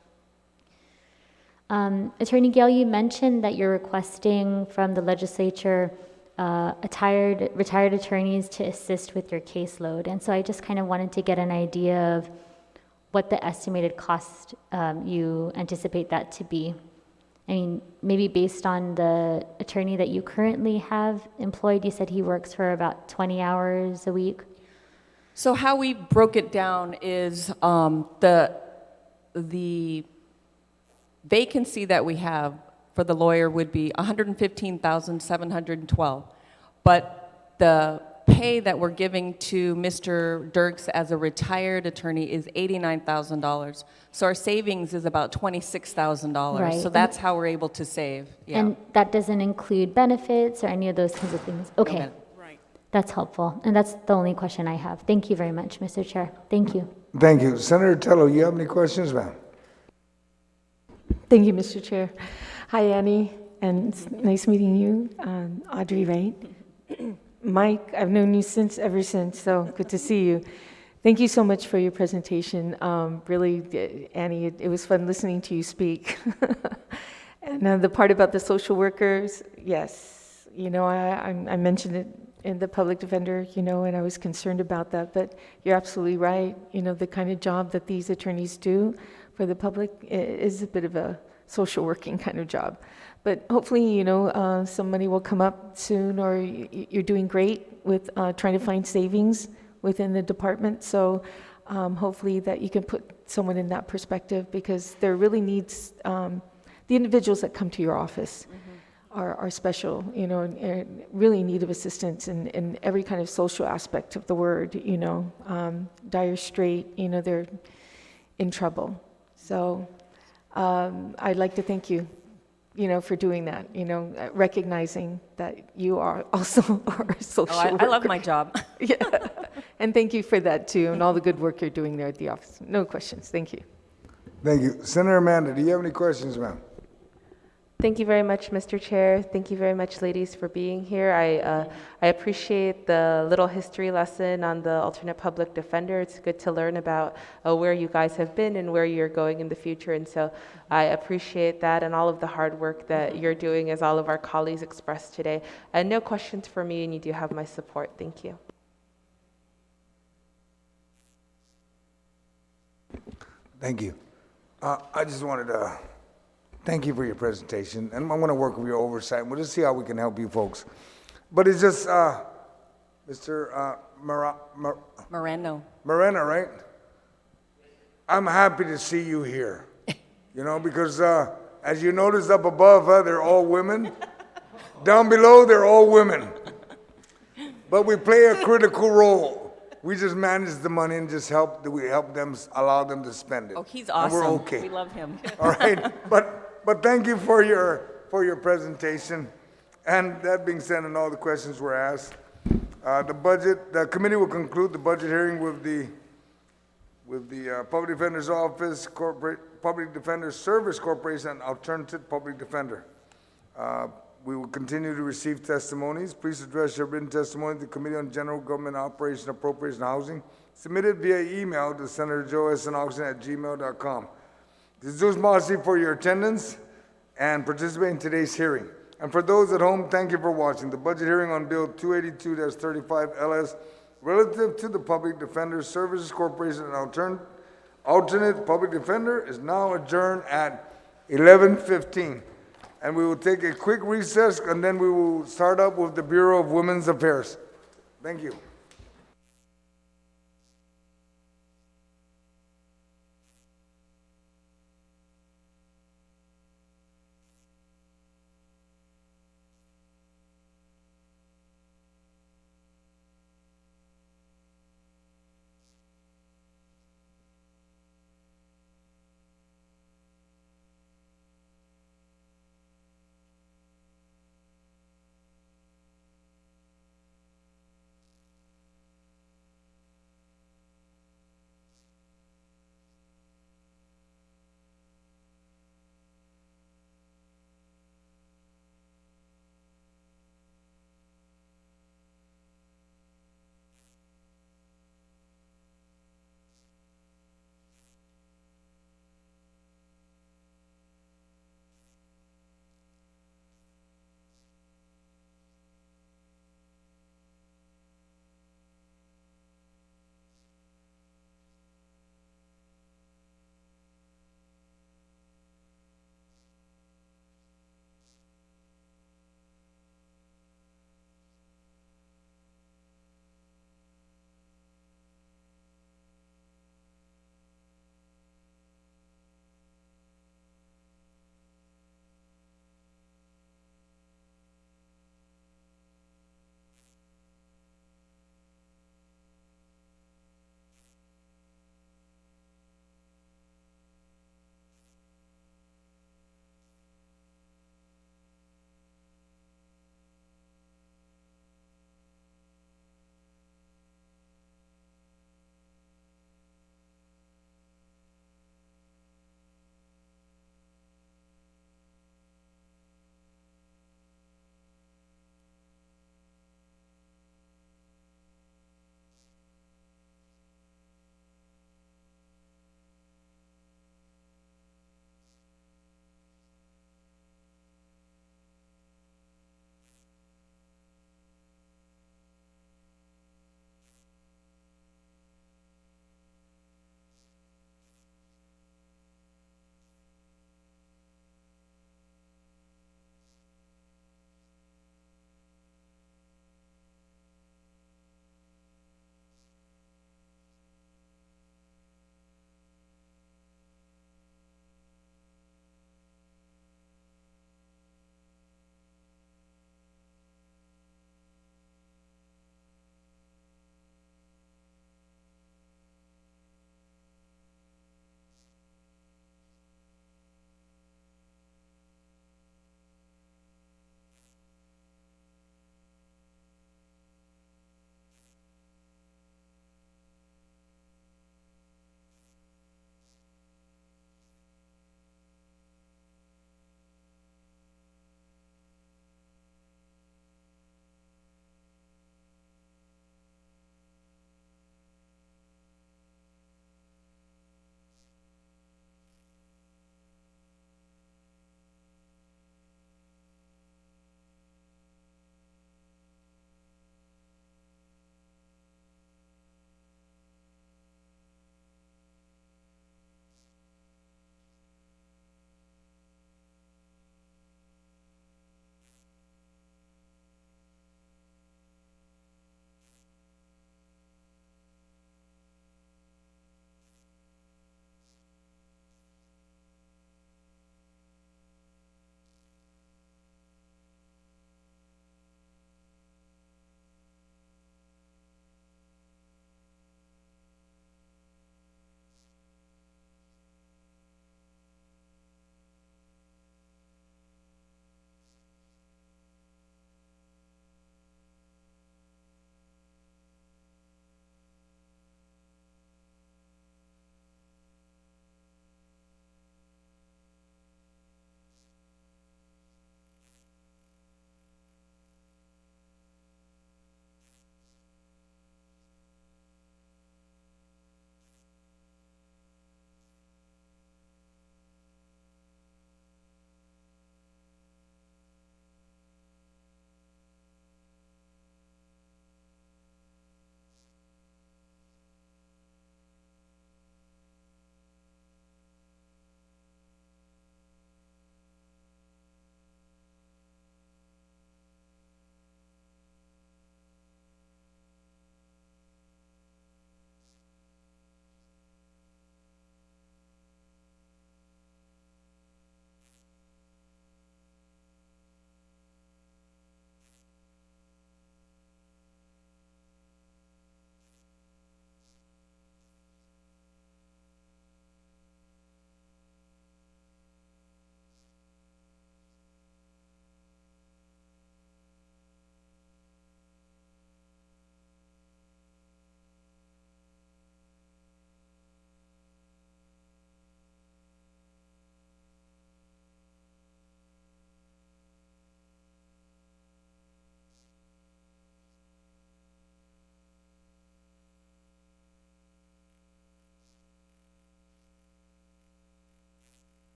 Attorney Gale, you mentioned that you're requesting from the legislature retired attorneys to assist with your caseload. And so I just kind of wanted to get an idea of what the estimated cost you anticipate that to be. I mean, maybe based on the attorney that you currently have employed, you said he works for about 20 hours a week. So how we broke it down is the vacancy that we have for the lawyer would be $115,712, but the pay that we're giving to Mr. Dirks as a retired attorney is $89,000. So our savings is about $26,000. Right. So that's how we're able to save. Yeah. And that doesn't include benefits or any of those kinds of things. Okay. Right. That's helpful. And that's the only question I have. Thank you very much, Mr. Chair. Thank you. Thank you. Senator Tello, you have any questions, ma'am? Thank you, Mr. Chair. Hi, Annie, and it's nice meeting you. Audrey, right? Mike, I've known you ever since, so good to see you. Thank you so much for your presentation. Really, Annie, it was fun listening to you speak. And the part about the social workers, yes, I mentioned it in the public defender, and I was concerned about that, but you're absolutely right. The kind of job that these attorneys do for the public is a bit of a social working kind of job. But hopefully, some money will come up soon, or you're doing great with trying to find savings within the department. So hopefully that you can put someone in that perspective, because there really needs, the individuals that come to your office are special, and really in need of assistance in every kind of social aspect of the word, dire straight, they're in trouble. So I'd like to thank you, for doing that, recognizing that you are also our social worker. I love my job. Yeah, and thank you for that too, and all the good work you're doing there at the office. No questions, thank you. Thank you. Senator Amanda, do you have any questions, ma'am? Thank you very much, Mr. Chair. Thank you very much, ladies, for being here. I appreciate the little history lesson on the alternate public defender. It's good to learn about where you guys have been and where you're going in the future. And so I appreciate that and all of the hard work that you're doing, as all of our colleagues expressed today. And no questions for me, and you do have my support. Thank you. Thank you. I just wanted to thank you for your presentation, and I'm going to work with your oversight. We'll just see how we can help you folks. But it's just, Mr. Moreno. Morena, right? I'm happy to see you here, you know, because as you notice up above, they're all women. Down below, they're all women. But we play a critical role. We just manage the money and just help them, allow them to spend it. Oh, he's And awesome. we're okay. We love him. All right, but thank you for your presentation. And that being said, and all the questions were asked, the committee will conclude the budget hearing with the Public Defender's Office, Public Defender Service Corporation, and Alternative Public Defender. We will continue to receive testimonies. Please address your written testimony to the Committee on General Government Operations, Appropriation, and Housing, submitted via email to Senator Joe S. Augustin at gmail.com. This is Masi for your attendance and participating in today's hearing. And for those at home, thank you for watching. The budget hearing on Bill 282-35 LS relative to the Public Defender Services Corporation and alternate public defender is now adjourned at 11:15. And we will take a quick recess, and then we will start up with the Bureau of Women's Affairs. Thank you.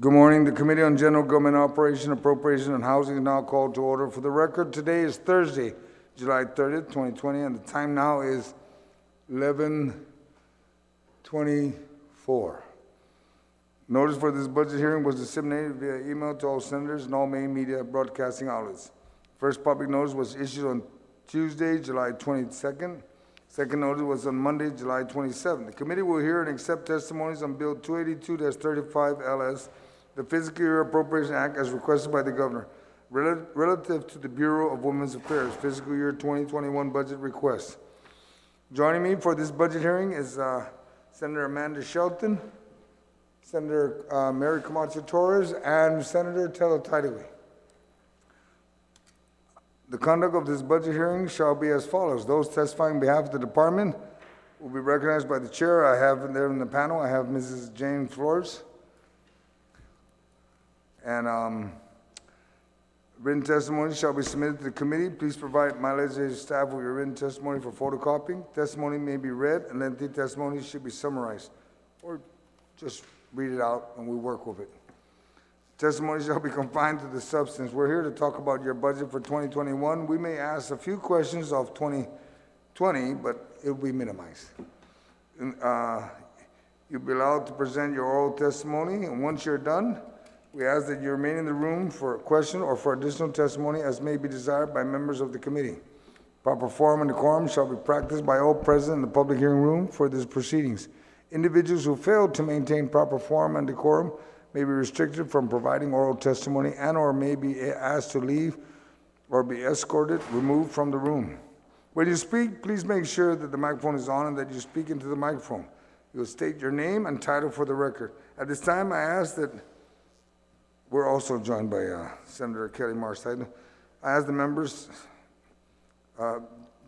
Good morning. The Committee on General Government Operation, Appropriation, and Housing is now called to order. For the record, today is Thursday, July 30th, 2020, and the time now is 11:24. Notice for this budget hearing was disseminated via email to all senators and all main media broadcasting outlets. First public notice was issued on Tuesday, July 22nd. Second notice was on Monday, July 27th. The committee will hear and accept testimonies on Bill 282-35 LS, the Fiscal Year Appropriation Act as requested by the governor, relative to the Bureau of Women's Affairs Fiscal Year 2021 budget request. Joining me for this budget hearing is Senator Amanda Shelton, Senator Mary Camacho Torres, and Senator Taylor. The conduct of this budget hearing shall be as follows. Those testifying on behalf of the department will be recognized by the chair. I have there in the panel, I have Mrs. Jane Flores. And written testimony shall be submitted to the committee. Please provide my legislative staff with your written testimony for photocopying. Testimony may be read, and lengthy testimony should be summarized, or just read it out and we work with it. Testimony shall be confined to the substance. We're here to talk about your budget for 2021. We may ask a few questions of 2020, but it will be minimized. You'll be allowed to present your oral testimony, and once you're done, we ask that you remain in the room for a question or for additional testimony as may be desired by members of the committee. Proper form and decorum shall be practiced by all present in the public hearing room for these proceedings. Individuals who fail to maintain proper form and decorum may be restricted from providing oral testimony and or may be asked to leave or be escorted, removed from the room. When you speak, please make sure that the microphone is on and that you speak into the microphone. You'll state your name and title for the record. At this time, I ask that we're also joined by Senator Kelly Marstein. I ask the members, the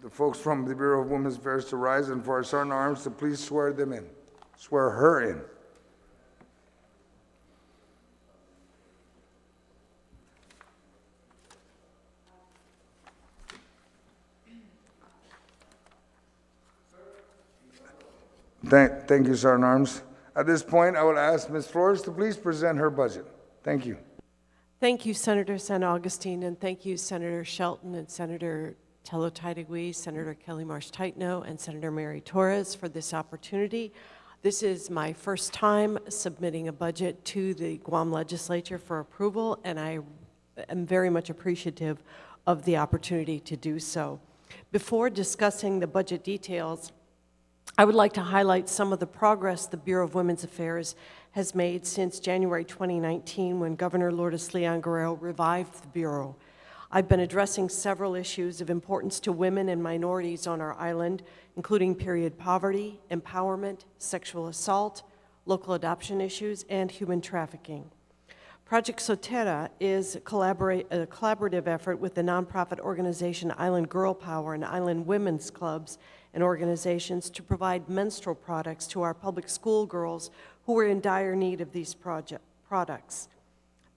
folks from the Bureau of Women's Affairs to rise, and for our Sergeant at Arms to please swear them in. Swear her in. Thank you, Sergeant at Arms. At this point, I will ask Ms. Flores to please present her budget. Thank you. Thank you, Senator San Agustin, and thank you, Senator Shelton and Senator Telo-Taidegui, Senator Kelly Marsh-Taitno, and Senator Mary Torres for this opportunity. This is my first time submitting a budget to the Guam legislature for approval, and I am very much appreciative of the opportunity to do so. Before discussing the budget details, I would like to highlight some of the progress the Bureau of Women's Affairs has made since January 2019 when Governor Lourdes Leon Guerrero revived the Bureau. I've been addressing several issues of importance to women and minorities on our island, including period poverty, empowerment, sexual assault, local adoption issues, and human trafficking. Project Sotera is a collaborative effort with the nonprofit organization Island Girl Power and Island Women's Clubs and organizations to provide menstrual products to our public school girls who are in dire need of these products.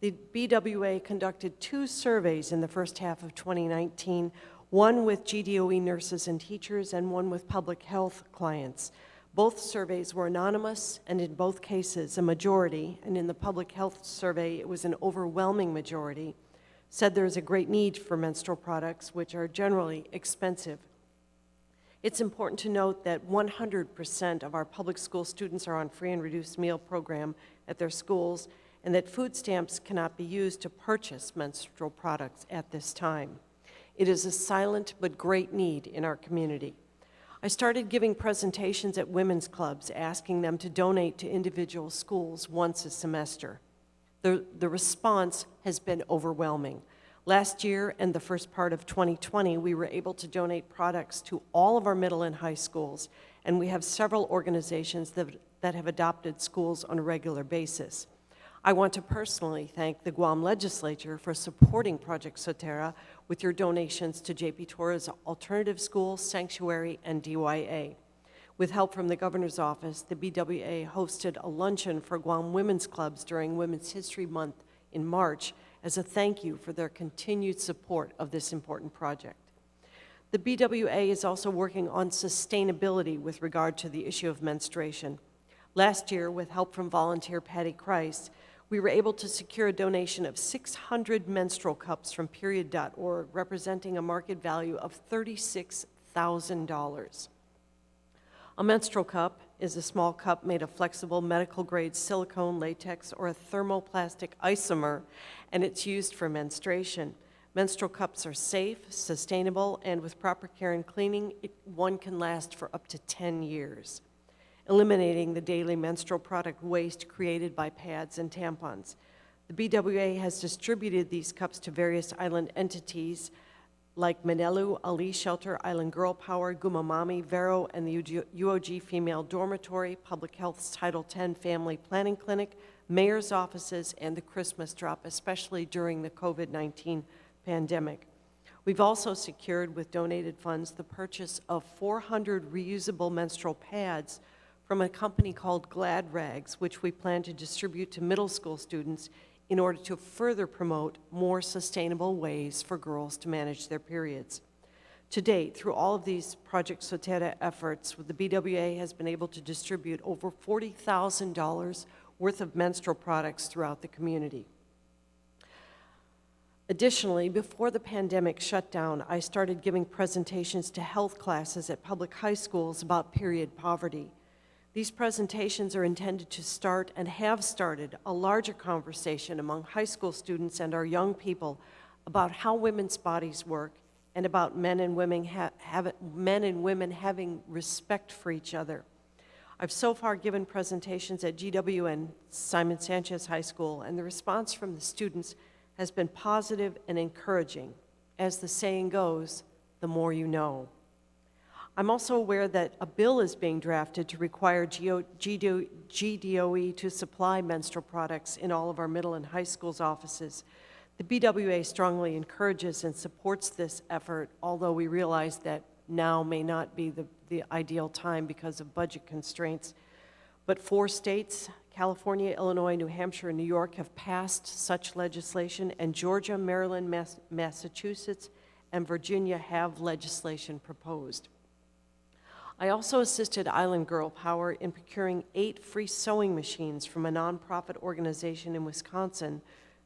The BWA conducted 2 surveys in the first half of 2019, one with GDOE nurses and teachers and one with public health clients. Both surveys were anonymous, and in both cases, a majority, and in the public health survey, it was an overwhelming majority, said there is a great need for menstrual products, which are generally expensive. It's important to note that 100% of our public school students are on free and reduced meal program at their schools, and that food stamps cannot be used to purchase menstrual products at this time. It is a silent but great need in our community. I started giving presentations at women's clubs, asking them to donate to individual schools once a semester. The response has been overwhelming. Last year and the first part of 2020, we were able to donate products to all of our middle and high schools, and we have several organizations that have adopted schools on a regular basis. I want to personally thank the Guam legislature for supporting Project Sotera with your donations to J.P. Torres Alternative School, Sanctuary, and DYA. With help from the governor's office, the BWA hosted a luncheon for Guam women's clubs during Women's History Month in March as a thank you for their continued support of this important project. The BWA is also working on sustainability with regard to the issue of menstruation. Last year, with help from volunteer Patty Christ, we were able to secure a donation of 600 menstrual cups from period.org, representing a market value of $36,000. A menstrual cup is a small cup made of flexible medical-grade silicone, latex, or a thermoplastic isomer, and it's used for menstruation. Menstrual cups are safe, sustainable, and with proper care and cleaning, one can last for up to 10 years, eliminating the daily menstrual product waste created by pads and tampons. The BWA has distributed these cups to various island entities like Manelu, Ali Shelter, Island Girl Power, Gumamami, Vero, and the UOG Female Dormitory, Public Health's Title X Family Planning Clinic, mayor's offices, and the Christmas Drop, especially during the COVID-19 pandemic. We've also secured with donated funds the purchase of 400 reusable menstrual pads from a company called Glad Rags, which we plan to distribute to middle school students in order to further promote more sustainable ways for girls to manage their periods. To date, through all of these Project Sotera efforts, the BWA has been able to distribute over $40,000 worth of menstrual products throughout the community. Additionally, before the pandemic shut down, I started giving presentations to health classes at public high schools about period poverty. These presentations are intended to start and have started a larger conversation among high school students and our young people about how women's bodies work and about men and women having respect for each other. I've so far given presentations at GW and Simon Sanchez High School, and the response from the students has been positive and encouraging. As the saying goes, the more you know. I'm also aware that a bill is being drafted to require GDOE to supply menstrual products in all of our middle and high schools offices. The BWA strongly encourages and supports this effort, although we realize that now may not be the ideal time because of budget constraints. But 4 states, California, Illinois, New Hampshire, and New York, have passed such legislation, and Georgia, Maryland, Massachusetts, and Virginia have legislation proposed. I also assisted Island Girl Power in procuring 8 free sewing machines from a nonprofit organization in Wisconsin,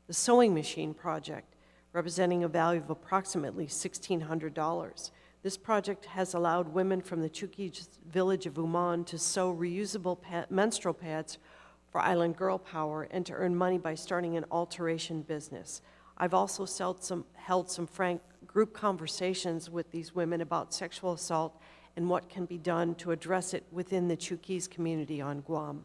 the Sewing Machine Project, representing a value of approximately $1,600. This project has allowed women from the Chukchi village of Uman to sew reusable menstrual pads for Island Girl Power and to earn money by starting an alteration business. I've also held some frank group conversations with these women about sexual assault and what can be done to address it within the Chukchi community on Guam.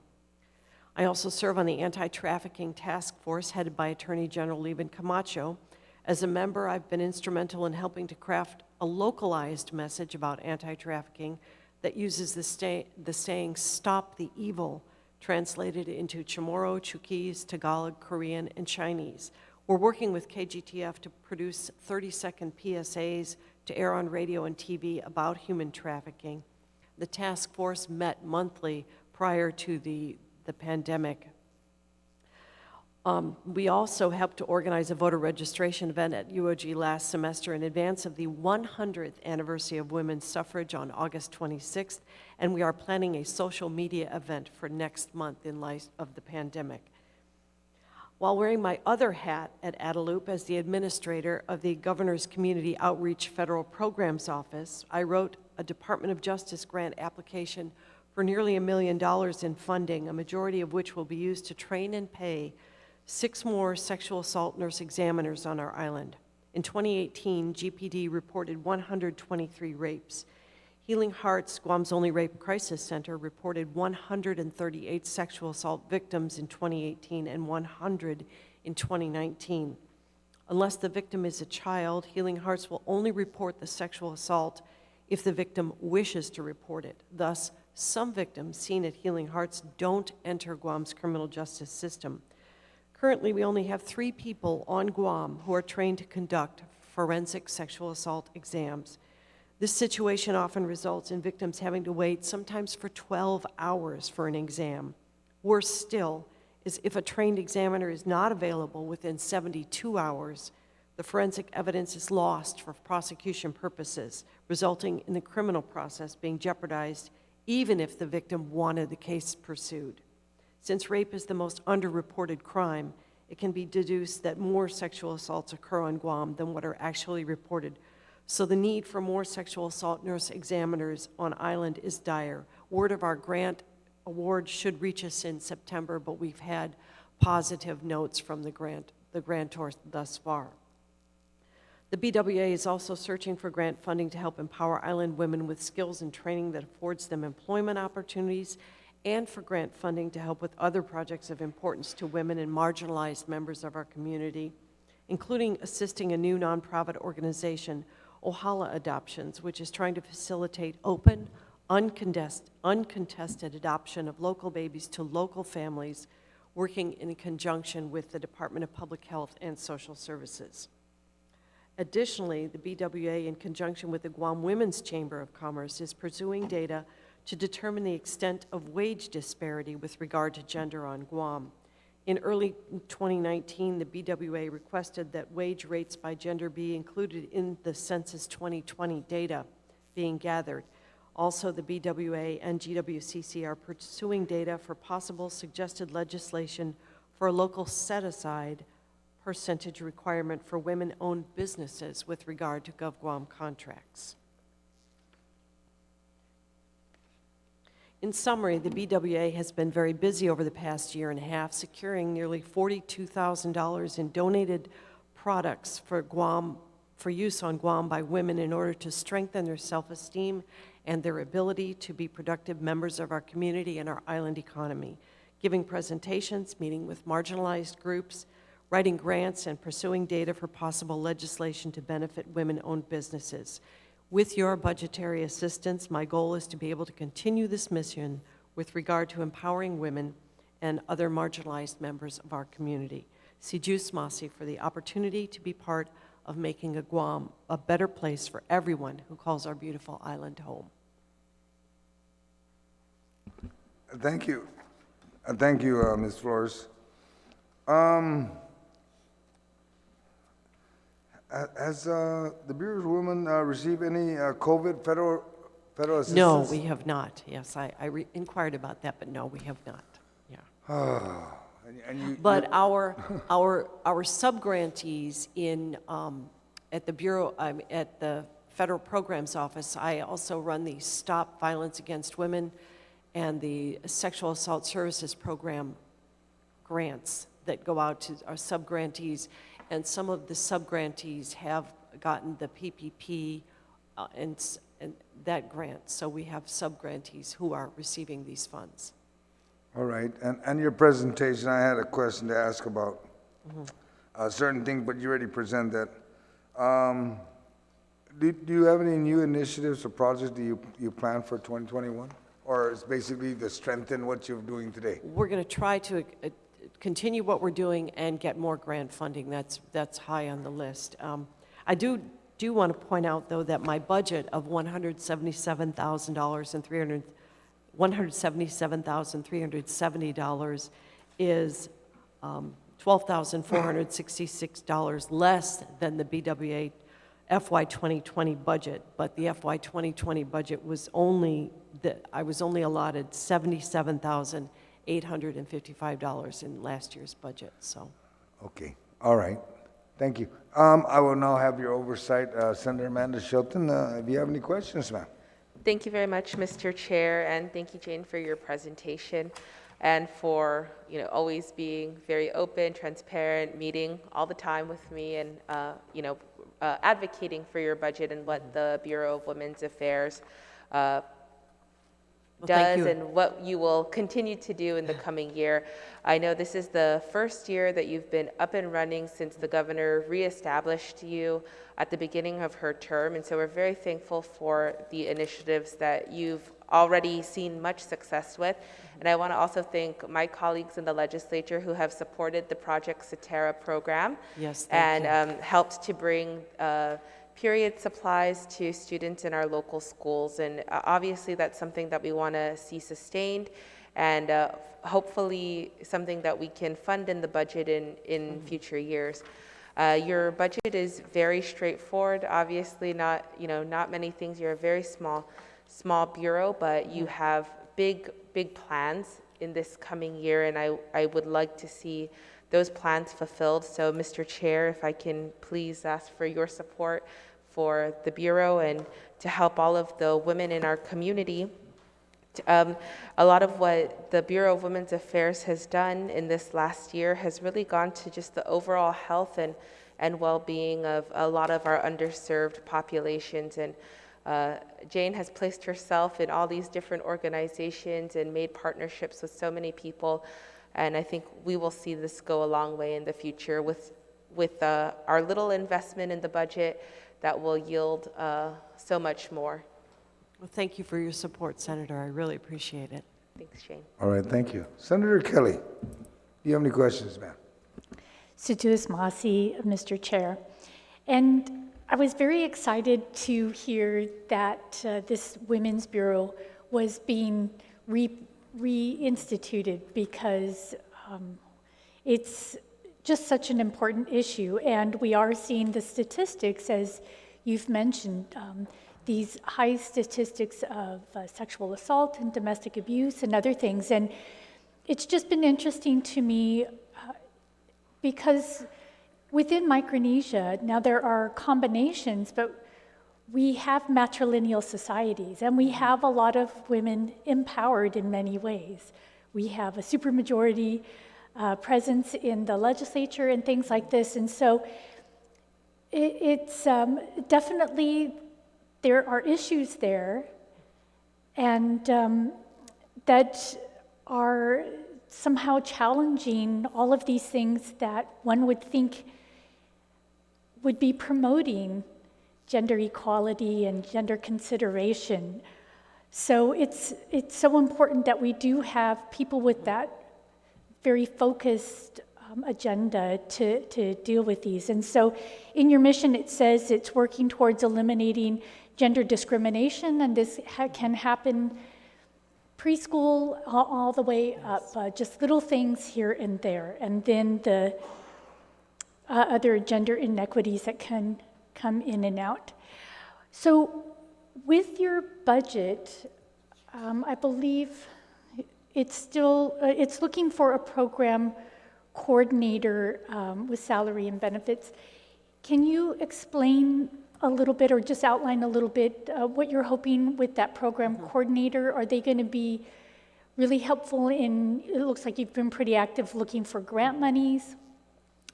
I also serve on the Anti-Trafficking Task Force headed by Attorney General Leben Camacho. As a member, I've been instrumental in helping to craft a localized message about anti-trafficking that uses the saying, "Stop the evil," translated into Chamorro, Chukchi, Tagalog, Korean, and Chinese. We're working with KGTF to produce 30-second PSAs to air on radio and TV about human trafficking. The task force met monthly prior to the pandemic. We also helped to organize a voter registration event at UOG last semester in advance of the 100th anniversary of women's suffrage on August 26th, and we are planning a social media event for next month in light of the pandemic. While wearing my other hat at Adelup as the administrator of the Governor's Community Outreach Federal Programs Office, I wrote a Department of Justice grant application for nearly $1 million in funding, a majority of which will be used to train and pay 6 more sexual assault nurse examiners on our island. In 2018, GPD reported 123 rapes. Healing Hearts, Guam's only rape crisis center, reported 138 sexual assault victims in 2018 and 100 in 2019. Unless the victim is a child, Healing Hearts will only report the sexual assault if the victim wishes to report it. Thus, some victims seen at Healing Hearts don't enter Guam's criminal justice system. Currently, we only have 3 people on Guam who are trained to conduct forensic sexual assault exams. This situation often results in victims having to wait sometimes for 12 hours for an exam. Worse still is if a trained examiner is not available within 72 hours, the forensic evidence is lost for prosecution purposes, resulting in the criminal process being jeopardized even if the victim wanted the case pursued. Since rape is the most underreported crime, it can be deduced that more sexual assaults occur on Guam than what are actually reported. So the need for more sexual assault nurse examiners on island is dire. Word of our grant award should reach us in September, but we've had positive notes from the grantor thus far. The BWA is also searching for grant funding to help empower island women with skills and training that affords them employment opportunities, and for grant funding to help with other projects of importance to women and marginalized members of our community, including assisting a new nonprofit organization, Ohala Adoptions, which is trying to facilitate open, uncontested adoption of local babies to local families, working in conjunction with the Department of Public Health and Social Services. Additionally, the BWA, in conjunction with the Guam Women's Chamber of Commerce, is pursuing data to determine the extent of wage disparity with regard to gender on Guam. In early 2019, the BWA requested that wage rates by gender be included in the Census 2020 data being gathered. Also, the BWA and GWCC are pursuing data for possible suggested legislation for a local set-aside percentage requirement for women-owned businesses with regard to GovGuam contracts. In summary, the BWA has been very busy over the past year and a half, securing nearly $42,000 in donated products for Guam, for use on Guam by women in order to strengthen their self-esteem and their ability to be productive members of our community and our island economy, giving presentations, meeting with marginalized groups, writing grants, and pursuing data for possible legislation to benefit women-owned businesses. With your budgetary assistance, my goal is to be able to continue this mission with regard to empowering women and other marginalized members of our community. Sijus Masi for the opportunity to be part of making a Guam a better place for everyone who calls our beautiful island home. Thank you. Thank you, Ms. Flores. Has the Bureau of Women received any COVID federal assistance? No, we have not. Yes, I inquired about that, but no, we have not. Yeah. But our subgrantees in at the Bureau at the Federal Programs Office, I also run the Stop Violence Against Women and the Sexual Assault Services Program grants that go out to our subgrantees. And some of the subgrantees have gotten the PPP and that grant. So we have subgrantees who are receiving these funds. All right. And your presentation, I had a question to ask about a certain thing, but you already presented that. Do you have any new initiatives or projects that you plan for 2021? Or it's basically to strengthen what you're doing today? We're going to try to continue what we're doing and get more grant funding. That's high on the list. I do want to point out, though, that my budget of $177,370 is $12,466 less than the BWA FY2020 budget. But the FY2020 budget was I was only allotted $77,855 in last year's budget, so. Okay, all right, thank you. I will now have your oversight, Senator Amanda Shelton. If you have any questions, ma'am. Thank you very much, Mr. Chair, and thank you, Jane, for your presentation and for always being very open, transparent, meeting all the time with me, and advocating for your budget and what the Bureau of Women's Affairs does and what you will continue to do in the coming year. I know this is the first year that you've been up and running since the governor reestablished you at the beginning of her term, and so we're very thankful for the initiatives that you've already seen much success with. And I want to also thank my colleagues in the legislature who have supported the Project Cetera program. Yes, and helped to bring period supplies to students in our local schools. And obviously that's something that we want to see sustained, and hopefully something that we can fund in the budget in future years. Your budget is very straightforward. Obviously not many things. You're a very small bureau, but you have big plans in this coming year, and I would like to see those plans fulfilled. So, Mr. Chair, if I can please ask for your support for the Bureau and to help all of the women in our community. A lot of what the Bureau of Women's Affairs has done in this last year has really gone to just the overall health and well-being of a lot of our underserved populations. And Jane has placed herself in all these different organizations and made partnerships with so many people. And I think we will see this go a long way in the future with our little investment in the budget that will yield so much more. Well, thank you for your support, Senator. I really appreciate it. Thanks, Jane. All right, thank you. Senator Kelly, do you have any questions, ma'am? Situus Masi, Mr. Chair. And I was very excited to hear that this Women's Bureau was being reinstituted because it's just such an important issue. And we are seeing the statistics, as you've mentioned, these high statistics of sexual assault and domestic abuse and other things. And it's just been interesting to me because within Micronesia, now there are combinations, but we have matrilineal societies, and we have a lot of women empowered in many ways. We have a supermajority presence in the legislature and things like this. And so it's definitely, there are issues there, and that are somehow challenging all of these things that one would think would be promoting gender equality and gender consideration. So it's so important that we do have people with that very focused agenda to deal with these. And so in your mission, it says it's working towards eliminating gender discrimination, and this can happen preschool all the way up, just little things here and there. And then the other gender inequities that can come in and out. So with your budget, I believe it's still, it's looking for a program coordinator with salary and benefits. Can you explain a little bit, or just outline a little bit what you're hoping with that program coordinator? Are they going to be really helpful in, it looks like you've been pretty active looking for grant monies,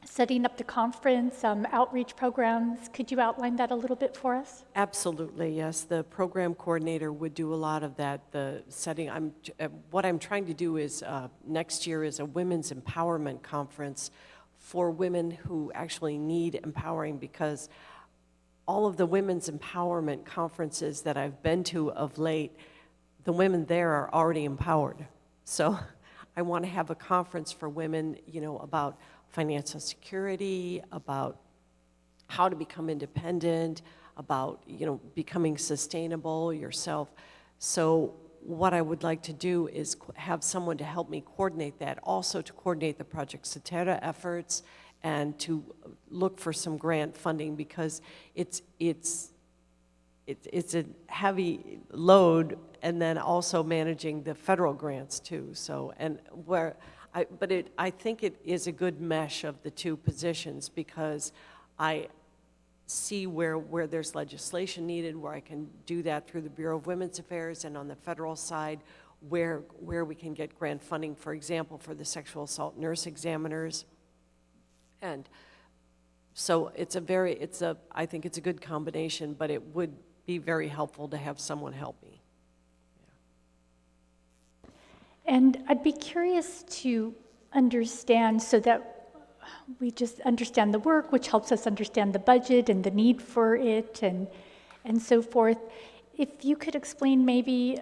setting up the conference, outreach programs. Could you outline that a little bit for us? Absolutely, yes. The program coordinator would do a lot of that. The setting, what I'm trying to do is next year is a women's empowerment conference for women who actually need empowering, because all of the women's empowerment conferences that I've been to of late, the women there are already empowered. So I want to have a conference for women, about financial security, about how to become independent, about, becoming sustainable yourself. So what I would like to do is have someone to help me coordinate that, also to coordinate the Project Cetera efforts, and to look for some grant funding, because it's a heavy load, and then also managing the federal grants too. So, and where I think it is a good mesh of the two positions, because I see where there's legislation needed, where I can do that through the Bureau of Women's Affairs, and on the federal side, where we can get grant funding, for example, for the sexual assault nurse examiners. And so I think it's a good combination, but it would be very helpful to have someone help me. And I'd be curious to understand, so that we just understand the work, which helps us understand the budget and the need for it and so forth. If you could explain maybe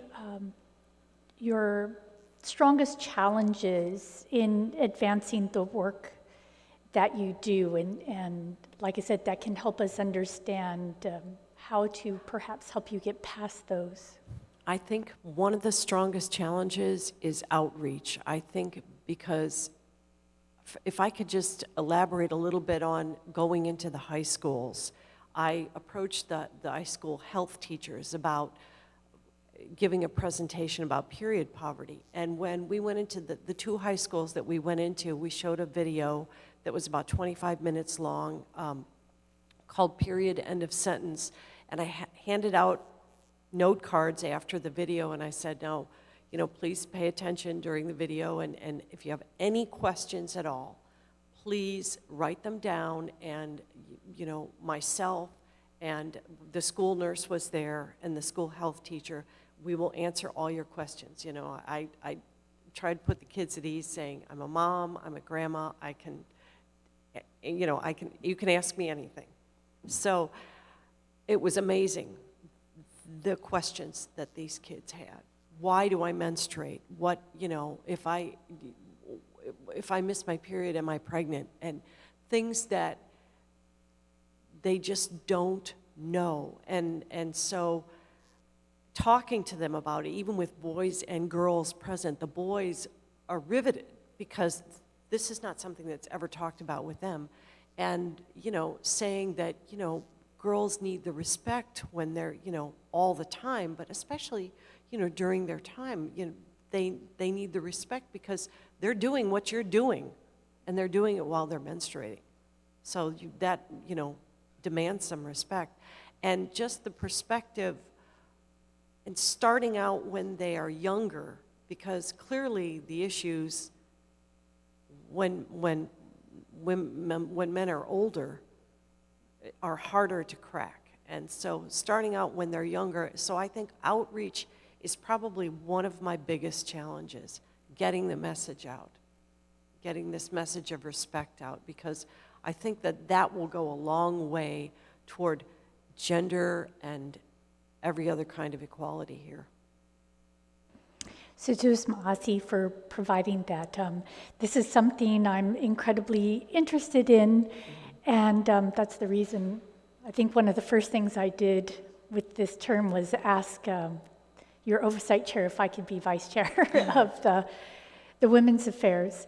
your strongest challenges in advancing the work that you do, and like I said, that can help us understand how to perhaps help you get past those. I think one of the strongest challenges is outreach. I think because if I could just elaborate a little bit on going into the high schools, I approached the high school health teachers about giving a presentation about period poverty. And when we went into the two high schools that we went into, we showed a video that was about 25 minutes long called Period End of Sentence. And I handed out note cards after the video, and I said, no, you know, please pay attention during the video, and if you have any questions at all, please write them down, and, you know, myself and the school nurse was there and the school health teacher, we will answer all your questions. You know, I try to put the kids at ease saying, I'm a mom, I'm a grandma, I can, you know, you can ask me anything. So it was amazing, the questions that these kids had. Why do I menstruate? What, you know, if I miss my period, am I pregnant? And things that they just don't know. And so talking to them about it, even with boys and girls present, the boys are riveted because this is not something that's ever talked about with them. And, you know, saying that, you know, girls need the respect when they're, you know, all the time, but especially, you know, during their time, you know, they need the respect because they're doing what you're doing, and they're doing it while they're menstruating. So that, you know, demands some respect. And just the perspective, and starting out when they are younger, because clearly the issues when men are older are harder to crack. And so starting out when they're younger, so I think outreach is probably one of my biggest challenges, getting the message out, getting this message of respect out, because I think that will go a long way toward gender and every other kind of equality here. So to Maasi for providing that. This is something I'm incredibly interested in, and that's the reason, I think one of the first things I did with this term was ask your oversight chair if I could be vice chair of the Women's Affairs.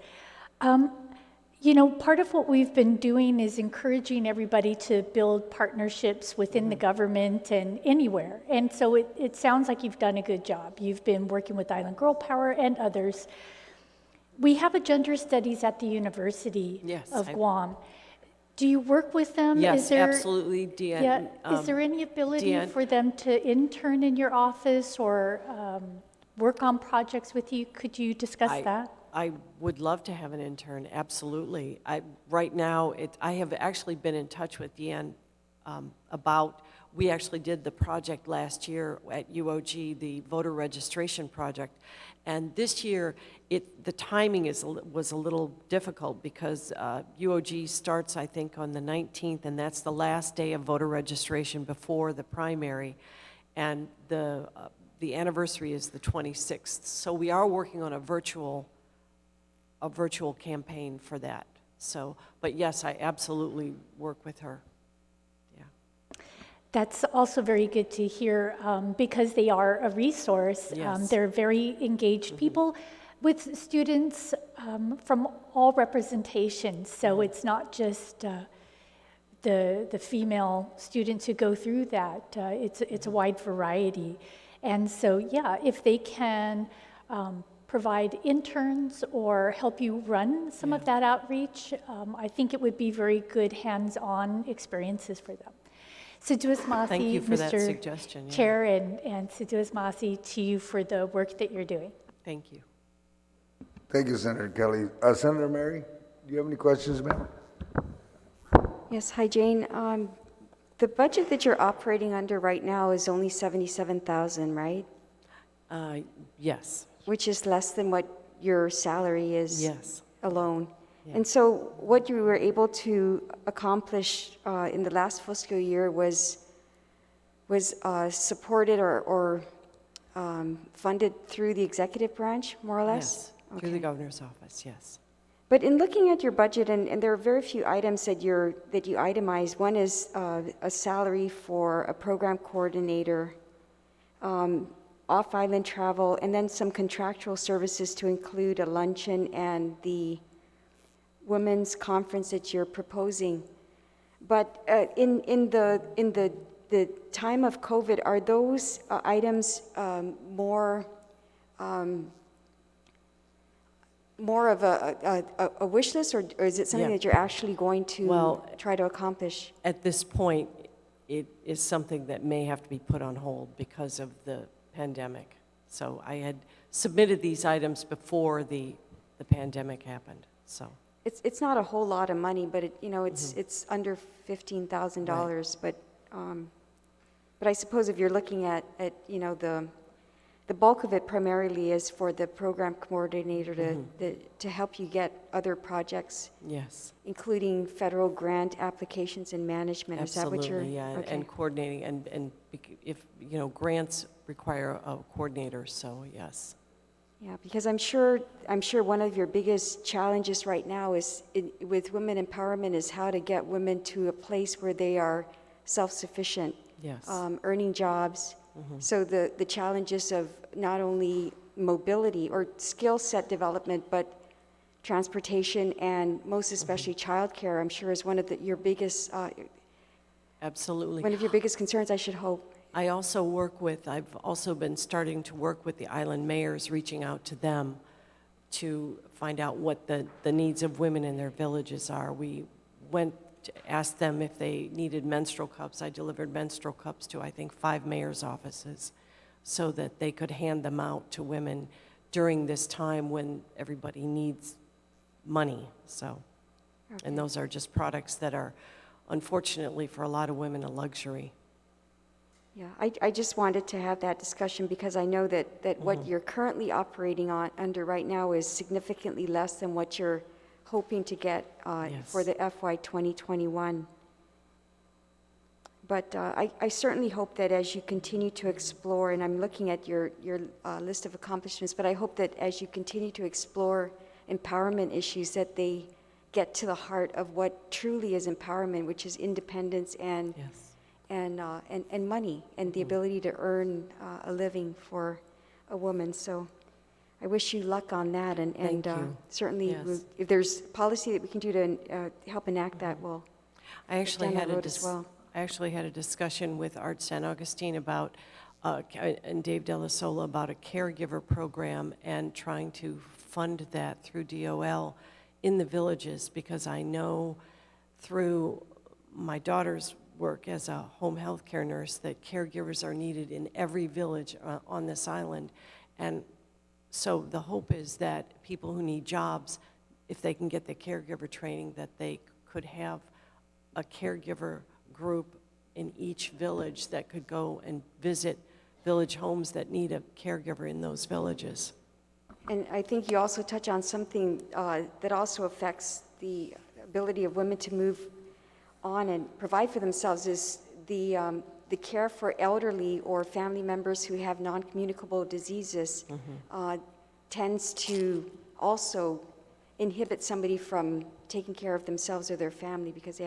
You know, part of what we've been doing is encouraging everybody to build partnerships within the government and anywhere. And so it sounds like you've done a good job. You've been working with Island Girl Power and others. We have a gender studies at the University of Guam. Do you work with them? Yes, absolutely, Deanne. Yeah. Is there any ability for them to intern in your office or work on projects with you? Could you discuss that? I would love to have an intern, absolutely. Right now, I have actually been in touch with Deanne about, we actually did the project last year at UOG, the voter registration project. And this year, the timing was a little difficult because UOG starts, I think, on the 19th, and that's the last day of voter registration before the primary. And the anniversary is the 26th. So we are working on a virtual campaign for that. So, but yes, I absolutely work with her. Yeah. That's also very good to hear because they are a resource. Yes. They're very engaged people with students from all representations. So it's not just the female students who go through that. It's a wide variety. And so, yeah, if they can provide interns or help you run some of that outreach, I think it would be very good hands-on experiences for them. Siduous Masi, thank you for that Mr. suggestion. Yeah. Chair, and Siduous Masi, to you for the work that you're doing. Thank you. Thank you, Senator Kelly. Senator Mary, do you have any questions, ma'am? Yes, hi, Jane. The budget that you're operating under right now is only $77,000, right? Yes. Which is less than what your salary is alone. Yeah. And so what you were able to accomplish in the last fiscal year was supported or funded through the executive branch, more or less? Yes, through the governor's office, yes. But in looking at your budget, and there are very few items that you itemize. One is a salary for a program coordinator, off-island travel, and then some contractual services to include a luncheon and the women's conference that you're proposing. But in the the time of COVID, are those items more of a wish list, or is it something Yeah. that you're actually going to Well, try to accomplish? At this point, it is something that may have to be put on hold because of the pandemic. So I had submitted these items before the pandemic happened, so. It's not a whole lot of money, but it's under $15,000. But I suppose if you're looking at the bulk of it primarily is for the program coordinator to help you get other projects. Yes. Including federal grant applications and management. Absolutely, Is that what you're? yeah, Okay. and coordinating, and if, grants require a coordinator, so yes. Yeah, because I'm sure one of your biggest challenges right now is with women empowerment is how to get women to a place where they are self-sufficient. Yes. Earning jobs. So the challenges of not only mobility or skill set development, but transportation and most especially childcare, I'm sure is one of your biggest. Absolutely. One of your biggest concerns, I should hope. I've also been starting to work with the island mayors, reaching out to them to find out what the needs of women in their villages are. We went to ask them if they needed menstrual cups. I delivered menstrual cups to, I think, 5 mayor's offices so that they could hand them out to women during this time when everybody needs money. So, Okay. and those are just products that are, unfortunately, for a lot of women, a luxury. Yeah, I just wanted to have that discussion because I know that what you're currently operating under right now is significantly less than what you're hoping to get for the FY 2021. But I certainly hope that as you continue to explore, and I'm looking at your list of accomplishments, but I hope that as you continue to explore empowerment issues, that they get to the heart of what truly is empowerment, which is independence and money and the ability to earn a living for a woman. So I wish you luck on that, and Thank you. certainly Yes. if there's policy that we can do to help enact that, we'll I actually down had that road as well. I actually had a discussion with Art San Agustin about, and Dave Della Sola about a caregiver program and trying to fund that through DOL in the villages, because I know through my daughter's work as a home health care nurse that caregivers are needed in every village on this island. And so the hope is that people who need jobs, if they can get the caregiver training, that they could have a caregiver group in each village that could go and visit village homes that need a caregiver in those villages. And I think you also touch on something that also affects the ability of women to move on and provide for themselves is the care for elderly or family members who have non-communicable diseases tends to also inhibit somebody from taking care of themselves or their family because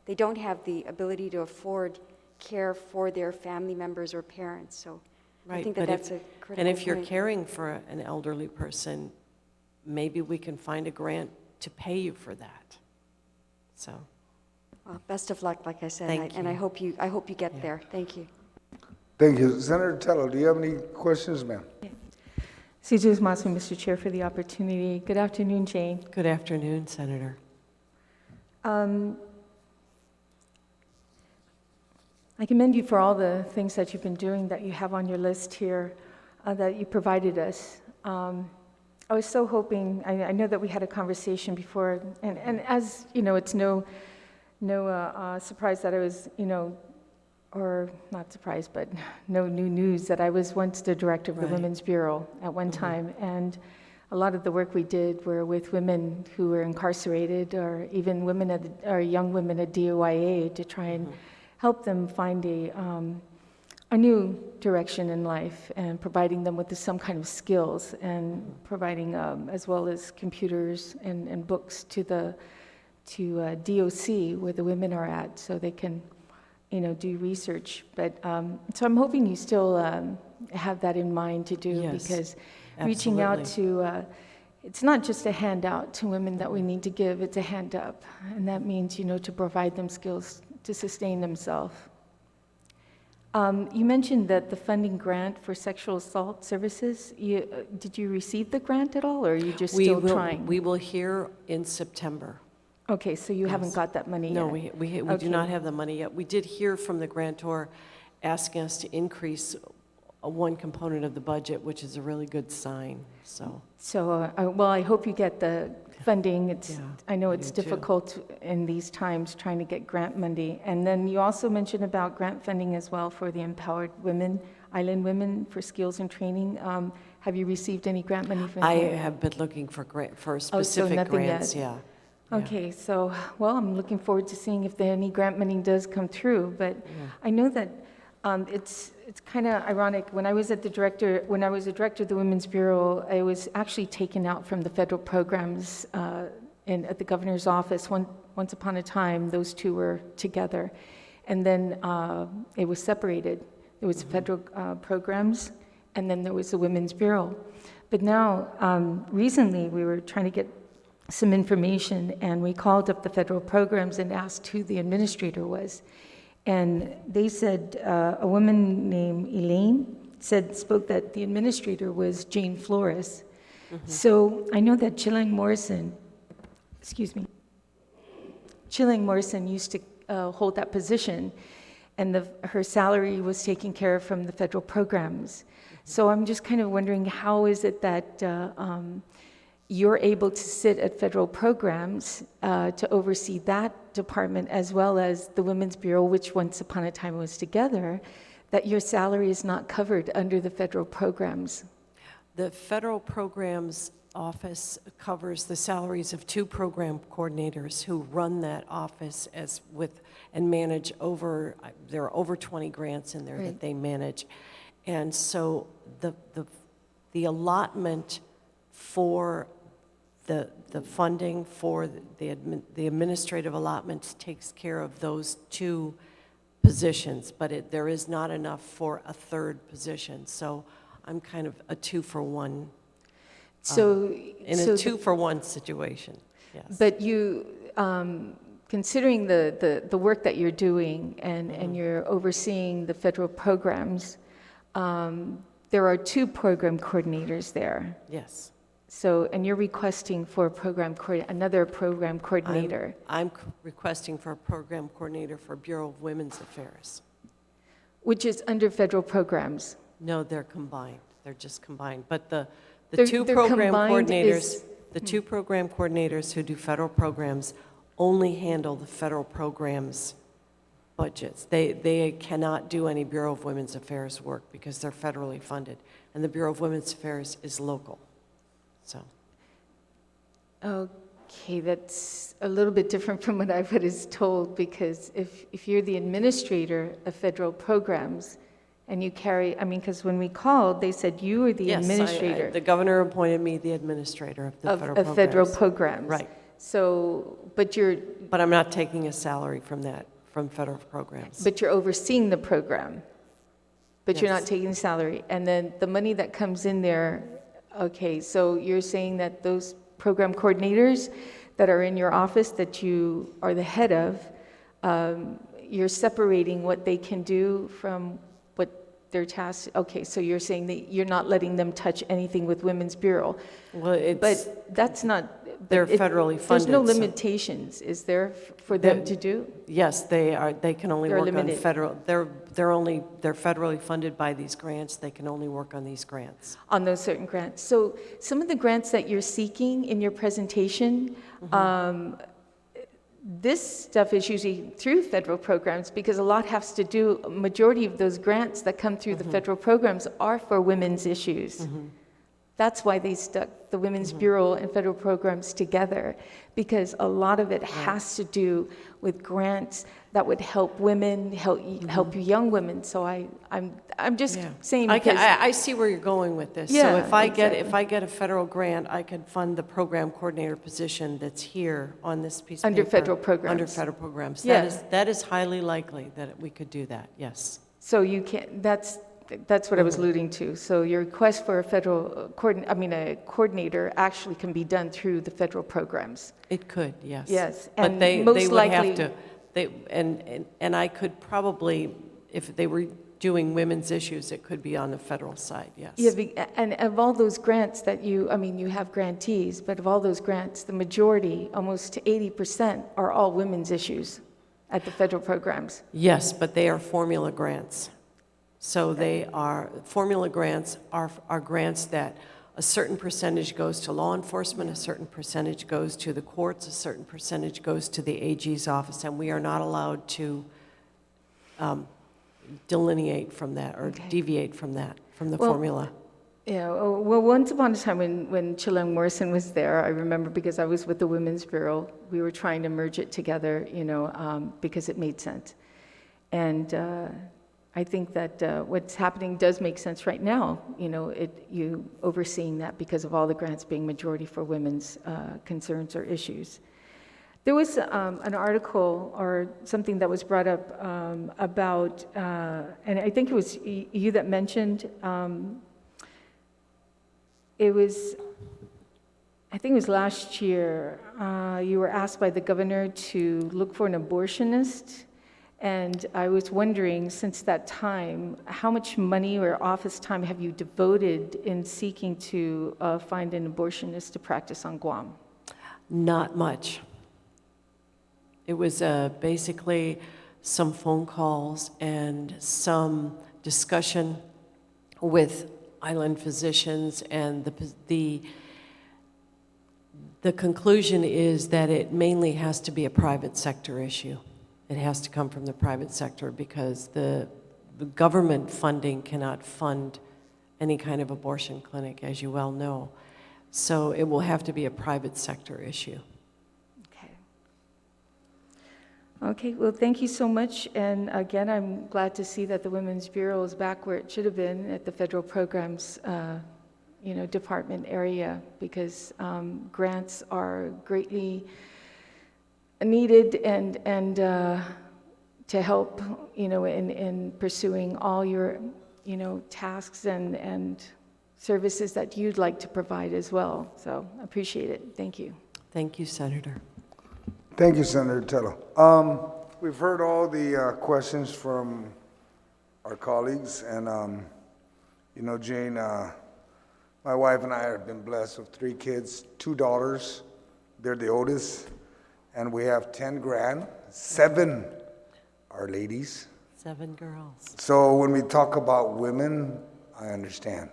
they don't have the ability to afford care for their family members or parents. So I think that's a critical And if you're point. caring for an elderly person, maybe we can find a grant to pay you for that. So. Well, best of luck, like I said, Thank and I you. hope you get there. Thank you. Thank you. Senator Tello, do you have any questions, ma'am? CJ Masu, Mr. Chair, for the opportunity. Good afternoon, Jane. Good afternoon, Senator. I commend you for all the things that you've been doing that you have on your list here that you provided us. I was so hoping, I know that we had a conversation before, and as you know, it's no surprise that I was, or not surprised, but no new news that I was once the director of the Women's Bureau at one time, and a lot of the work we did were with women who were incarcerated, or even women or young women at DOIA to try and help them find a new direction in life, and providing them with some kind of skills, and providing as well as computers and books to DOC where the women are at, so they can do research. But so I'm hoping you still have that in mind to do, Yes, because reaching out absolutely. to it's not just a handout to women that we need to give, it's a hand up, and that means to provide them skills to sustain themselves. You mentioned that the funding grant for sexual assault services, did you receive the grant at all, or are you just still trying? We will hear in September. Okay, so you haven't got that money yet? No, we do not have the money yet. We did hear from the grantor asking us to increase one component of the budget, which is a really good sign, so. So, well, I hope you get the funding. I know it's do too. difficult in these times trying to get grant money. And then you also mentioned about grant funding as well for the empowered women, island women for skills and training. Have you received any grant money from I them? have been looking for specific so nothing grants, yet. yeah. Okay, so, well, I'm looking forward to seeing if any grant money does come through, but I know that it's kind of ironic. When I was a director of the Women's Bureau, I was actually taken out from the federal programs at the governor's office. Once upon a time, those two were together, and then it was separated. There was federal programs, and then there was the Women's Bureau. But now, recently, we were trying to get some information, and we called up the federal programs and asked who the administrator was. And they said, a woman named Elaine spoke that the administrator was Jane Flores. So I know that Chilling Morrison used to hold that position, and her salary was taken care of from the federal programs. So I'm just kind of wondering, how is it that you're able to sit at federal programs to oversee that department as well as the Women's Bureau, which once upon a time was together, that your salary is not covered under the federal programs? The federal programs office covers the salaries of 2 program coordinators who run that office and manage there are over 20 grants in there that they manage. And so the allotment for the funding for the administrative allotments takes care of those 2 positions, but there is not enough for a 3rd position. So I'm kind of a 2-for-1. In a 2-for-1 situation, yes. But you, considering the work that you're doing and you're overseeing the federal programs, there are 2 program coordinators there. Yes. So, and you're requesting for another program coordinator. I'm requesting for a program coordinator for Bureau of Women's Affairs. Which is under federal programs? No, they're combined. They're just combined. But the 2 program coordinators, the 2 program coordinators who do federal programs only handle the federal programs budgets. They cannot do any Bureau of Women's Affairs work because they're federally funded, and the Bureau of Women's Affairs is local. So. Okay, that's a little bit different from what I was told, because if you're the administrator of federal programs and you because when we called, they said you were the administrator. The governor appointed me the administrator of the federal programs. Federal programs. Right. So, but I'm not taking a salary from federal programs. But you're overseeing the program. But you're not taking salary. And then the money that comes in there, okay, so you're saying that those program coordinators that are in your office that you are the head of, you're separating what they can do from what their tasks. Okay, so you're saying that you're not letting them touch anything with Women's Bureau. Well, but that's not. They're federally funded. There's no limitations, is there, for them to do? Yes, they are. They can only work limited. on federal. They're federally funded by these grants. They can only work on these grants. On those certain grants. So some of the grants that you're seeking in your presentation, this stuff is usually through federal programs, because a lot has to do. A majority of those grants that come through the federal programs are for women's issues. That's why they stuck the Women's Bureau and federal programs together, because a lot of it has to do with grants that would help women, help young women. So I'm just saying. I see where you're going with this. Yeah, so if I get a federal grant, I could fund the program coordinator position that's here on this piece of under paper. federal programs. Under federal programs. Yeah. That is highly likely that we could do that. Yes. So you can't. That's what I was alluding to. So your request for a federal a coordinator actually can be done through the federal programs. It could, yes. Yes, but and they most would likely, have to. And I could probably, if they were doing women's issues, it could be on the federal side, yes. Yeah, and of all those grants that you have grantees, but of all those grants, the majority, almost 80%, are all women's issues at the federal programs. Yes, but they are formula grants. So formula grants are grants that a certain percentage goes to law enforcement, a certain percentage goes to the courts, a certain percentage goes to the AG's office, and we are not allowed to delineate from that or deviate from that, from the formula. Yeah, well, once upon a time when Chileng Morrison was there, I remember because I was with the Women's Bureau, we were trying to merge it together, because it made sense. And I think that what's happening does make sense right now, you overseeing that because of all the grants being majority for women's concerns or issues. There was an article or something that was brought up about, and I think it was you that mentioned, I think it was last year, you were asked by the governor to look for an abortionist. And I was wondering, since that time, how much money or office time have you devoted in seeking to find an abortionist to practice on Guam? Not much. It was basically some phone calls and some discussion with island physicians, and the conclusion is that it mainly has to be a private sector issue. It has to come from the private sector because the government funding cannot fund any kind of abortion clinic, as you well know. So it will have to be a private sector issue. Okay, well, thank you so much. And again, I'm glad to see that the Women's Bureau is back where it should have been at the federal programs, department area, because grants are greatly needed and to help, in pursuing all your, tasks and services that you'd like to provide as well. So I appreciate it. Thank you. Thank you, Senator. Thank you, Senator Tello. We've heard all the questions from our colleagues, and Jane, my wife and I have been blessed with 3 kids, 2 daughters. They're the oldest, and we have 10 grand. 7 are ladies. 7 girls. So when we talk about women, I understand.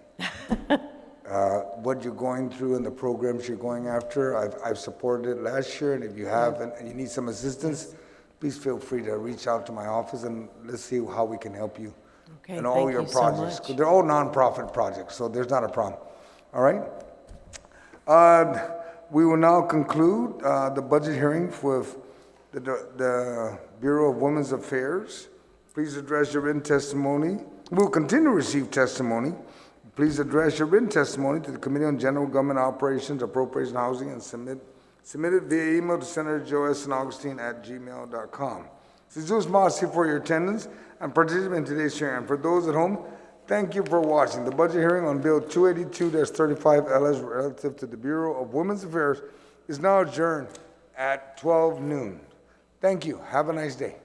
What you're going through and the programs you're going after, I've supported it last year, and if you have and you need some assistance, please feel free to reach out to my office and let's see how we can help you. Okay, and all your projects. So much. They're all nonprofit projects, so there's not a problem. All right? We will now conclude the budget hearing with the Bureau of Women's Affairs. Please address your written testimony. We'll continue to receive testimony. Please address your written testimony to the Committee on General Government Operations, Appropriation, Housing, and submit it via email to Senator Joe S. and Augustine at gmail.com. Jesus Masi for your attendance and participation in today's hearing. And for those at home, thank you for watching. The budget hearing on Bill 282-35 LS relative to the Bureau of Women's Affairs is now adjourned at 12 noon. Thank you. Have a nice day.